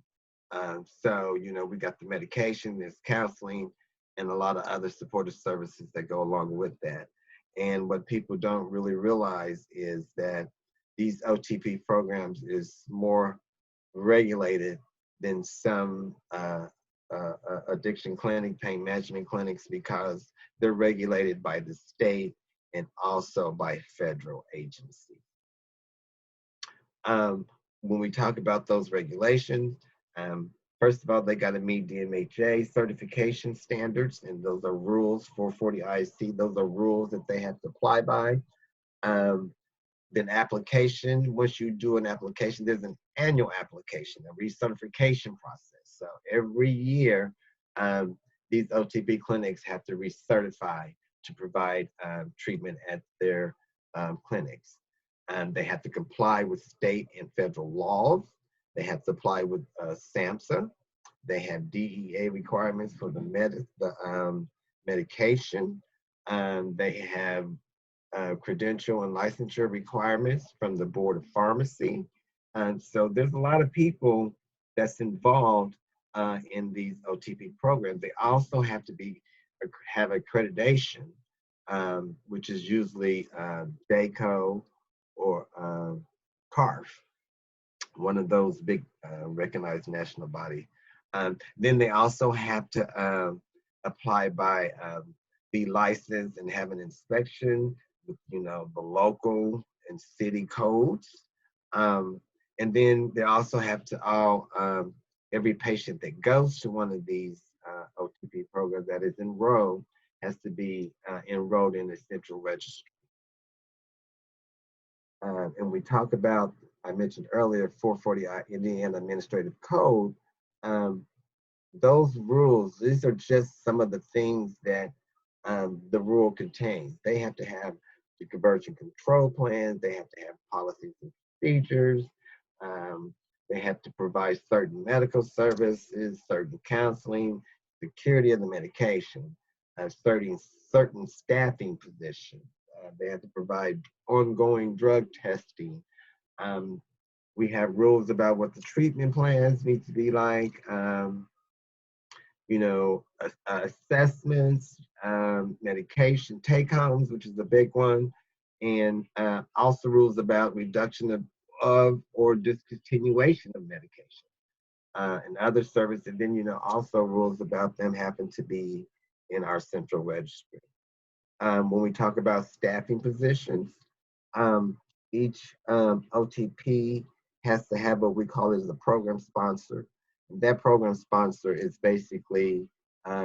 So, we got the medication, there's counseling, and a lot of other supportive services that go along with that. And what people don't really realize is that these OTP programs is more regulated than some addiction clinic, pain management clinics, because they're regulated by the state and also by federal agencies. When we talk about those regulations, first of all, they got to meet DMHA certification standards, and those are rules for 40 IC. Those are rules that they have to apply by. Then application, once you do an application, there's an annual application, a recertification process. So every year, these OTP clinics have to recertify to provide treatment at their clinics. They have to comply with state and federal laws. They have to apply with SAMHSA. They have DEA requirements for the medication. They have credential and licensure requirements from the Board of Pharmacy. And so there's a lot of people that's involved in these OTP programs. They also have to have accreditation, which is usually DACO or CARF, one of those big recognized national body. Then they also have to apply by be licensed and have an inspection with, the local and city codes. And then they also have to every patient that goes to one of these OTP programs that is enrolled has to be enrolled in a central registry. And we talk about, I mentioned earlier, 440 Indiana Administrative Code. Those rules, these are just some of the things that the rule contains. They have to have the conversion control plans. They have to have policies and procedures. They have to provide certain medical services, certain counseling, security of the medication, certain staffing positions. They have to provide ongoing drug testing. We have rules about what the treatment plans need to be like. Assessments, medication take-homes, which is a big one, and also rules about reduction of or discontinuation of medication and other services. And then, also rules about them having to be in our central registry. When we talk about staffing positions, each OTP has to have what we call as a program sponsor. That program sponsor is basically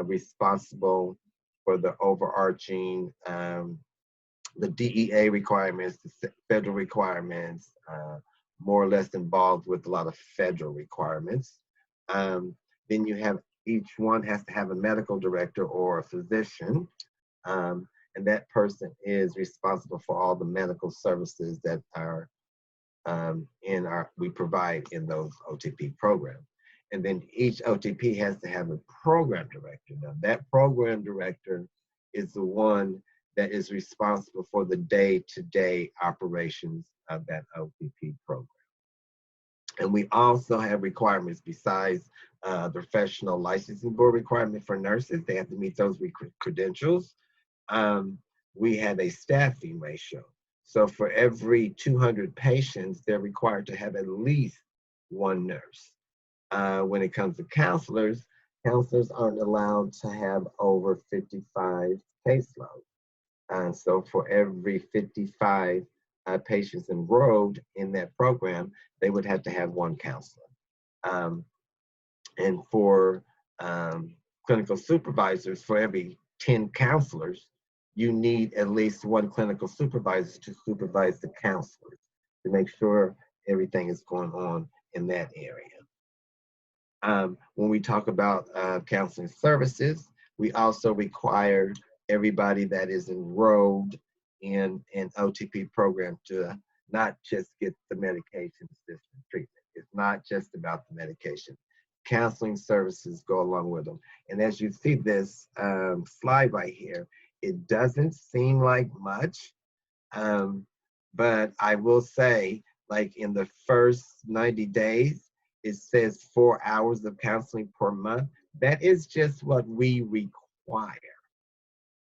responsible for the overarching, the DEA requirements, the federal requirements, more or less involved with a lot of federal requirements. Then you have, each one has to have a medical director or a physician, and that person is responsible for all the medical services that are we provide in those OTP programs. And then each OTP has to have a program director. Now that program director is the one that is responsible for the day-to-day operations of that OTP program. And we also have requirements besides the professional licensing board requirement for nurses. They have to meet those credentials. We have a staffing ratio. So for every 200 patients, they're required to have at least one nurse. When it comes to counselors aren't allowed to have over 55 caseloads. So for every 55 patients enrolled in that program, they would have to have one counselor. And for clinical supervisors, for every 10 counselors, you need at least one clinical supervisor to supervise the counselors to make sure everything is going on in that area. When we talk about counseling services, we also require everybody that is enrolled in an OTP program to not just get the medication assisted treatment. It's not just about the medication. Counseling services go along with them. And as you see this slide right here, it doesn't seem like much, but I will say, like in the first 90 days, it says 4 hours of counseling per month. That is just what we require.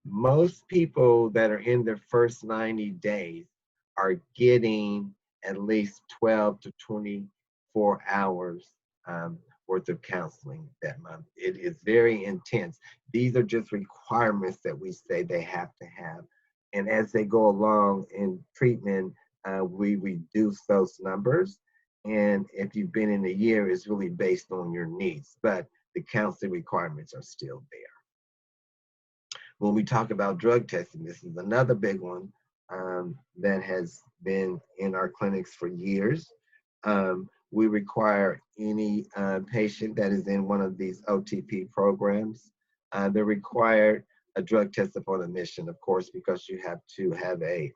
Most people that are in their first 90 days are getting at least 12 to 24 hours worth of counseling that month. It is very intense. These are just requirements that we say they have to have. And as they go along in treatment, we reduce those numbers. And if you've been in a year, it's really based on your needs, but the counseling requirements are still there. When we talk about drug testing, this is another big one. that has been in our clinics for years. We require any patient that is in one of these OTP programs, they're required a drug test upon admission, of course, because you have to have a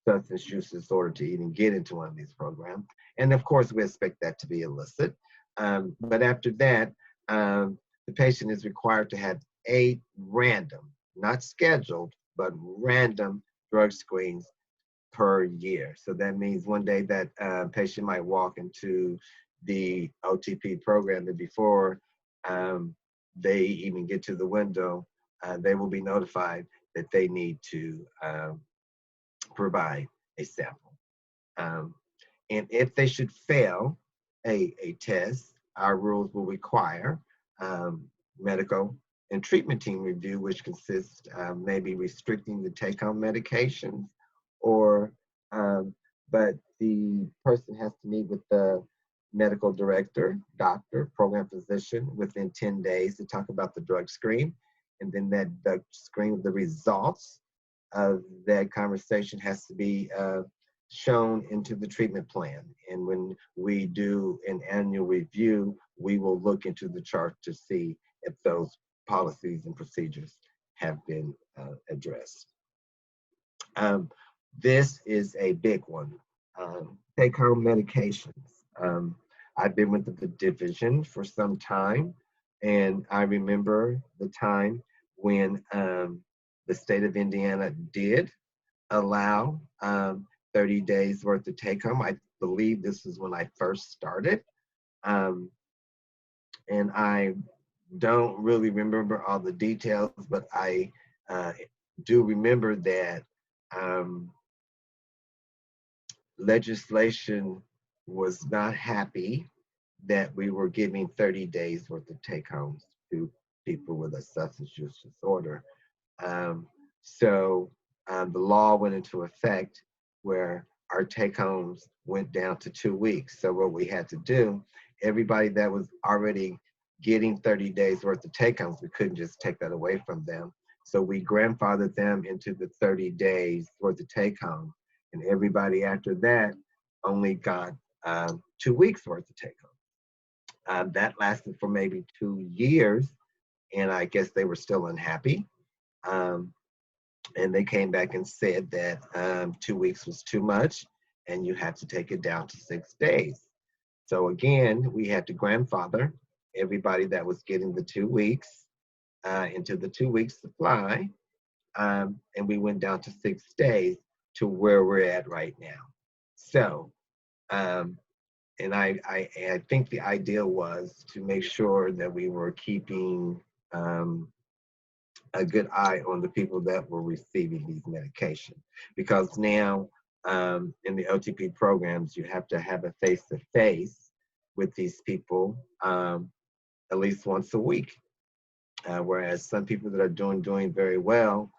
substance use disorder to even get into one of these programs. And of course, we expect that to be illicit. But after that, the patient is required to have 8 random, not scheduled, but random drug screens per year. So that means one day that patient might walk into the OTP program, and before they even get to the window, they will be notified that they need to provide a sample. And if they should fail a test, our rules will require medical and treatment team review, which consists maybe restricting the take-home medications, or but the person has to meet with the medical director, doctor, program physician within 10 days to talk about the drug screen. And then that drug screen, the results of that conversation has to be shown into the treatment plan. And when we do an annual review, we will look into the chart to see if those policies and procedures have been addressed. This is a big one. Take-home medications. I've been with the division for some time, and I remember the time when the state of Indiana did allow 30 days worth of take-home. I believe this is when I first started. And I don't really remember all the details, but I do remember that legislation was not happy that we were giving 30 days worth of take-homes to people with a substance use disorder. So the law went into effect where our take-homes went down to 2 weeks. So what we had to do, everybody that was already getting 30 days worth of take-homes, we couldn't just take that away from them. So we grandfathered them into the 30 days worth of take-home. And everybody after that only got 2 weeks worth of take-home. That lasted for maybe 2 years, and I guess they were still unhappy. And they came back and said that 2 weeks was too much, and you had to take it down to 6 days. So again, we had to grandfather everybody that was getting the 2 weeks into the 2 weeks supply, and we went down to 6 days to where we're at right now. So, and I think the idea was to make sure that we were keeping a good eye on the people that were receiving these medications, because now in the OTP programs, you have to have a face-to-face with these people at least once a week. Whereas some people that are doing very well,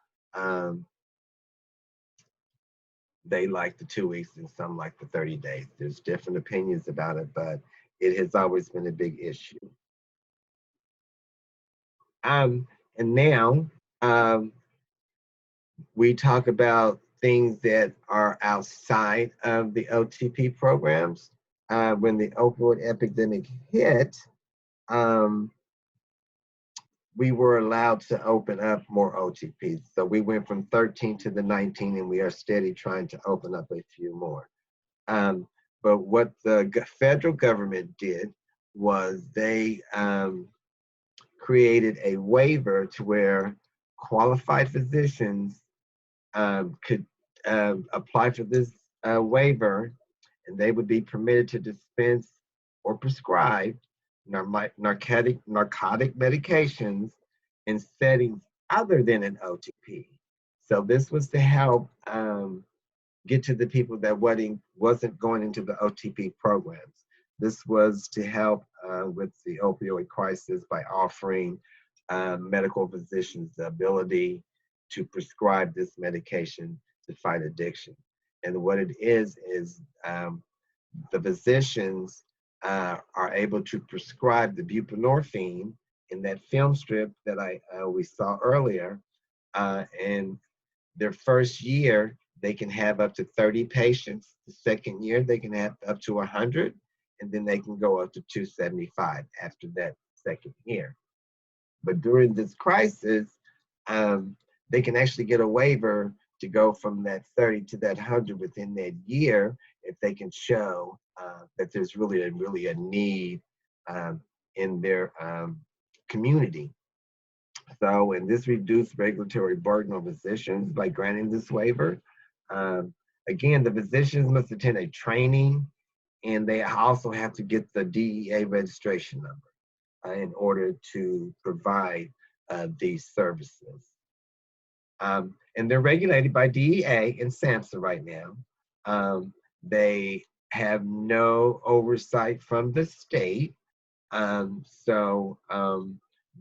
they like the 2 weeks and some like the 30 days. There's different opinions about it, but it has always been a big issue. And now we talk about things that are outside of the OTP programs. When the opioid epidemic hit, we were allowed to open up more OTPs. So we went from 13 to the 19, and we are steady trying to open up a few more. But what the federal government did was they created a waiver to where qualified physicians could apply for this waiver, and they would be permitted to dispense or prescribe narcotic medications in settings other than an OTP. So this was to help get to the people that wasn't going into the OTP programs. This was to help with the opioid crisis by offering medical physicians the ability to prescribe this medication to fight addiction. And what it is the physicians are able to prescribe the buprenorphine in that film strip that we saw earlier, and Their first year, they can have up to 30 patients. The second year, they can have up to 100, and then they can go up to 275 after that second year. But during this crisis, they can actually get a waiver to go from that 30 to that 100 within that year if they can show that there's really a need in their community. So, and this reduced regulatory burden on physicians by granting this waiver. Again, the physicians must attend a training, and they also have to get the DEA registration number in order to provide these services. And they're regulated by DEA and SAMHSA right now. They have no oversight from the state. So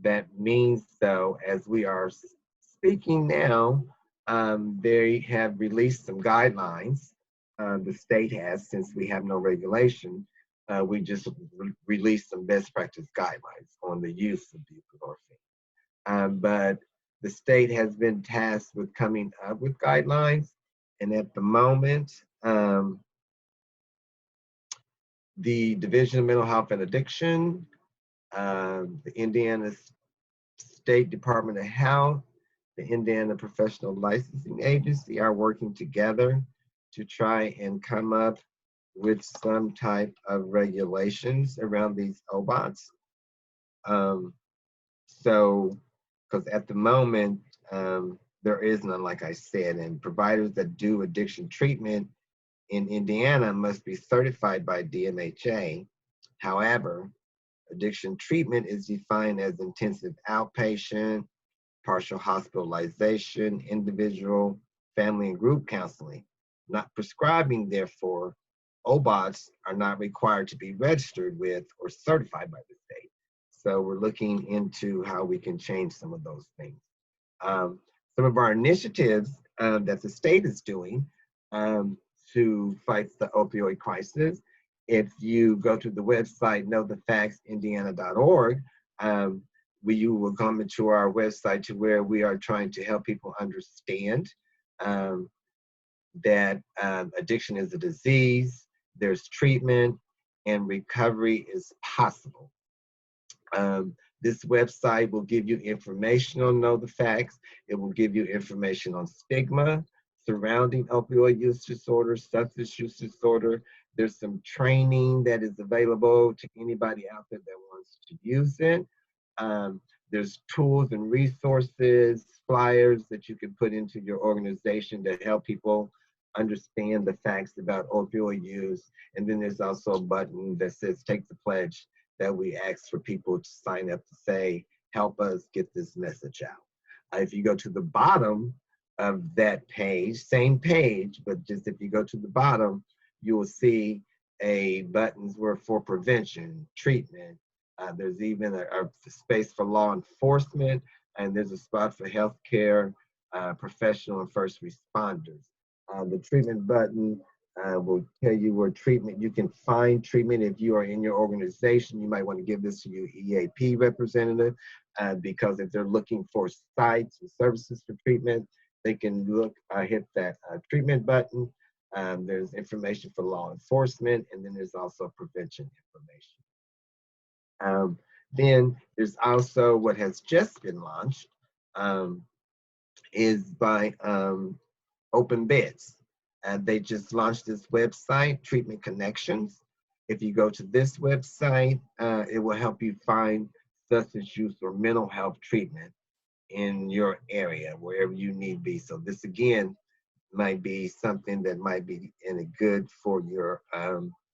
that means, though, as we are speaking now, they have released some guidelines. The state has, since we have no regulation, we just released some best practice guidelines on the use of buprenorphine. But the state has been tasked with coming up with guidelines, and at the moment, the Division of Mental Health and Addiction, the Indiana State Department of Health, the Indiana Professional Licensing Agency are working together to try and come up with some type of regulations around these OBOTs. So, because at the moment, there is none, like I said, and providers that do addiction treatment in Indiana must be certified by DMHA. However, addiction treatment is defined as intensive outpatient, partial hospitalization, individual, family, and group counseling. Not prescribing, therefore, OBOTs are not required to be registered with or certified by the state. So we're looking into how we can change some of those things. Some of our initiatives that the state is doing to fight the opioid crisis, if you go to the website knowthefactsindiana.org, you will come into our website to where we are trying to help people understand that addiction is a disease, there's treatment, and recovery is possible. This website will give you information on Know the Facts. It will give you information on stigma surrounding opioid use disorder, substance use disorder. There's some training that is available to anybody out there that wants to use it. There's tools and resources, flyers that you can put into your organization to help people understand the facts about opioid use. And then there's also a button that says take the pledge that we ask for people to sign up to say, help us get this message out. If you go to the bottom of that page, same page, but just if you go to the bottom, you will see a buttons where for prevention, treatment. There's even a space for law enforcement, and there's a spot for healthcare professional and first responders. The treatment button will tell you where treatment, you can find treatment. If you are in your organization, you might want to give this to your EAP representative because if they're looking for sites and services for treatment, they can look, hit that treatment button. There's information for law enforcement, and then there's also prevention information. Then there's also what has just been launched is by Open Beds. And they just launched this website, Treatment Connections. If you go to this website, it will help you find substance use or mental health treatment in your area, wherever you need be. So this again might be something that might be good for your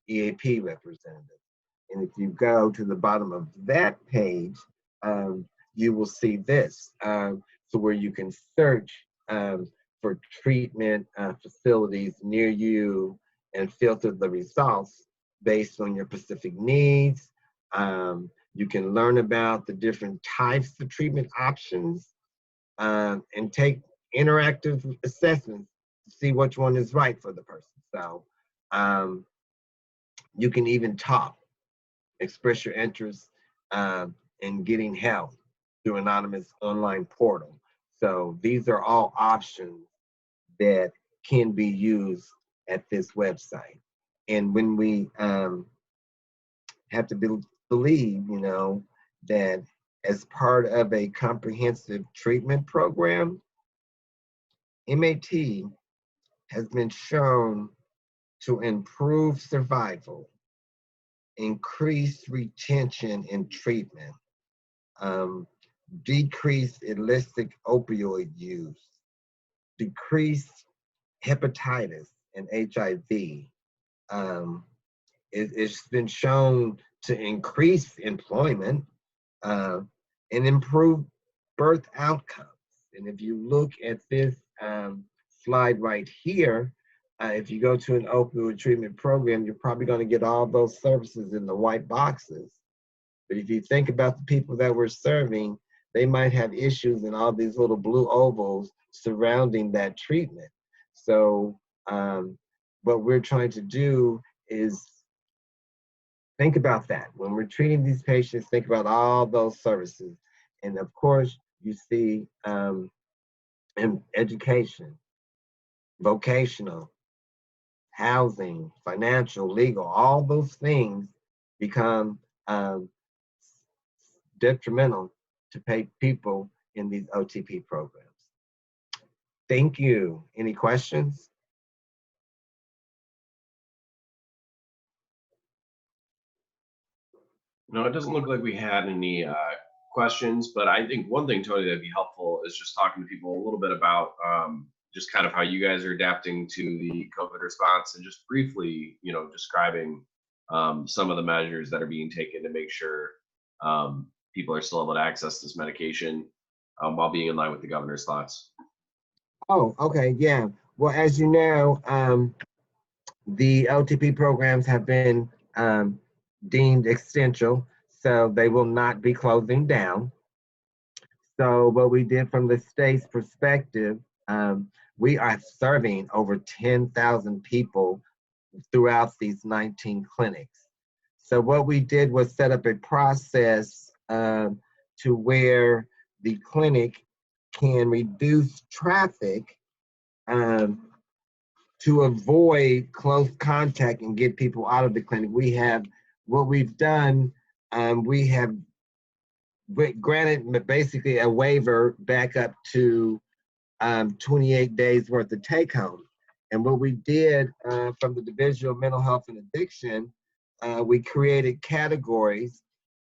EAP representative. And if you go to the bottom of that page, you will see this, so where you can search for treatment facilities near you and filter the results based on your specific needs. You can learn about the different types of treatment options and take interactive assessments to see which one is right for the person. So you can even talk, express your interest in getting help through anonymous online portal. So these are all options that can be used at this website. And when we have to believe, you know, that as part of a comprehensive treatment program, MAT has been shown to improve survival, increase retention in treatment, decrease illicit opioid use, decrease hepatitis and HIV. It's been shown to increase employment and improve birth outcomes. And if you look at this slide right here, if you go to an opioid treatment program, you're probably going to get all those services in the white boxes. But if you think about the people that we're serving, they might have issues in all these little blue ovals surrounding that treatment. So what we're trying to do is think about that. When we're treating these patients, think about all those services. And of course, you see in education, vocational, housing, financial, legal, all those things become detrimental to pay people in these OTP programs. Thank you. Any questions? No, it doesn't look like we had any questions, but I think one thing, Tony, that'd be helpful is just talking to people a little bit about just kind of how you guys are adapting to the COVID response, and just briefly, you know, describing some of the measures that are being taken to make sure people are still able to access this medication while being in line with the governor's thoughts. Oh, okay, yeah. Well, as you know, the OTP programs have been deemed essential, so they will not be closing down. So what we did from the state's perspective, we are serving over 10,000 people throughout these 19 clinics. So what we did was set up a process to where the clinic can reduce traffic to avoid close contact and get people out of the clinic. What we've done, we have granted basically a waiver back up to 28 days worth of take home. And what we did from the Division of Mental Health and Addiction, we created categories,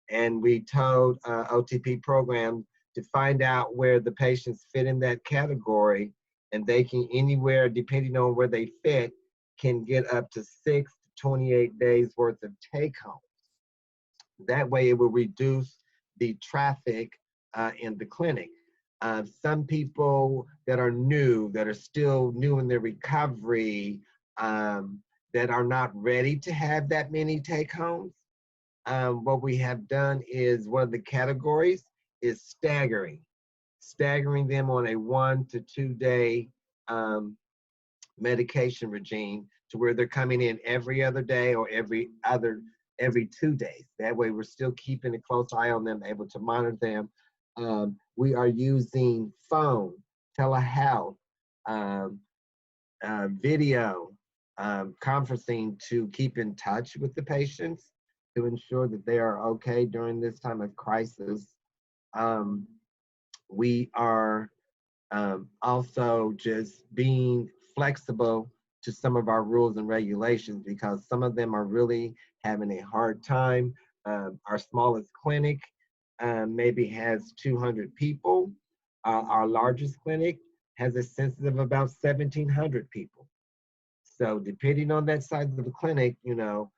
and we told OTP programs to find out where the patients fit in that category, and they can anywhere, depending on where they fit, can get up to 6 to 28 days worth of take home. That way it will reduce the traffic in the clinic. Some people that are new, that are still new in their recovery, that are not ready to have that many take homes, what we have done is, one of the categories is staggering them on a 1 to 2 day medication regime, to where they're coming in every other day or every 2 days. That way we're still keeping a close eye on them, able to monitor them. We are using phone, telehealth, video, conferencing to keep in touch with the patients, to ensure that they are okay during this time of crisis. We are also just being flexible to some of our rules and regulations, because some of them are really having a hard time. Our smallest clinic maybe has 200 people. Our largest clinic has a census of about 1,700 people. So depending on that size of the clinic, you know,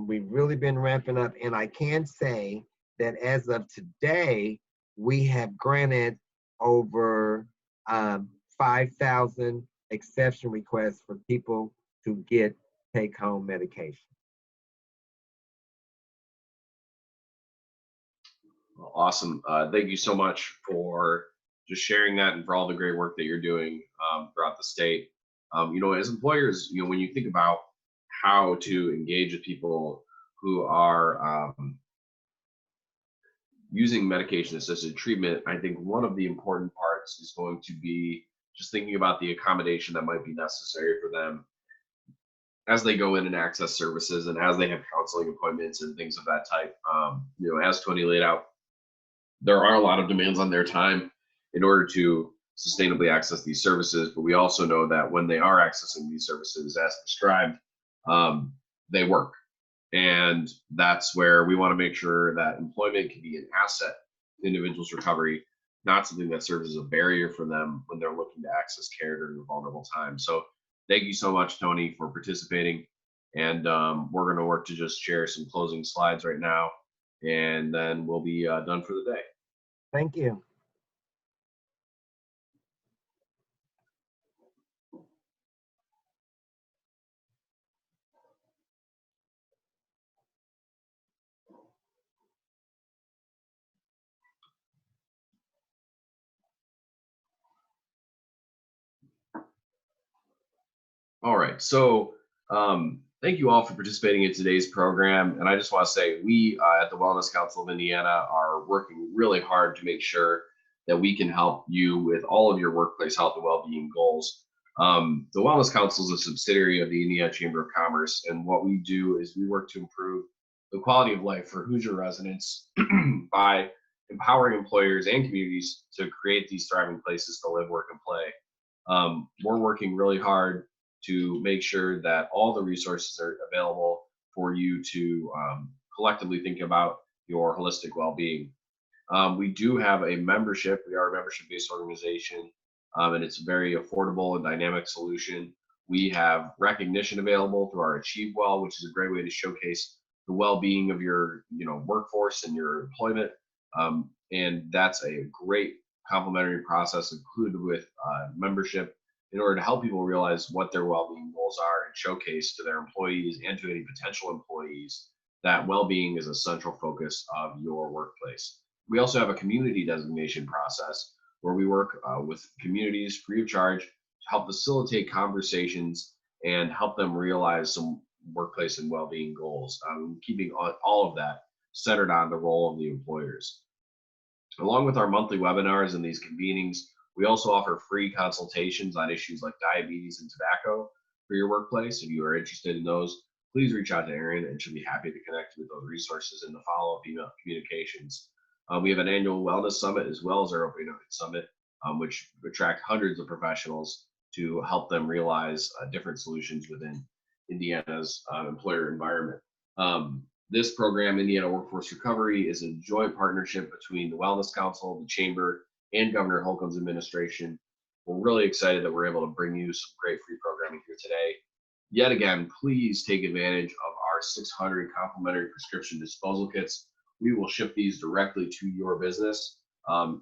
we've really been ramping up. And I can say that as of today, we have granted over 5,000 exception requests for people to get take-home medication. Well, awesome. Thank you so much for just sharing that, and for all the great work that you're doing throughout the state. You know, as employers, you know, when you think about how to engage with people who are using medication-assisted treatment, I think one of the important parts is going to be just thinking about the accommodation that might be necessary for them as they go in and access services and as they have counseling appointments and things of that type. As Tony laid out, there are a lot of demands on their time in order to sustainably access these services, but we also know that when they are accessing these services as prescribed, they work. And that's where we want to make sure that employment can be an asset to individuals' recovery, not something that serves as a barrier for them when they're looking to access care during a vulnerable time. So thank you so much, Tony, for participating. And we're going to work to just share some closing slides right now, and then we'll be done for the day. Thank you. All right, so thank you all for participating in today's program. And I just want to say we at the Wellness Council of Indiana are working really hard to make sure that we can help you with all of your workplace health and well-being goals. The Wellness Council is a subsidiary of the Indiana Chamber of Commerce, and what we do is we work to improve the quality of life for Hoosier residents by empowering employers and communities to create these thriving places to live, work, and play. We're working really hard to make sure that all the resources are available for you to collectively think about your holistic well-being. We do have a membership. We are a membership-based organization, and it's a very affordable and dynamic solution. We have recognition available through our Achieve Well, which is a great way to showcase the well-being of your workforce and your employment. And that's a great complimentary process included with membership in order to help people realize what their well-being goals are and showcase to their employees and to any potential employees that well-being is a central focus of your workplace. We also have a community designation process where we work with communities free of charge to help facilitate conversations and help them realize some workplace and well-being goals, keeping all of that centered on the role of the employers. Along with our monthly webinars and these convenings, we also offer free consultations on issues like diabetes and tobacco for your workplace. If you are interested in those, please reach out to Erin, and she'll be happy to connect with those resources in the follow-up email communications. We have an annual wellness summit as well as our Opioid summit, which attract hundreds of professionals to help them realize different solutions within Indiana's employer environment. This program, Indiana Workforce Recovery, is a joint partnership between the Wellness Council, the Chamber, and Governor Holcomb's administration. We're really excited that we're able to bring you some great free programming here today. Yet again, please take advantage of our 600 complimentary prescription disposal kits. We will ship these directly to your business.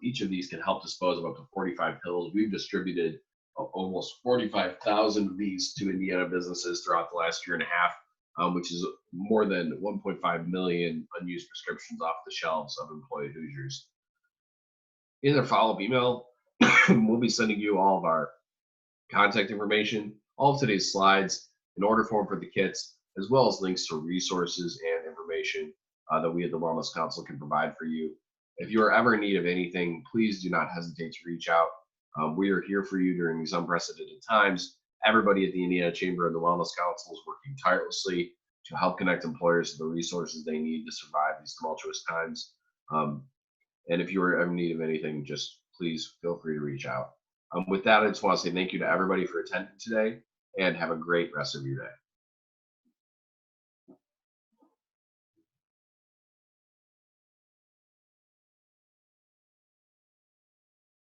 Each of these can help dispose of up to 45 pills. We've distributed almost 45,000 of these to Indiana businesses throughout the last year and a half, which is more than 1.5 million unused prescriptions off the shelves of employed Hoosiers. In their follow-up email, we'll be sending you all of our contact information, all of today's slides, an order form for the kits, as well as links to resources and information that we at the Wellness Council can provide for you. If you are ever in need of anything, please do not hesitate to reach out. We are here for you during these unprecedented times. Everybody at the Indiana Chamber and the Wellness Council is working tirelessly to help connect employers to the resources they need to survive these tumultuous times. And if you are ever in need of anything, just please feel free to reach out. With that, I just want to say thank you to everybody for attending today, and have a great rest of your day.